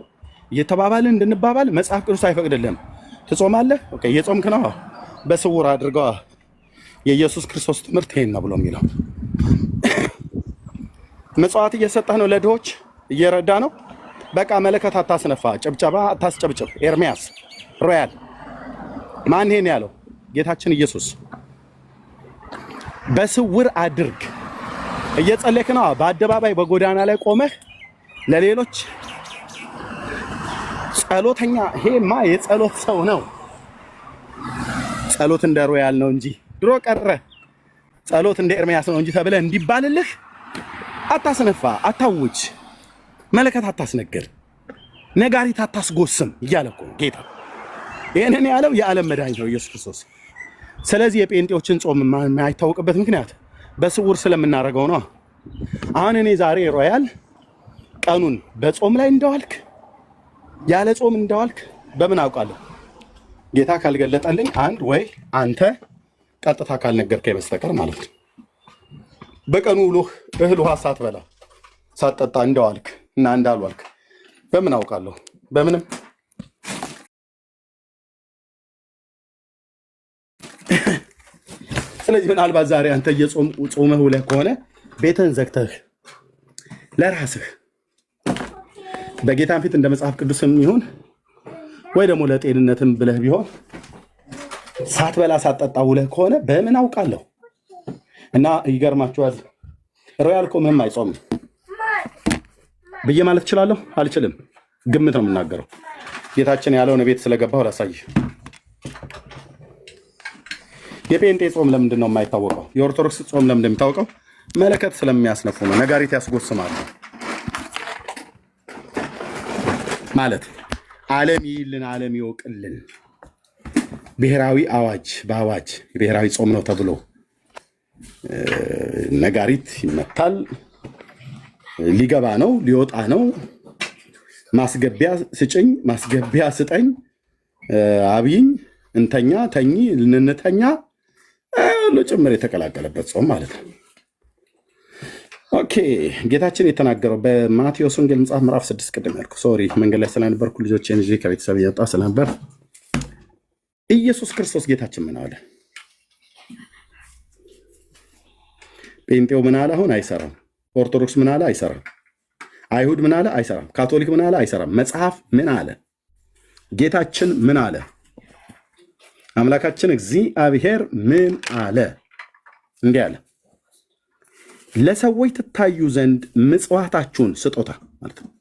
እየተባባልን እንድንባባል መጽሐፍ ቅዱስ አይፈቅድልም። ትጾማለህ? ኦኬ እየጾምክ ነው፣ በስውር አድርገዋ። የኢየሱስ ክርስቶስ ትምህርት ይሄን ነው ብሎ የሚለው መጽዋዕት እየሰጠህ ነው፣ ለድሆች እየረዳ ነው። በቃ መለከት አታስነፋ፣ ጭብጨባ አታስጨብጭብ። ኤርሚያስ ሮያል ማን ይሄን ያለው? ጌታችን ኢየሱስ። በስውር አድርግ። እየጸለይክ ነው፣ በአደባባይ በጎዳና ላይ ቆመህ ለሌሎች ጸሎተኛ ይሄማ የጸሎት ሰው ነው። ጸሎት እንደ ሮያል ነው እንጂ ድሮ ቀረ። ጸሎት እንደ ኤርሚያስ ነው እንጂ ተብለ እንዲባልልህ አታስነፋ፣ አታውጅ፣ መለከት አታስነግር፣ ነጋሪት አታስጎስም እያለ እኮ ጌታ ይህንን ያለው የዓለም መድኃኒት ነው ኢየሱስ ክርስቶስ። ስለዚህ የጴንጤዎችን ጾም የማይታወቅበት ምክንያት በስውር ስለምናደርገው ነው። አሁን እኔ ዛሬ ሮያል ቀኑን በጾም ላይ እንደዋልክ ያለ ጾም እንደዋልክ በምን አውቃለሁ? ጌታ ካልገለጠልኝ አንድ ወይ አንተ ቀጥታ ካልነገርከኝ በስተቀር ማለት ነው። በቀኑ ውሎህ እህል ውሃ ሳትበላ ሳትጠጣ እንደዋልክ እና እንዳልዋልክ በምን አውቃለሁ? በምንም። ስለዚህ ምናልባት ዛሬ አንተ ጾመህ ውለህ ከሆነ ቤትህን ዘግተህ ለራስህ በጌታን ፊት እንደ መጽሐፍ ቅዱስም ይሁን ወይ ደግሞ ለጤንነትም ብለህ ቢሆን ሳትበላ ሳትጠጣ ውለህ ከሆነ በምን አውቃለሁ? እና ይገርማችኋል፣ ሮያል እኮ ምንም አይጾምም ብዬ ማለት እችላለሁ? አልችልም። ግምት ነው የምናገረው። ጌታችን ያለውን ቤት ስለገባሁ ላሳይህ። የጴንጤ ጾም ለምንድን ነው የማይታወቀው? የኦርቶዶክስ ጾም ለምንድን ነው የሚታወቀው? መለከት ስለሚያስነፉ ነው። ነጋሪት ያስጎስማሉ ማለት ዓለም ይይልን፣ ዓለም ይወቅልን። ብሔራዊ አዋጅ በአዋጅ ብሔራዊ ጾም ነው ተብሎ ነጋሪት ይመታል። ሊገባ ነው፣ ሊወጣ ነው። ማስገቢያ ስጭኝ፣ ማስገቢያ ስጠኝ፣ አብይኝ፣ እንተኛ፣ ተኚ፣ ልንተኛ ሁሉ ጭምር የተቀላቀለበት ጾም ማለት ነው። ኦኬ፣ ጌታችን የተናገረው በማቴዎስ ወንጌል መጽሐፍ ምዕራፍ 6 ቅድም ያልኩ ሶሪ መንገድ ላይ ስለነበርኩ ልጆቼን ይዤ ከቤተሰብ እየወጣ ስለነበር ኢየሱስ ክርስቶስ ጌታችን ምን አለ? ጴንጤው ምን አለ? አሁን አይሰራም። ኦርቶዶክስ ምን አለ? አይሰራም። አይሁድ ምን አለ? አይሰራም። ካቶሊክ ምን አለ? አይሰራም። መጽሐፍ ምን አለ? ጌታችን ምን አለ? አምላካችን እግዚአብሔር ምን አለ? እንዲህ አለ፣ ለሰዎች ትታዩ ዘንድ ምጽዋታችሁን ስጦታ ማለት ነው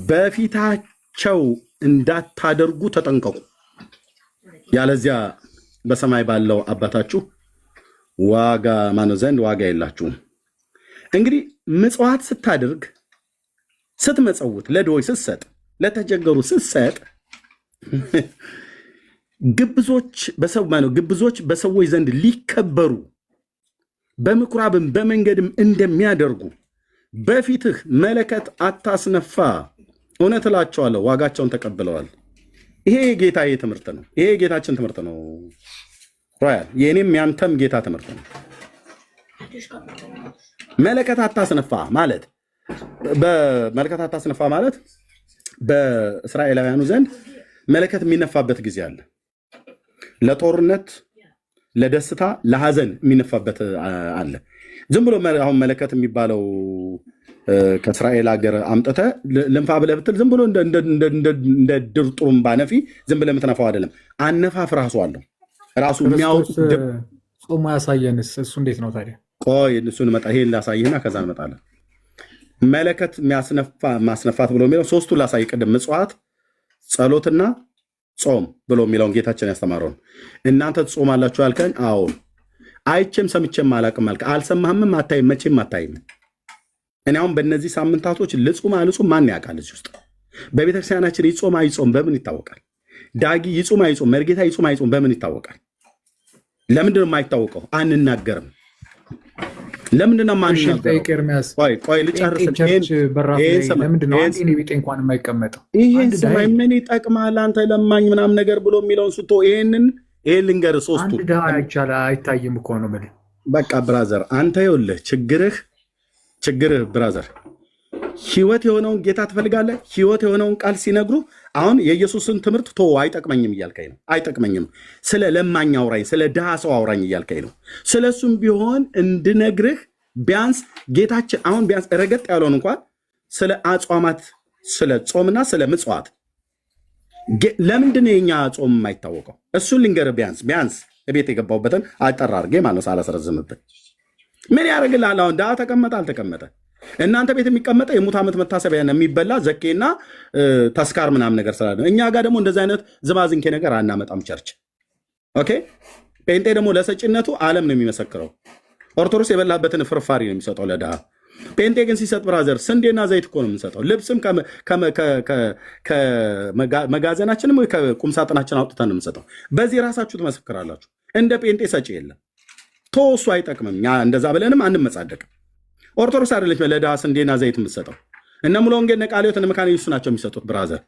በፊታቸው እንዳታደርጉ ተጠንቀቁ፣ ያለዚያ በሰማይ ባለው አባታችሁ ዋጋ ማነው ዘንድ ዋጋ የላችሁም። እንግዲህ ምጽዋት ስታደርግ፣ ስትመጸውት፣ ለድሆች ስትሰጥ፣ ለተቸገሩ ስትሰጥ ግብዞች በሰዎች ዘንድ ሊከበሩ በምኩራብም በመንገድም እንደሚያደርጉ በፊትህ መለከት አታስነፋ። እውነት እላቸዋለሁ ዋጋቸውን ተቀብለዋል። ይሄ የጌታዬ ትምህርት ነው። ይሄ የጌታችን ትምህርት ነው። ሮያል የእኔም ያንተም ጌታ ትምህርት ነው። መለከት አታስነፋ ማለት በእስራኤላውያኑ ዘንድ መለከት የሚነፋበት ጊዜ አለ። ለጦርነት፣ ለደስታ፣ ለሐዘን የሚነፋበት አለ። ዝም ብሎ አሁን መለከት የሚባለው ከእስራኤል ሀገር አምጥተ ልንፋ ብለህ ብትል ዝም ብሎ እንደ ድር ጡሩምባ ነፊ ዝም ብለህ የምትነፋው አይደለም። አነፋፍ ራሱ አለው። ራሱ የሚያወጡ ጾሙ ያሳየንስ እሱ እንዴት ነው ታዲያ? ቆይ እሱን ይሄን ላሳይህና ከዛ እንመጣለን። መለከት ማስነፋት ብሎ የሚለው ሶስቱን ላሳይ። ቅድም ምጽዋት፣ ጸሎትና ጾም ብሎ የሚለውን ጌታችን ያስተማረውን እናንተ ትጾማላችሁ ያልከኝ፣ አዎ አይቼም ሰምቼም አላቅም አልከ። አልሰማህምም፣ አታይም፣ መቼም አታይም። እኔ አሁን በእነዚህ ሳምንታቶች ልጹም አልጹም ማን ያውቃል? እዚህ ውስጥ በቤተክርስቲያናችን ይጾም አይጾም በምን ይታወቃል? ዳጊ ይጹም አይጹም፣ መርጌታ ይጹም አይጹም በምን ይታወቃል? ለምንድነው የማይታወቀው? አንናገርም። ለምንድነው ማንናገረው? ቆይ ልጨርስ። ይሄን ስማኝ፣ ምን ይጠቅማል አንተ ለማኝ ምናምን ነገር ብሎ የሚለውን ስቶ ይሄን ልንገር። ሶስቱ አይታይም እኮ ነው። በቃ ብራዘር አንተ ይኸውልህ ችግርህ ብራዘር፣ ህይወት የሆነውን ጌታ ትፈልጋለህ። ህይወት የሆነውን ቃል ሲነግሩ አሁን የኢየሱስን ትምህርት አይጠቅመኝም እያልከኝ ነው። አይጠቅመኝም፣ ስለ ለማኝ አውራኝ፣ ስለ ድሃ ሰው አውራኝ እያልከኝ ነው። ስለሱም ቢሆን እንድነግርህ ቢያንስ ጌታችን አሁን ቢያንስ ረገጥ ያለውን እንኳን ስለ አጽዋማት፣ ስለ ጾምና ስለ ምጽዋት ለምንድን ነው የኛ ጾም የማይታወቀው? እሱን ልንገርህ። ቢያንስ ቤት የገባሁበትን አጠራ አድርጌ ማለት ሳላስረዝምብን ምን ያደርግልሃል? አሁን ድሃ ተቀመጠ አልተቀመጠ እናንተ ቤት የሚቀመጠው የሙት ዓመት መታሰቢያ የሚበላ ዘኬና ተስካር ምናምን ነገር ስላለ እኛ ጋር ደግሞ እንደዚህ አይነት ዝባዝንኬ ነገር አናመጣም ቸርች። ኦኬ። ጴንጤ ደግሞ ለሰጭነቱ ዓለም ነው የሚመሰክረው። ኦርቶዶክስ የበላበትን ፍርፋሪ ነው የሚሰጠው ለድሃ። ጴንጤ ግን ሲሰጥ ብራዘር ስንዴና ዘይት እኮ ነው የምንሰጠው። ልብስም ከመጋዘናችንም ከቁምሳጥናችን አውጥተን ነው የምንሰጠው። በዚህ ራሳችሁ ትመሰክራላችሁ። እንደ ጴንጤ ሰጪ የለም። ተወሱ አይጠቅምም። እኛ እንደዛ ብለንም አንመጻደቅም። ኦርቶዶክስ አይደለች ለድሃ ስንዴና ዘይት የምትሰጠው። እነ ሙሉ ወንጌል እነ ቃለ ሕይወት እነ መካነ ኢየሱስ ናቸው የሚሰጡት ብራዘር።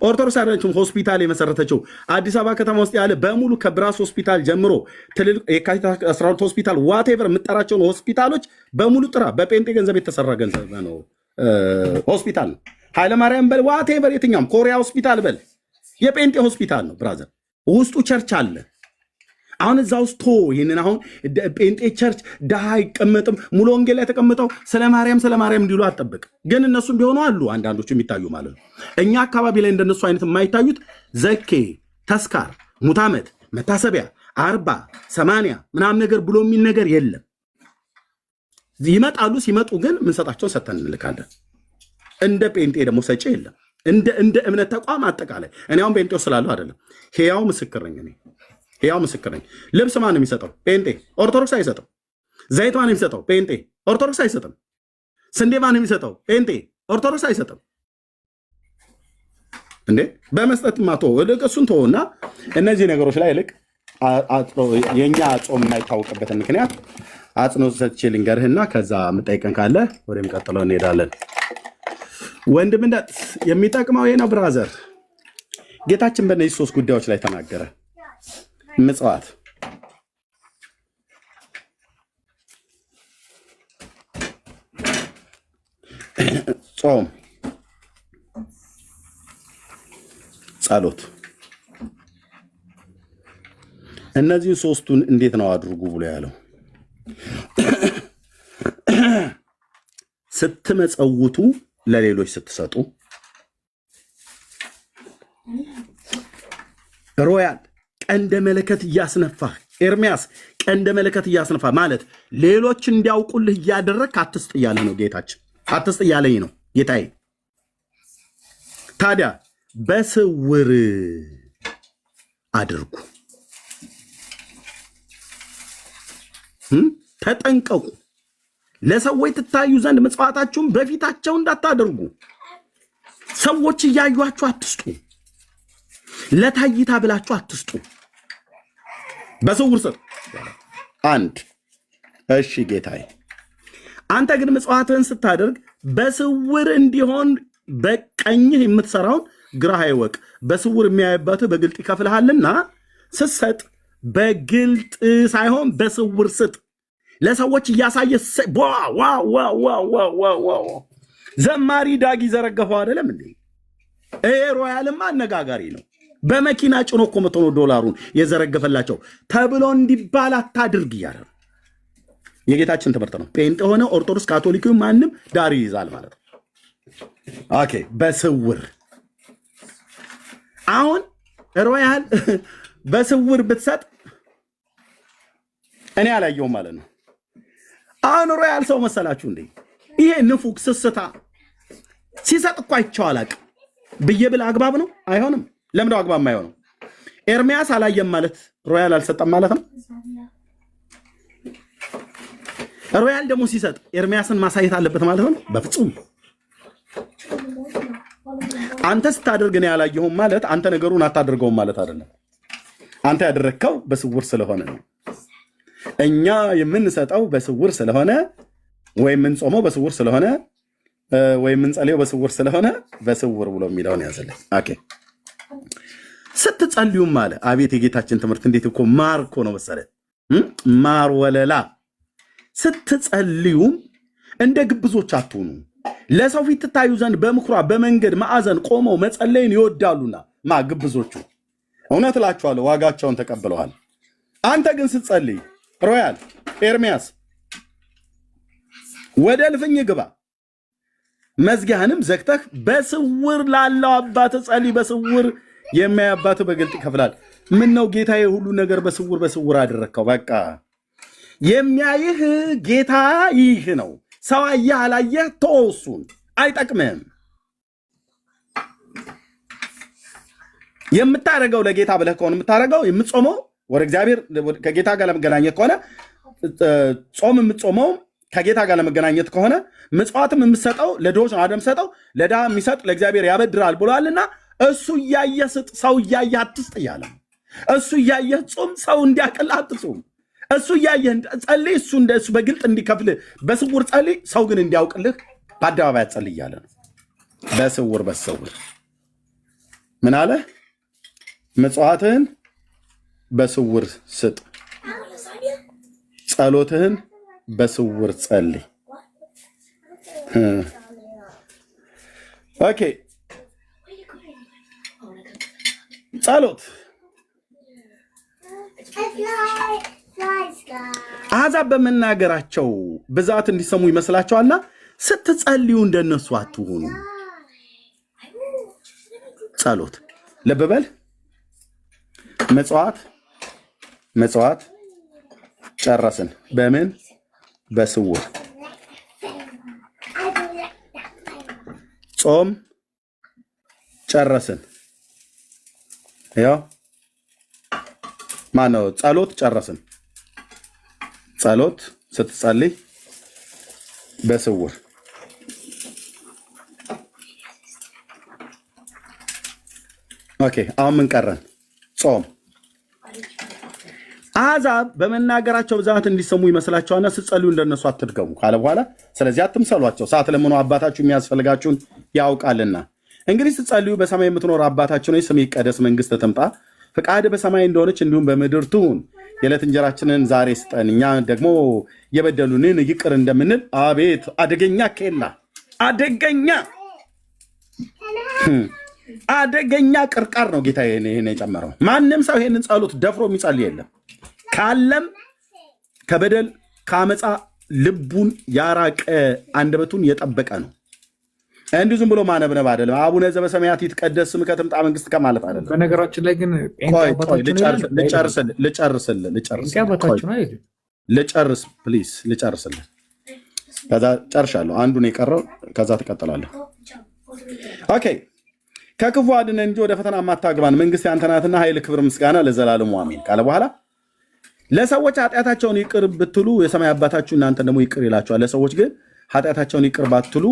ኦርቶዶክስ አይደለችም ሆስፒታል የመሰረተችው። አዲስ አበባ ከተማ ውስጥ ያለ በሙሉ ከብራስ ሆስፒታል ጀምሮ ትልልቅ የካቲት 12 ሆስፒታል ዋቴቨር የምጠራቸውን ሆስፒታሎች በሙሉ ጥራ። በጴንጤ ገንዘብ የተሰራ ገንዘብ ነው ሆስፒታል ነው። ኃይለማርያም በል ዋቴቨር፣ የትኛውም ኮሪያ ሆስፒታል በል የጴንጤ ሆስፒታል ነው ብራዘር። ውስጡ ቸርች አለ። አሁን እዛ ውስጥ ይህንን አሁን ጴንጤ ቸርች ድሃ አይቀመጥም። ሙሉ ወንጌል ላይ ተቀምጠው ስለ ማርያም እንዲሉ አጠብቅ። ግን እነሱም ቢሆኑ አሉ አንዳንዶቹ የሚታዩ ማለት ነው። እኛ አካባቢ ላይ እንደነሱ አይነት የማይታዩት ዘኬ፣ ተስካር፣ ሙት ዓመት መታሰቢያ 40 80 ምናምን ነገር ብሎ የሚል ነገር የለም። ይመጣሉ። ሲመጡ ግን ምንሰጣቸውን ሰተን እንልካለን። እንደ ጴንጤ ደግሞ ሰጪ የለም። እንደ እምነት ተቋም አጠቃላይ እኔ አሁን ጴንጤው ስላሉ አይደለም። ሕያው ምስክር ነኝ እኔ ያው ምስክር ነኝ። ልብስ ማን ነው የሚሰጠው? ጴንጤ። ኦርቶዶክስ አይሰጥም። ዘይት ማን ነው የሚሰጠው? ጴንጤ። ኦርቶዶክስ አይሰጥም። ስንዴ ማን ነው የሚሰጠው? ጴንጤ። ኦርቶዶክስ አይሰጥም። እንዴ በመስጠት ማቶ እሱን ተወውና እነዚህ ነገሮች ላይ ልክ የኛ ጾም የማይታወቅበትን ምክንያት አጽንኦት ሰጥቼ ልንገርህና ከዛ የምጠይቀን ካለ ወደሚቀጥለው እንሄዳለን። ወንድምነት የሚጠቅመው ይሄ ነው ብራዘር። ጌታችን በእነዚህ 3 ጉዳዮች ላይ ተናገረ። ምጽዋት፣ ጾም፣ ጸሎት። እነዚህን 3ቱን እንዴት ነው አድርጉ ብሎ ያለው? ስትመጸውቱ፣ ለሌሎች ስትሰጡ። ሮያል ቀንደ መለከት እያስነፋ ኤርሚያስ ቀንደ መለከት እያስነፋ ማለት ሌሎች እንዲያውቁልህ እያደረግህ አትስጥ እያለ ነው ጌታችን። አትስጥ እያለኝ ነው ጌታዬ። ታዲያ በስውር አድርጉ፣ ተጠንቀቁ። ለሰዎች ትታዩ ዘንድ ምጽዋታችሁን በፊታቸው እንዳታደርጉ። ሰዎች እያዩአችሁ አትስጡ። ለታይታ ብላችሁ አትስጡ። በስውር ስጥ። አንድ እሺ ጌታዬ፣ አንተ ግን ምጽዋትህን ስታደርግ በስውር እንዲሆን በቀኝህ የምትሰራውን ግራህ አይወቅ። በስውር የሚያይባትህ በግልጥ ይከፍልሃልና ስትሰጥ በግልጥ ሳይሆን በስውር ስጥ። ለሰዎች እያሳየ ዘማሪ ዳጊ ዘረገፈው አይደለም እንዴ? ሮያልማ አነጋጋሪ ነው። በመኪና ጭኖ እኮ $100 የዘረገፈላቸው ተብሎ እንዲባል አታድርግ እያለ ነው። የጌታችን ትምህርት ነው። ጴንጤ ሆነ ኦርቶዶክስ፣ ካቶሊክ ማንም ዳር ይይዛል ማለት ነው። ኦኬ፣ በስውር አሁን ሮያል በስውር ብትሰጥ እኔ አላየውም ማለት ነው። አሁን ሮያል ሰው መሰላችሁ እንዴ? ይሄ ንፉግ ስስታ ሲሰጥ እኮ አይቼው አላቅም ብዬ ብል አግባብ ነው? አይሆንም። ለምንድነው አግባብ የማይሆነው? ኤርሚያስ አላየም ማለት ሮያል አልሰጠም ማለት ነው። ሮያል ደግሞ ሲሰጥ ኤርሚያስን ማሳየት አለበት ማለት ነው? በፍጹም። አንተ ስታደርግ እኔ ያላየሁም ማለት አንተ ነገሩን አታደርገውም ማለት አይደለም። አንተ ያደረግከው በስውር ስለሆነ ነው። እኛ የምንሰጠው በስውር ስለሆነ ወይም የምንጾመው በስውር ስለሆነ ወይም የምንጸልየው በስውር ስለሆነ በስውር ብሎ የሚለውን ያዘልኝ። ኦኬ። ስትጸልዩም አለ። አቤት የጌታችን ትምህርት እንዴት እኮ ማር እኮ ነው መሰለህ፣ ማር ወለላ። ስትጸልዩም እንደ ግብዞች አትሁኑ፣ ለሰው ፊት ትታዩ ዘንድ በምኩራብ በመንገድ ማዕዘን ቆመው መጸለይን ይወዳሉና። ግብዞቹ እውነት እላችኋለሁ ዋጋቸውን ተቀብለዋል። አንተ ግን ስትጸልይ ሮያል ኤርሚያስ ወደ እልፍኝ ግባ፣ መዝጊያህንም ዘግተህ በስውር ላለው አባት ጸልይ። በስውር የሚያይ አባት በግልጥ ይከፍላል። ምን ነው ጌታዬ ሁሉ ነገር በስውር አደረግከው? በቃ የሚያይህ ጌታ ይህ ነው። ሰው አየህ አላየህ ተወሱን አይጠቅምህም። የምታረገው ለጌታ ብለህ ከሆነ የምታረገው የምትጾመው ወደ እግዚአብሔር ከጌታ ጋር ለመገናኘት ከሆነ ጾም የምትጾመው ከጌታ ጋር ለመገናኘት ከሆነ ምጽዋትም የምትሰጠው ለድሆች ነው አይደል? ሰጠው ለድሃ የሚሰጥ ለእግዚአብሔር ያበድራል ብሏልና እሱ እያየህ ስጥ፣ ሰው እያየህ አትስጥ እያለ እሱ እያየህ ጾም፣ ሰው እንዲያቀል አትጾም። እሱ እያየህ ጸልይ፣ እሱ እንደሱ በግልጥ እንዲከፍልህ በስውር ጸልይ፣ ሰው ግን እንዲያውቅልህ በአደባባይ ጸልይ እያለ ነው። በስውር ምን አለ? ምጽዋትህን በስውር ስጥ፣ ጸሎትህን በስውር ጸልይ። ኦኬ ጸሎት አሕዛብ በመናገራቸው ብዛት እንዲሰሙ ይመስላቸዋልና ስትጸልዩ እንደነሱ አትሆኑ። ጸሎት ልብ በል። ምጽዋት ጨረስን። በምን? በስውር። ጾም ጨረስን። ያው ማነው? ጸሎት ጨረስን። ጸሎት ስትጸልይ በስውር። ኦኬ አሁን ምን ቀረን? ጾም። አሕዛብ በመናገራቸው ብዛት እንዲሰሙ ይመስላቸዋልና ስትጸልዩ እንደነሱ አትድገሙ ካለ በኋላ ስለዚህ አትምሰሏቸው፣ ሳትለምኑ አባታችሁ የሚያስፈልጋችሁን ያውቃልና። እንግዲህ ስትጸልዩ በሰማይ የምትኖር አባታችን ሆይ ስምህ ይቀደስ፣ መንግሥትህ ትምጣ፣ ፈቃድህ በሰማይ እንደሆነች እንዲሁም በምድር ትሁን። የዕለት እንጀራችንን ዛሬ ስጠን፣ እኛ ደግሞ የበደሉንን ይቅር እንደምንል። አቤት አደገኛ ኬላ፣ አደገኛ ቅርቃር ነው ጌታ ይሄን የጨመረው። ማንም ሰው ይሄንን ጸሎት ደፍሮ የሚጸልይ የለም። ካለም ከበደል ከአመፃ ልቡን ያራቀ አንደበቱን የጠበቀ ነው። እንዲሁ ዝም ብሎ ማነብነብ አይደለም። አቡነ ዘበሰማያት ይትቀደስ ስምከ ትምጣ መንግሥትከ ማለት አይደለም። በነገራችን ላይ ግን ልጨርስ ፕሊዝ፣ ልጨርስልህ። ከዛ ጨርሻለሁ። አንዱን የቀረው ከዛ ትቀጥላለህ። ኦኬ። ከክፉ አድነን እንጂ ወደ ፈተና ማታግባን፣ መንግስት ያንተ ናትና ኃይል፣ ክብር፣ ምስጋና ለዘላለሙ አሜን ካለ በኋላ ለሰዎች ኃጢአታቸውን ይቅር ብትሉ የሰማይ አባታችሁ እናንተ ደግሞ ይቅር ይላችኋል። ለሰዎች ግን ኃጢአታቸውን ይቅር ባትሉ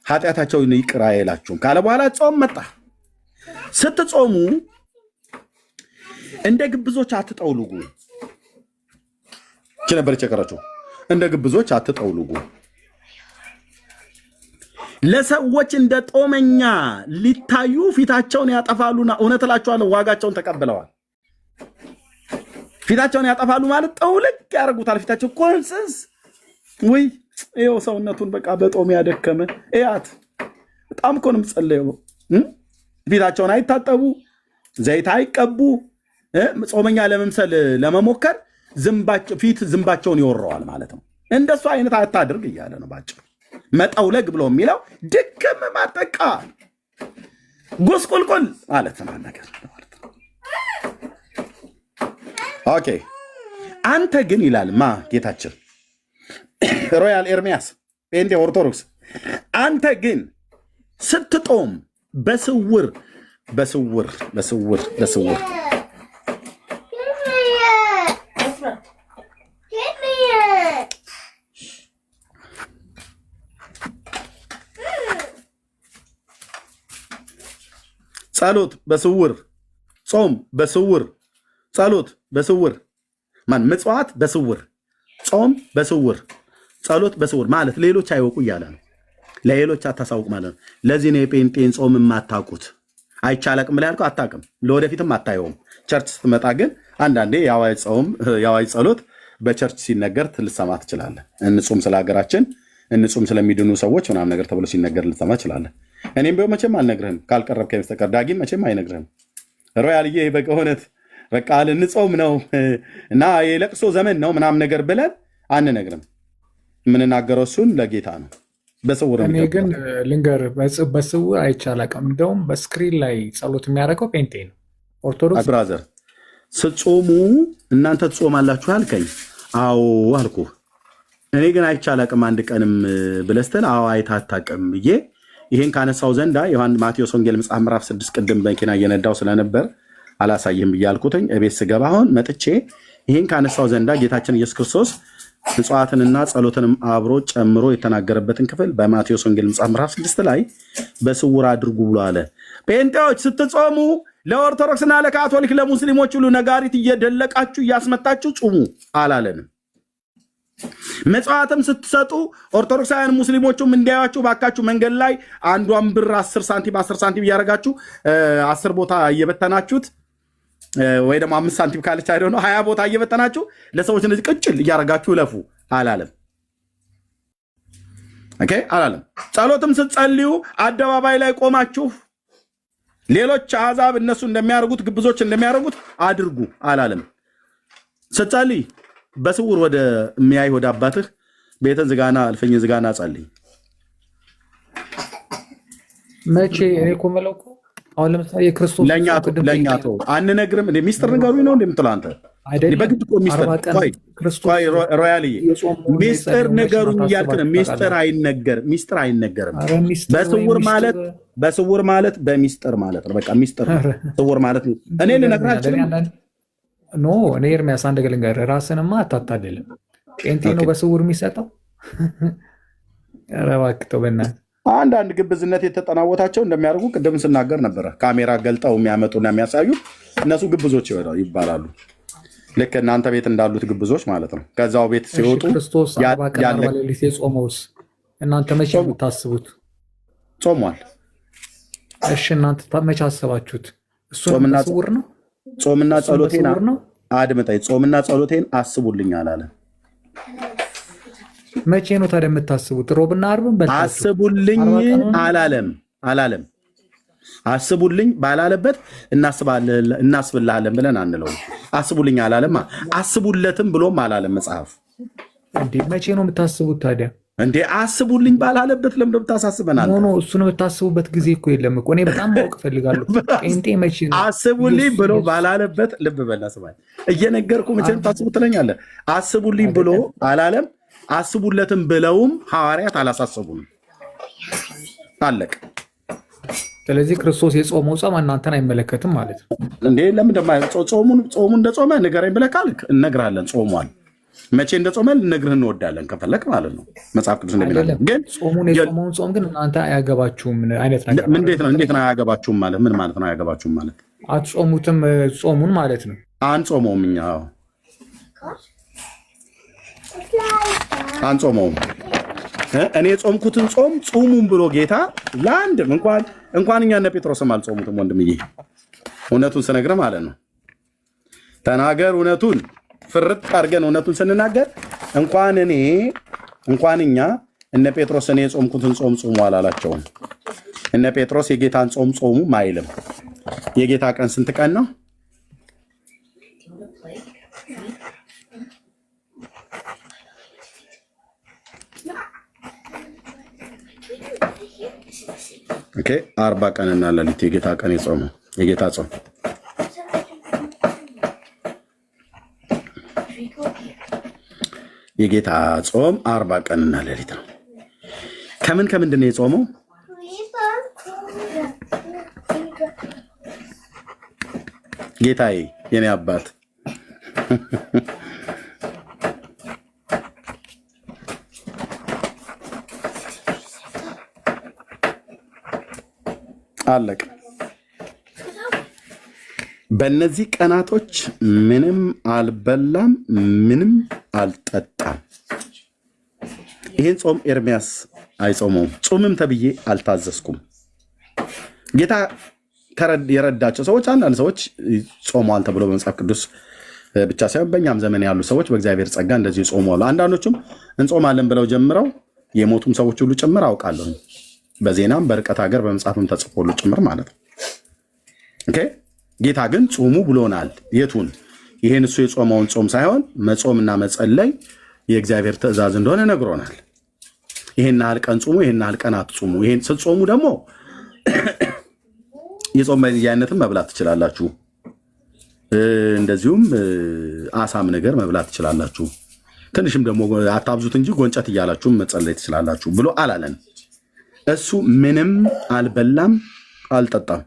ኃጢአታቸውን ይቅር አይላችሁም ካለ በኋላ ጾም መጣ። ስትጾሙ እንደ ግብዞች አትጠውልጉ። እቺ ነበረች የቀረችው። እንደ ግብዞች አትጠውልጉ፣ ለሰዎች እንደ ጦመኛ ሊታዩ ፊታቸውን ያጠፋሉና እውነት እላችኋለሁ ዋጋቸውን ተቀብለዋል። ፊታቸውን ያጠፋሉ ማለት ጠውልግ ያደርጉታል። ፊታቸው ኮንስስ ወይ ይኸው ሰውነቱን በቃ በጦም ያደከመ እያት በጣም እኮ ነው የምጸለየው። ፊታቸውን አይታጠቡ፣ ዘይት አይቀቡ፣ ጾመኛ ለመምሰል ለመሞከር ፊት ዝንባቸውን ይወረዋል ማለት ነው። እንደሱ አይነት አታድርግ እያለ ነው ባጭሩ። መጠውለግ ብሎ የሚለው ድክም ማጠቃ ጉስቁልቁል ማለት ነው ነገር ማለት ነው። ኦኬ አንተ ግን ይላል ማ ጌታችን ሮያል ኤርሚያስ ጴንጤ ኦርቶዶክስ፣ አንተ ግን ስትጦም በስውር ጸሎት በስውር፣ ጾም በስውር፣ ጸሎት በስውር፣ ምጽዋት በስውር፣ ጾም በስውር፣ ጸሎት በስውር ማለት ሌሎች አይወቁ እያለ ነው። ለሌሎች አታሳውቅ ማለት ነው። ለዚህ ነው የጴንጤን ጾም የማታውቁት። አይቻለቅም ላይ ያልከው አታውቅም፣ ለወደፊትም አታየውም። ቸርች ስትመጣ ግን አንዳንዴ የአዋጅ ጸሎት በቸርች ሲነገር ልትሰማ ትችላለህ። እንጹም ስለ ሀገራችን፣ እንጹም ስለሚድኑ ሰዎች ምናምን ነገር ተብሎ ሲነገር ልትሰማ ትችላለህ። እኔም ቢሆን መቼም አልነግርህም ካልቀረብከኝ በስተቀር። ዳጊም መቼም አይነግርህም። ሮያልዬ በእውነት በቃ ልንጾም ነው እና የለቅሶ ዘመን ነው ምናምን ነገር ብለን አንነግርም። የምንናገረው እሱን ለጌታ ነው። በስውር እኔ ግን ልንገርህ፣ በስውር አይቻላቅም። እንደውም በስክሪን ላይ ጸሎት የሚያደርገው ጴንጤ ነው። ኦርቶዶክስ ብራዘር ስትጾሙ እናንተ ትጾማላችሁ አልከኝ። አዎ አልኩህ። እኔ ግን አይቻላቅም አንድ ቀንም ብለስተን አዎ አይታጣቅም ብዬ ይሄን ካነሳው ዘንዳ ማቴዎስ ወንጌል መጽሐፍ ምዕራፍ 6 ቅድም በመኪና እየነዳው ስለነበር አላሳየም ብዬ አልኩትኝ። እቤት ስገባ አሁን መጥቼ ይሄን ካነሳው ዘንዳ ጌታችን ኢየሱስ ክርስቶስ ምጽዋትንና ጸሎትንም አብሮ ጨምሮ የተናገረበትን ክፍል በማቴዎስ ወንጌል መጽሐፍ ምዕራፍ 6 ላይ በስውር አድርጉ ብሎ አለ። ጴንጤዎች ስትጾሙ ለኦርቶዶክስና ለካቶሊክ ለሙስሊሞች ሁሉ ነጋሪት እየደለቃችሁ እያስመታችሁ ጹሙ አላለንም። መጽዋዕትም ስትሰጡ ኦርቶዶክሳውያን ሙስሊሞቹም እንዲያዩአችሁ ባካችሁ መንገድ ላይ አንዷን ብር 10 ሳንቲም እያደረጋችሁ 10 ቦታ እየበተናችሁት ወይ ደግሞ 5 ሳንቲም ካለች አይደው ነው 20 ቦታ እየበተናችሁ ለሰዎች እንደዚህ ቅጭል እያደረጋችሁ ለፉ አላለም። ኦኬ አላለም። ጸሎትም ስትጸልዩ አደባባይ ላይ ቆማችሁ ሌሎች አሕዛብ እነሱ እንደሚያደርጉት ግብዞች እንደሚያደርጉት አድርጉ አላለም። ስትጸልይ በስውር ወደ የሚያይ ወደ አባትህ ቤትን ዝጋና አልፈኝ ዝጋና ጸልይ። መቼ እኔ እኮ መለኩ አሁን ለምሳሌ የክርስቶስ ለኛ ተው አንነግርም እንደ ሚስጥር ነገሩ ነው እንደምትለው አንተ በግድ እኮ ሚስጥር ሮያልዬ ሚስጥር ነገሩኝ እያልክ ነው። ሚስጥር አይነገርም። በስውር ማለት በሚስጥር ማለት ነው። በቃ ሚስጥር ስውር ማለት ነው። እኔ ልነግርህ አልችልም። ኖ እኔ ኤርሚያስ አንድ ገል ጋር ራስንማ አታታልልም። ጴንጤ ነው በስውር የሚሰጠው። ኧረ እባክህ ተው በእናትህ። አንዳንድ ግብዝነት የተጠናወታቸው እንደሚያደርጉ ቅድም ስናገር ነበረ። ካሜራ ገልጠው የሚያመጡና የሚያሳዩ እነሱ ግብዞች ይባላሉ። ልክ እናንተ ቤት እንዳሉት ግብዞች ማለት ነው። ከዛው ቤት ሲወጡ ክርስቶስ ጾመውስ እናንተ መቼ የምታስቡት? ጾሟል። እሺ እናንተ መቼ አሰባችሁት? እሱ ስውር ነው። ጾምና ጸሎቴን አድምጠኝ። ጾምና ጸሎቴን አስቡልኝ አላለ። መቼ ነው ታዲያ የምታስቡት? ሮብና ዓርብን አስቡልኝ አላለም። አስቡልኝ ባላለበት እናስብልሃለን ብለን አንለው። አስቡልኝ አላለም። አስቡለትም ብሎም አላለም መጽሐፍ። እንዴ መቼ ነው የምታስቡት ታዲያ? እንዴ አስቡልኝ ባላለበት ለምን ታሳስበናል? ኖ እሱን የምታስቡበት ጊዜ እኮ የለም እኮ። እኔ በጣም ማወቅ ፈልጋለሁ። ጴንጤ መቼ ነው አስቡልኝ ብሎ ባላለበት? ልብ በላ ስማኝ፣ እየነገርኩ መቼ ነው ታስቡ ትለኛለህ? አስቡልኝ ብሎ አላለም። አስቡለትም ብለውም ሐዋርያት አላሳሰቡም። አለቅ። ስለዚህ ክርስቶስ የጾመው ጾም እናንተን አይመለከትም ማለት ነው እንዴ? ለምን ጾሙን እንደጾመ ንገረኝ ብለህ ካልክ እነግርሃለን። ጾሟል። መቼ እንደጾመ ልነግርህ እንወዳለን ከፈለክ ማለት ነው። መጽሐፍ ቅዱስ እንደሚናገር ግን ጾሙን የጾመውን ጾም ግን እናንተ አያገባችሁም አይነት ነገር። እንዴት ነው አያገባችሁም ማለት? ምን ማለት ነው አያገባችሁም ማለት? አትጾሙትም ጾሙን ማለት ነው። አንጾመውም እኛ አንጾመውም። እኔ የጾምኩትን ጾም ጹሙም ብሎ ጌታ ለአንድም እንኳን እኛ እነ ጴጥሮስም አልጾሙትም። ወንድምዬ እውነቱን ስነግርህ ማለት ነው። ተናገር እውነቱን ፍርጥ አድርገን እውነቱን ስንናገር እንኳን እኛ እነ ጴጥሮስ እኔ የጾምኩትን ጾም ጾሙ አላላቸውም። እነ ጴጥሮስ የጌታን ጾም ጾሙ አይልም። የጌታ ቀን ስንት ቀን ነው? ኦኬ 40 ቀንና ሌሊት የጌታ ቀን የጾመው የጌታ ጾም የጌታ ጾም 40 ቀንና ሌሊት ነው። ከምንድን ነው የጾመው? ጌታዬ የኔ አባት አለቀ። በእነዚህ ቀናቶች ምንም አልበላም፣ ምንም አልጠጣም። ይህን ጾም ኤርሚያስ አይጾመውም። ጾምም ተብዬ አልታዘዝኩም። ጌታ የረዳቸው ሰዎች አንዳንድ ሰዎች ጾመዋል ተብሎ በመጽሐፍ ቅዱስ ብቻ ሳይሆን በእኛም ዘመን ያሉ ሰዎች በእግዚአብሔር ጸጋ እንደዚህ ጾመዋል። አንዳንዶቹም እንጾማለን ብለው ጀምረው የሞቱም ሰዎች ሁሉ ጭምር አውቃለሁ። በዜናም በርቀት ሀገር በመጽሐፍም ተጽፎ ሁሉ ጭምር ማለት ነው። ኦኬ ጌታ ግን ጾሙ ብሎናል። የቱን? ይሄን እሱ የጾመውን ጾም ሳይሆን መጾምና መጸለይ የእግዚአብሔር ትእዛዝ እንደሆነ ነግሮናል። ይሄን ያህል ቀን ጾሙ፣ ይሄን ያህል ቀን አትጾሙ። ይሄን ስትጾሙ ደግሞ የጾም በየአይነትም መብላት ትችላላችሁ። እንደዚሁም አሳም ነገር መብላት ትችላላችሁ። ትንሽም ደግሞ አታብዙት እንጂ ጎንጨት እያላችሁ መጸለይ ትችላላችሁ ብሎ አላለን። እሱ ምንም አልበላም አልጠጣም።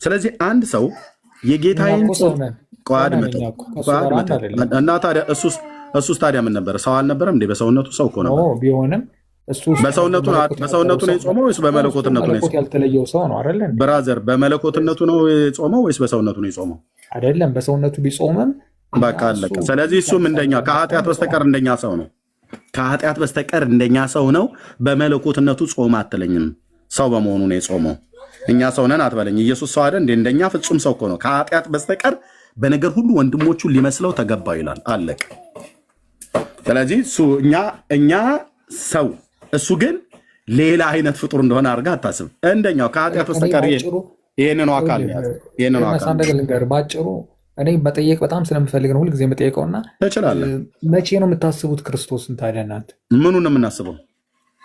ስለዚህ አንድ ሰው የጌታዬን እና ታዲያ እሱስ ታዲያ ምን ነበረ? ሰው አልነበረም እንዴ? በሰውነቱ ሰው እኮ ነበር። ቢሆንም በሰውነቱ ነው የጾመው ወይስ በመለኮትነቱ ነው የጾመው? ያልተለየው ሰው ነው አይደል? ብራዘር በመለኮትነቱ ነው የጾመው ወይስ በሰውነቱ ነው የጾመው? አይደለም፣ በሰውነቱ ቢጾምም በቃ አለቀ። ስለዚህ እሱም እንደኛ ከኃጢአት በስተቀር እንደኛ ሰው ነው። ከኃጢአት በስተቀር እንደኛ ሰው ነው። በመለኮትነቱ ጾም አትለኝም። ሰው በመሆኑ ነው የጾመው። እኛ ሰው ነን አትበለኝ። ኢየሱስ ሰው አይደል እንዴ? እንደኛ ፍጹም ሰው እኮ ነው። ከኃጢአት በስተቀር በነገር ሁሉ ወንድሞቹን ሊመስለው ተገባው ይላል። አለቀ። ስለዚህ እኛ ሰው፣ እሱ ግን ሌላ አይነት ፍጡር እንደሆነ አድርጋ አታስብ። እንደኛው ከኃጢአት በስተቀር ይህንን አካል ባጭሩ እኔ መጠየቅ በጣም ስለምፈልግ ነው ሁልጊዜ የምጠይቀውና ትችላለህ። መቼ ነው የምታስቡት ክርስቶስን ታዲያ? እናንተ ምኑን ነው የምናስበው?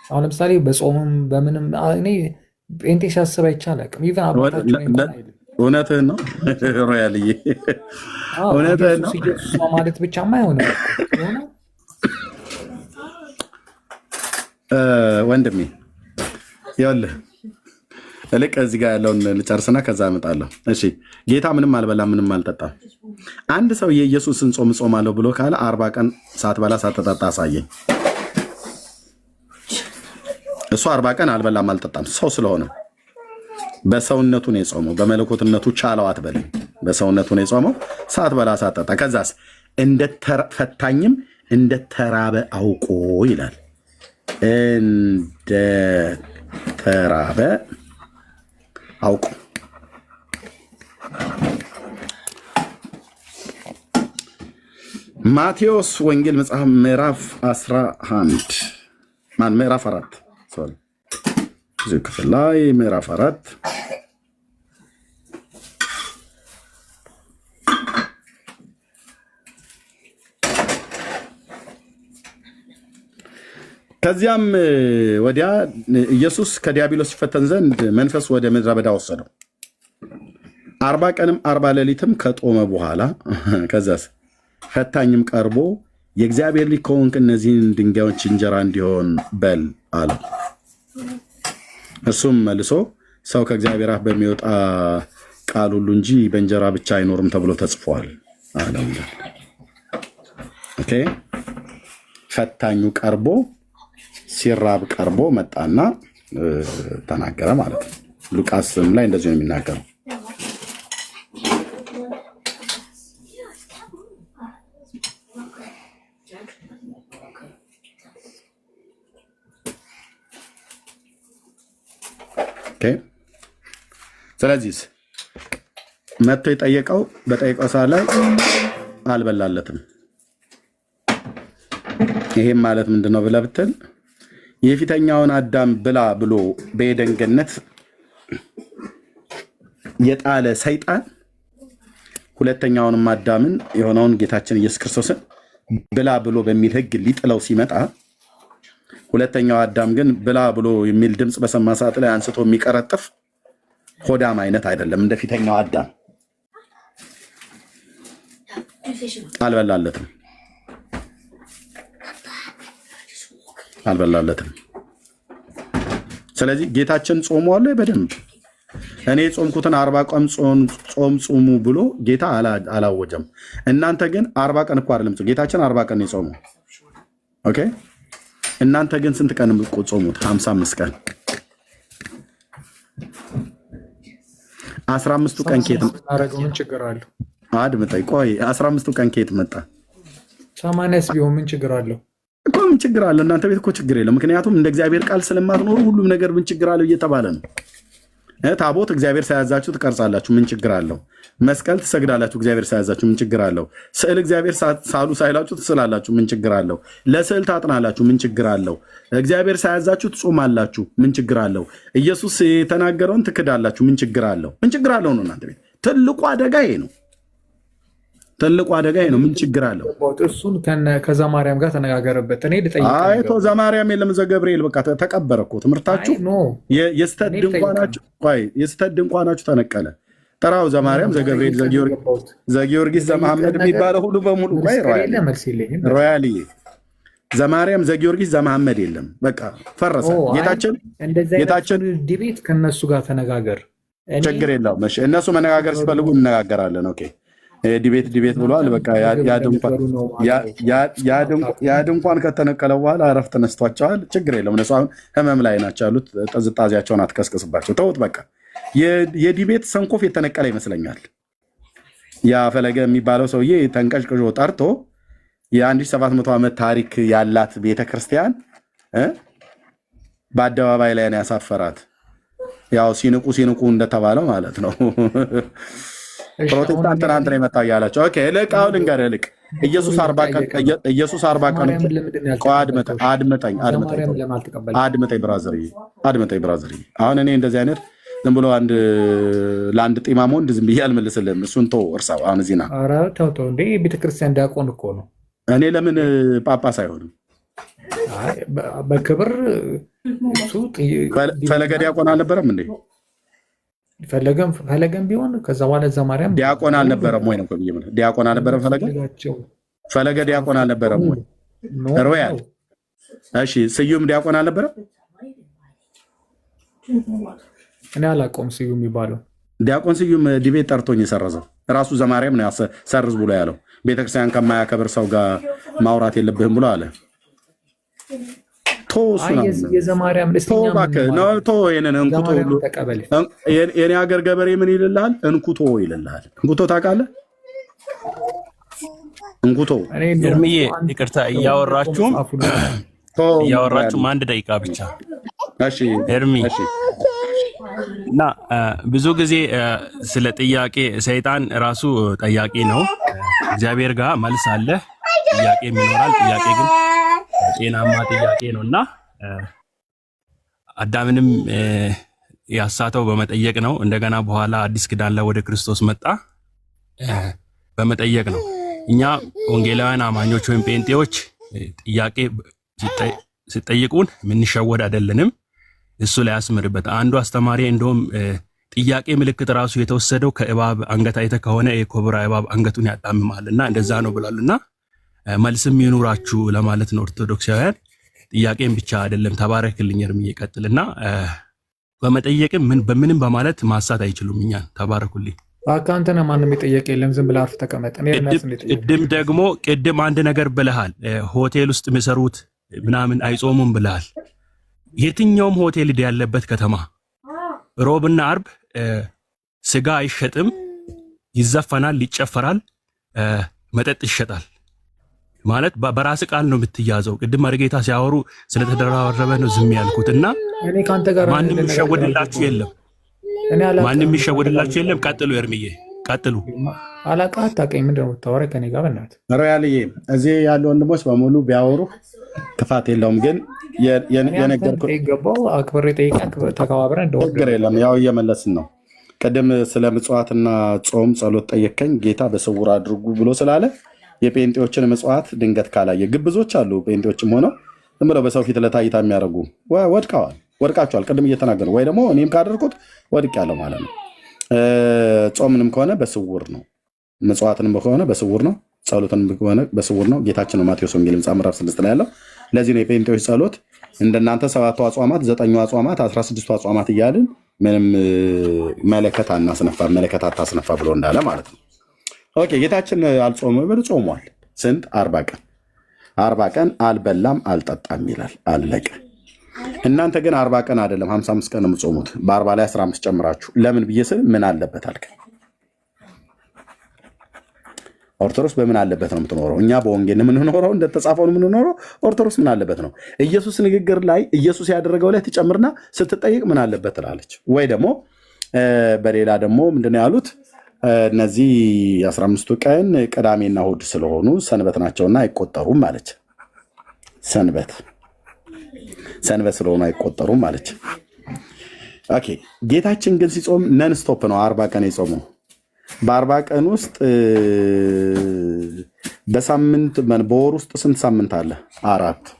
አሁን ለምሳሌ በጾምም በምንም እኔ ጴንጤ ሲያስብ አይቻልም። እውነትህን ነው ሮያልዬ፣ እውነትህን ነው ማለት ብቻማ አይሆንም ወንድሜ። ይኸውልህ እልቅ እዚህ ጋር ያለውን ልጨርስና ከዛ እመጣለሁ። እሺ ጌታ ምንም አልበላም ምንም አልጠጣም። አንድ ሰው የኢየሱስን ጾም ጾማለሁ ብሎ ካለ 40 ቀን ሳትበላ ሳትጠጣ አሳየኝ። እሱ 40 ቀን አልበላም አልጠጣም ሰው ስለሆነ በሰውነቱ ነው የጾመው። በመለኮትነቱ ቻለው አትበልኝ። በሰውነቱ ነው የጾመው ሳትበላ ሳትጠጣ። ከዛስ ፈታኝም እንደተራበ አውቆ ይላል። እንደተራበ አውቆ ማቴዎስ ወንጌል መጽሐፍ ምዕራፍ 11 ምዕራፍ 4 ሶሪ እዚህ ክፍል ላይ ምዕራፍ 4 ከዚያም ወዲያ ኢየሱስ ከዲያብሎስ ሲፈተን ዘንድ መንፈስ ወደ ምድረ በዳ ወሰደው። 40 ቀንም 40 ሌሊትም ከጦመ በኋላ ከዛስ ፈታኝም ቀርቦ የእግዚአብሔር ልጅ ከሆንክ እነዚህን ድንጋዮች እንጀራ እንዲሆን በል አለው። እሱም መልሶ ሰው ከእግዚአብሔር አፍ በሚወጣ ቃል ሁሉ እንጂ በእንጀራ ብቻ አይኖርም ተብሎ ተጽፏል አለው። ኦኬ። ፈታኙ ቀርቦ ሲራብ ቀርቦ መጣና ተናገረ ማለት ነው። ሉቃስም ላይ እንደዚህ ነው የሚናገረው። ስለዚህ መጥቶ የጠየቀው በጠየቀው ሰዓት ላይ አልበላለትም። ይሄም ማለት ምንድነው ብለህ ብትል የፊተኛውን አዳም ብላ ብሎ በኤደን ገነት የጣለ ሰይጣን ሁለተኛውንም አዳምን የሆነውን ጌታችን ኢየሱስ ክርስቶስን ብላ ብሎ በሚል ሕግ ሊጥለው ሲመጣ ሁለተኛው አዳም ግን ብላ ብሎ የሚል ድምፅ በሰማ ሰዓት ላይ አንስቶ የሚቀረጥፍ ሆዳም አይነት አይደለም። እንደ ፊተኛው አዳም አልበላለትም። ስለዚህ ጌታችን ጾሟል በደንብ። እኔ ጾምኩትን 40 ቀን ጾም ጹሙ ብሎ ጌታ አላወጀም። እናንተ ግን 40 ቀን እኮ አይደለም ጌታችን 40 ቀን የጾመው። ኦኬ። እናንተ ግን ስንት ቀን ጾሙት? 55 ቀን። 15ቱ ቀን ከየት ምን ችግር አለው? አድምጠኝ ቆይ። 15ቱ ቀን ከየት መጣ? 80 ቢሆን ምን ችግር አለው እኮ? ምን ችግር አለው? እናንተ ቤት እኮ ችግር የለም። ምክንያቱም እንደ እግዚአብሔር ቃል ስለማትኖሩ ሁሉም ነገር ምን ችግር አለው እየተባለ ነው። ታቦት እግዚአብሔር ሳያዛችሁ ትቀርጻላችሁ፣ ምን ችግር አለው? መስቀል ትሰግዳላችሁ፣ እግዚአብሔር ሳያዛችሁ ምን ችግር አለው? ስዕል እግዚአብሔር ሳሉ ሳይላችሁ ትስላላችሁ፣ ምን ችግር አለው? ለስዕል ታጥናላችሁ፣ ምን ችግር አለው? እግዚአብሔር ሳያዛችሁ ትጾማላችሁ፣ ምን ችግር አለው? ኢየሱስ የተናገረውን ትክዳላችሁ፣ ምን ችግር አለው? ምን ችግር አለው ነው እናንተ ቤት። ትልቁ አደጋ ይሄ ነው። ትልቁ አደጋ ይሄ ነው። ምን ችግር አለው? እሱን ከዘማርያም ጋር ተነጋገረበት። እኔ ልጠይቅ አይቶ ዘማርያም የለም ዘገብርኤል በቃ ተቀበረ እኮ ትምህርታችሁ። የስተት ድንኳናችሁ ተነቀለ። ጠራው ዘማርያም ዘገብርኤል ዘጊዮርጊስ ዘመሐመድ የሚባለው ሁሉ በሙሉ ሮያልዬ ዘማርያም ዘጊዮርጊስ ዘመሐመድ የለም። በቃ ፈረሰ። ጌታችን ዲቤት ከነሱ ጋር ተነጋገር፣ ችግር የለውም። እሺ እነሱ መነጋገር ሲፈልጉ እንነጋገራለን። ኦኬ ዲቤት ብሏል። በቃ ያ ድንኳን ከተነቀለ በኋላ እረፍት ነስቷቸዋል። ችግር የለም። እነሱ አሁን ህመም ላይ ናቸው ያሉት። ጥዝጣዜያቸውን አትቀስቅስባቸው፣ ተውት። በቃ የዲቤት ሰንኮፍ የተነቀለ ይመስለኛል። ያ ፈለገ የሚባለው ሰውዬ ተንቀሽቅሾ ጠርቶ የ1700 ዓመት ታሪክ ያላት ቤተክርስቲያን በአደባባይ ላይ ነው ያሳፈራት። ያው ሲንቁ እንደተባለው ማለት ነው። ፕሮቴስታንት ትናንት ነው የመጣው እያላቸው። ኦኬ ልቅ አሁን ልንገርህ፣ ልቅ ኢየሱስ 40 ቀን አድምጠኝ ብራዘር። አሁን እኔ እንደዚህ አይነት ዝም ብሎ ለአንድ ጢማም ወንድ ዝም ብዬ አልመልስልህም። እሱን ተው እርሳው። አሁን እዚህ ና። ኧረ ተው እንደ ቤተክርስቲያን ዲያቆን እኮ ነው። እኔ ለምን ጳጳስ አይሆንም? በክብር ፈለገ ዲያቆን አልነበረም እንዴ? ፈለገም ቢሆን ከዛ በኋላ ዘማርያም ዲያቆን አልነበረም ወይ ነው? ዲያቆን አልነበረም ፈለገ ዲያቆን አልነበረም ወይ? ሮያል እሺ፣ ስዩም ዲያቆን አልነበረም? እኔ አላውቀውም። ስዩም የሚባለው ዲያቆን ስዩም ዲቤት ጠርቶኝ የሰረዘው ራሱ ዘማርያም ነው ሰርዝ ብሎ ያለው። ቤተክርስቲያን ከማያከብር ሰው ጋር ማውራት የለብህም ብሎ አለ። የዘማርያም የኔ ሀገር ገበሬ ምን ይልልሃል? እንኩቶ ይልልሃል። እንኩቶ ታውቃለህ? እንኩቶ እርምዬ ይቅርታ፣ እያወራችሁም አንድ ደቂቃ ብቻ እሺ። እርሚ እና ብዙ ጊዜ ስለ ጥያቄ ሰይጣን ራሱ ጠያቂ ነው። እግዚአብሔር ጋር መልስ አለ፣ ጥያቄ ይኖራል። ጥያቄ ግን ጤናማ ጥያቄ ነው እና አዳምንም ያሳተው በመጠየቅ ነው። እንደገና በኋላ አዲስ ኪዳን ላይ ወደ ክርስቶስ መጣ በመጠየቅ ነው። እኛ ወንጌላውያን አማኞች ወይም ጴንጤዎች ጥያቄ ሲጠይቁን የምንሸወድ አይደለንም። እሱ ላይ ያስምርበት። አንዱ አስተማሪ እንደውም ጥያቄ ምልክት ራሱ የተወሰደው ከእባብ አንገት አይተህ ከሆነ የኮብራ እባብ አንገቱን ያጣምማልና እንደዛ ነው ብሏልና መልስም ይኑራችሁ ለማለት ነው። ኦርቶዶክሳውያን ጥያቄም ብቻ አይደለም። ተባረክልኝ እርምዬ፣ ቀጥልና በመጠየቅም በምንም በማለት ማሳት አይችሉም እኛን። ተባረኩልኝ። አንተና ማንም የጠየቀ የለም። ዝም ብለህ አርፍ ተቀመጥ። ቅድም አንድ ነገር ብለሃል። ሆቴል ውስጥ የሚሰሩት ምናምን አይጾሙም ብለሃል። የትኛውም ሆቴል ያለበት ከተማ ሮብና አርብ ስጋ አይሸጥም፣ ይዘፈናል፣ ይጨፈራል፣ መጠጥ ይሸጣል። ማለት በራስ ቃል ነው የምትያዘው። ቅድም መርጌታ ሲያወሩ ስለተደራረበ ነው ዝም ያልኩት እና ማንም ይሸወድላችሁ የለም፣ ማንም ይሸወድላችሁ የለም። ቀጥሉ ኤርምዬ፣ ቀጥሉ። አላቃ አታውቀኝ። ምንድን ነው የምታወራው ከኔ ጋር? በእናትህ ሮያልዬ፣ እዚህ ያሉ ወንድሞች በሙሉ ቢያወሩ ክፋት የለውም። ግን የነገርኩህ ይገባው አክብሬ ጠይቀህ ተከባብረን ችግር የለም። ያው እየመለስን ነው። ቅድም ስለ ምጽዋትና ጾም ጸሎት ጠየከኝ። ጌታ በስውር አድርጉ ብሎ ስላለ የጴንጤዎችን ምጽዋት ድንገት ካላየ ግብዞች አሉ። ጴንጤዎችም ሆነው ዝም ብለው በሰው ፊት ለታይታ የሚያደርጉ ወድቃቸዋል። ቅድም እየተናገሩ ወይ ደግሞ እኔም ካደርኩት ወድቅ ያለው ማለት ነው። ጾምንም ከሆነ በስውር ነው፣ ምጽዋትንም ከሆነ በስውር ነው፣ ጸሎትንም ከሆነ በስውር ነው። ጌታችን ነው ማቴዎስ ወንጌል ምዕራፍ 6 ላይ ያለው። ለዚህ ነው የጴንጤዎች ጸሎት እንደናንተ 7 አጽዋማት 9 አጽዋማት 16 አጽዋማት እያልን ምንም መለከት አታስነፋ ብሎ እንዳለ ማለት ነው። ኦኬ ጌታችን አልጾመም ብሎ ጾሟል። ስንት? 40 ቀን አልበላም አልጠጣም ይላል። አለቀ። እናንተ ግን 40 ቀን አይደለም 55 ቀን ነው የምትጾሙት። በ40 ላይ 15 ጨምራችሁ። ለምን ብዬ ስል ምን አለበት አልከ? ኦርቶዶክስ በምን አለበት ነው የምትኖረው? እኛ በወንጌል የምንኖረው እንደተጻፈው ነው የምንኖረው። ኦርቶዶክስ ምን አለበት ነው? ኢየሱስ ንግግር ላይ ኢየሱስ ያደረገው ላይ ትጨምርና ስትጠይቅ ምን አለበት ትላለች። ወይ ደግሞ በሌላ ደግሞ ምንድነው ያሉት? እነዚህ 15ቱ ቀን ቅዳሜና እሑድ ስለሆኑ ሰንበት ናቸውና አይቆጠሩም አለች። ሰንበት ስለሆኑ አይቆጠሩም አለች። ኦኬ ጌታችን ግን ሲጾም ነን ስቶፕ ነው 40 ቀን የጾመው። በ40 ቀን ውስጥ በሳምንት በወር ውስጥ ስንት ሳምንት አለ? 4።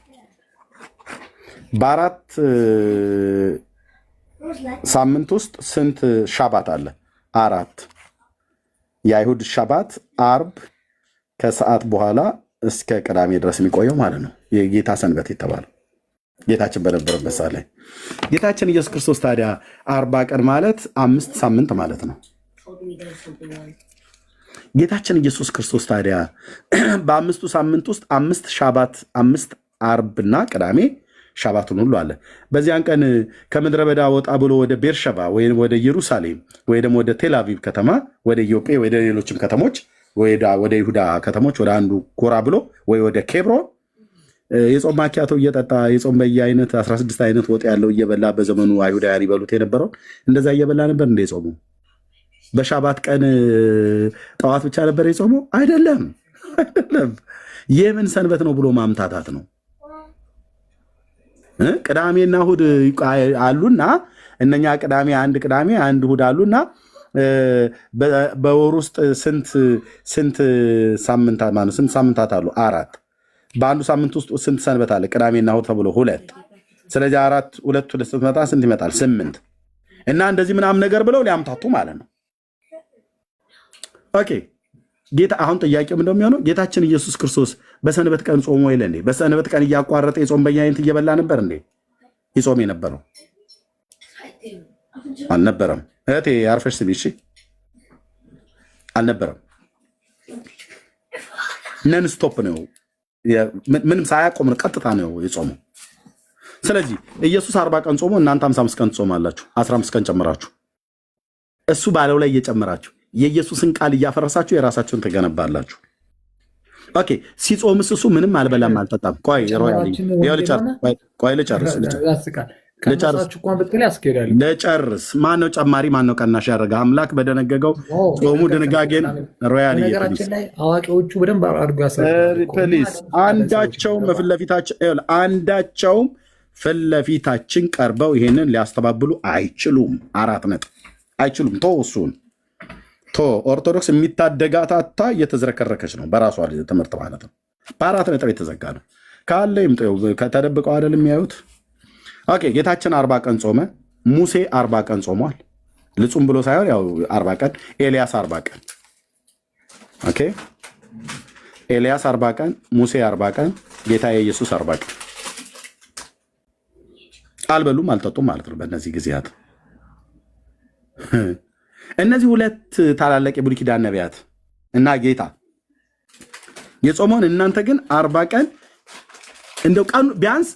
በ4 ሳምንት ውስጥ ስንት ሻባት አለ? 4። የአይሁድ ሻባት አርብ ከሰዓት በኋላ እስከ ቅዳሜ ድረስ የሚቆየው ማለት ነው የጌታ ሰንበት የተባለው ጌታችን በነበረበት ሰዓት ላይ ጌታችን ኢየሱስ ክርስቶስ ታዲያ 40 ቀን ማለት 5 ሳምንት ማለት ነው። ጌታችን ኢየሱስ ክርስቶስ ታዲያ በ5 ሳምንት ውስጥ 5 ሻባት 5 ዓርብና ቅዳሜ ሻባቱን ሁሉ አለ። በዚያን ቀን ከምድረ በዳ ወጣ ብሎ ወደ ቤርሸባ ወይም ወደ ኢየሩሳሌም ወይ ደግሞ ወደ ቴልአቪቭ ከተማ ወደ ኢዮጴ ወደ ሌሎችም ከተሞች ወደ ይሁዳ ከተሞች ወደ አንዱ ጎራ ብሎ ወይ ወደ ኬብሮን የጾም ማኪያቶ እየጠጣ የጾም በየአይነት 16 አይነት ወጥ ያለው እየበላ በዘመኑ አይሁዳውያን ይበሉት የነበረው እንደዛ እየበላ ነበር እንደ የጾሙ። በሻባት ቀን ጠዋት ብቻ ነበር የጾመው? አይደለም። የምን ሰንበት ነው ብሎ ማምታታት ነው። ቅዳሜና እሑድ አሉና እነኛ አንድ ቅዳሜ አንድ እሑድ አሉና በወር ውስጥ ስንት ሳምንታት አሉ? 4። በአንዱ ሳምንት ውስጥ ስንት ሰንበት አለ? ቅዳሜና እሑድ ተብሎ 2። ስለዚህ 2 ስትመጣ ስንት ይመጣል? 8። እና እንደዚህ ምናምን ነገር ብለው ሊያምታቱ ማለት ነው። ኦኬ ጌታ አሁን ጥያቄው ምንድነው የሚሆነው? ጌታችን ኢየሱስ ክርስቶስ በሰንበት ቀን ጾሞ የለ እንዴ? በሰንበት ቀን እያቋረጠ የጾም በየአይነት እየበላ ነበር እንዴ? ይጾም የነበረው አልነበረም። እህቴ አርፈሽ ስሚ እሺ። አልነበረም። ነን ስቶፕ ነው፣ ምንም ሳያቆም ቀጥታ ነው የጾመው። ስለዚህ ኢየሱስ 40 ቀን ጾሞ እናንተ 55 ቀን ትጾማላችሁ፣ 15 ቀን ጨምራችሁ እሱ ባለው ላይ እየጨመራችሁ የኢየሱስን ቃል እያፈረሳችሁ የራሳችሁን ትገነባላችሁ። ኦኬ ሲጾምስ እሱ ምንም አልበላም አልጠጣም። ቆይ ልጨርስ። ማነው ጨማሪ ማነው ቀናሽ ያደረገ? አምላክ በደነገገው ጾሙ ድንጋጌን ሮያል አዋቂዎቹ በደንብ አድርገው ፕሊዝ አንዳቸውም ፊት ለፊታችን ቀርበው ይሄንን ሊያስተባብሉ አይችሉም። 4 ነጥብ አይችሉም። እሱን ኦርቶዶክስ የሚታደጋታታ እየተዝረከረከች ነው በራሷ ትምህርት ማለት ነው። በ4 ነጥብ የተዘጋ ነው። ካለ ይምጠው ከተደብቀው አይደል የሚያዩት። ኦኬ ጌታችን 40 ቀን ጾመ። ሙሴ 40 ቀን ጾሟል። ልጹም ብሎ ሳይሆን ያው 40 ቀን። ኤልያስ 40 ቀን። ኦኬ ኤልያስ 40 ቀን፣ ሙሴ 40 ቀን፣ ጌታ ኢየሱስ 40 ቀን። አልበሉም አልጠጡም ማለት ነው በእነዚህ ጊዜያት። እነዚህ 2 ታላላቅ የብሉይ ኪዳን ነቢያት እና ጌታ የጾመውን እናንተ ግን 40 ቀን እንደው ቢያንስ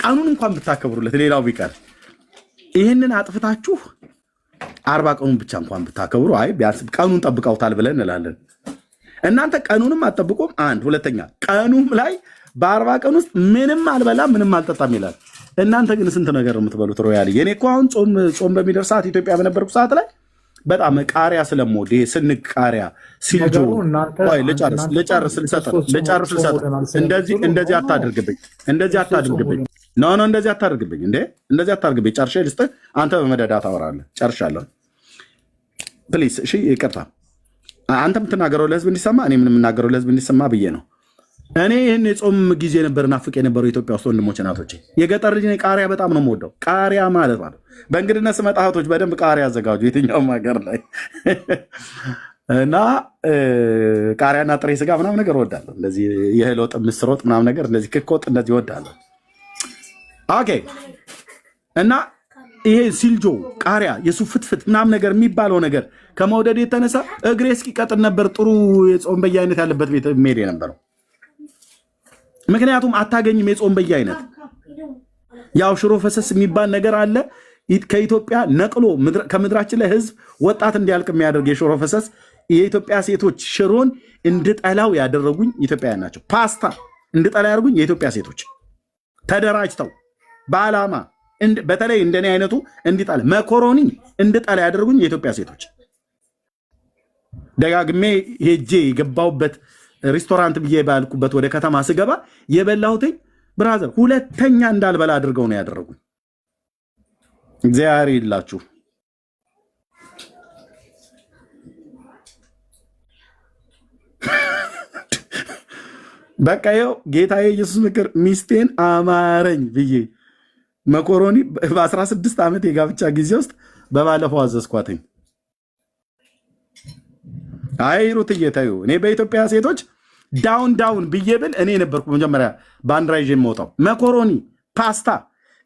ቀኑን እንኳን ብታከብሩለት ሌላው ቢቀር ይህንን አጥፍታችሁ 40 ቀኑን ብቻ እንኳን ብታከብሩ አይ ቢያንስ ቀኑን ጠብቀውታል ብለን እንላለን። እናንተ ቀኑንም አትጠብቁም። አንድ ሁለተኛ ቀኑም ላይ በ40 ቀን ውስጥ ምንም አልበላም ምንም አልጠጣም ይላል። እናንተ ግን ስንት ነገር የምትበሉት ሮያል። የኔ እኮ አሁን ጾም በሚደርስ ሰዓት ኢትዮጵያ በነበርኩ ሰዓት ላይ በጣም ቃሪያ ስለምወድ ይሄ ስንቅ ቃሪያ ሲልጆ ልጨርስ እንደዚህ አታድርግብኝ ኖ እንደዚህ አታድርግብኝ እንዴ እንደዚህ አታድርግብኝ። ጨርሼ ልስጥህ አንተ በመደዳ ታወራለህ። ጨርሻለሁ ፕሊስ። እሺ ይቅርታ። አንተ የምትናገረው ለህዝብ እንዲሰማ እኔ ምን የምናገረው ለህዝብ እንዲሰማ ብዬ ነው። እኔ ይህን የጾም ጊዜ ነበር ናፍቅ የነበረው ኢትዮጵያ ውስጥ ወንድሞች እናቶቼ። የገጠር ልጅ ቃሪያ በጣም ነው የምወደው። ቃሪያ ማለት በእንግድነት ስመጣ እህቶች በደንብ ቃሪያ አዘጋጁ የትኛውም ሀገር ላይ እና ቃሪያና ጥሬ ስጋ ምናምን ነገር እወዳለሁ። እንደዚህ የእህል ወጥ ምስር ወጥ ምናምን ነገር እንደዚህ ክክ ወጥ እንደዚህ እወዳለሁ። ኦኬ እና ይሄ ሲልጆ ቃሪያ የሱ ፍትፍት ምናምን ነገር የሚባለው ነገር ከመውደድ የተነሳ እግሬ እስኪቀጥል ነበር ጥሩ የጾም በየአይነት ያለበት ቤት መሄድ የነበረው። ምክንያቱም አታገኝም የጾም በየአይነት። ያው ሽሮ ፈሰስ የሚባል ነገር አለ ከኢትዮጵያ ነቅሎ ከምድራችን ላይ ህዝብ ወጣት እንዲያልቅ የሚያደርግ የሽሮ ፈሰስ። የኢትዮጵያ ሴቶች ሽሮን እንድጠላው ያደረጉኝ ኢትዮጵያውያን ናቸው። ፓስታ እንድጠላ ያደርጉኝ የኢትዮጵያ ሴቶች ተደራጅተው በዓላማ በተለይ እንደኔ አይነቱ እንዲጠላ መኮሮኒ እንድጠላ ያደረጉኝ የኢትዮጵያ ሴቶች። ደጋግሜ ሄጄ የገባሁበት ሬስቶራንት ብዬ ባልኩበት ወደ ከተማ ስገባ የበላሁትኝ ብራዘር ሁለተኛ እንዳልበላ አድርገው ነው ያደረጉኝ። እግዚአብሔር ይላችሁ። በቃ ይኸው ጌታ ኢየሱስ ምክር ሚስቴን አማረኝ ብዬ መኮሮኒ በ16 ዓመት የጋብቻ ጊዜ ውስጥ በባለፈው አዘዝኳትኝ። አይ ሩትዬ ተይው። እኔ በኢትዮጵያ ሴቶች ዳውን ብዬ ብል እኔ ነበርኩ መጀመሪያ ባንዲራ ይዤ የምወጣው። መኮሮኒ፣ ፓስታ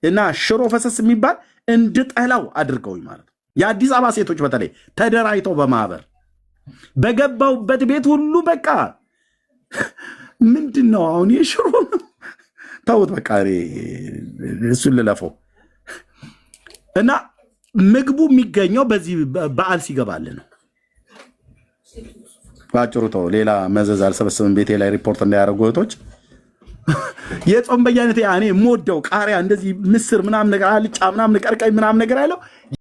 እና ሽሮ ፈሰስ የሚባል እንድጠላው አድርገውኝ ማለት ነው። የአዲስ አበባ ሴቶች በተለይ ተደራጅተው በማህበር በገባውበት ቤት ሁሉ በቃ ምንድን ነው አሁን የሽሮ ተውት በቃ እሱን ልለፈው እና ምግቡ የሚገኘው በዚህ በዓል ሲገባል ነው። ባጭሩ ተው፣ ሌላ መዘዝ አልሰበሰብም። ቤቴ ላይ ሪፖርት እንዳያደርጉ እህቶች። የጾም በየአይነት እኔ የምወደው ቃሪያ እንደዚህ ምስር ምናምን ነገር አልጫ ምናምን ቀርቀይ ምናምን ነገር ያለው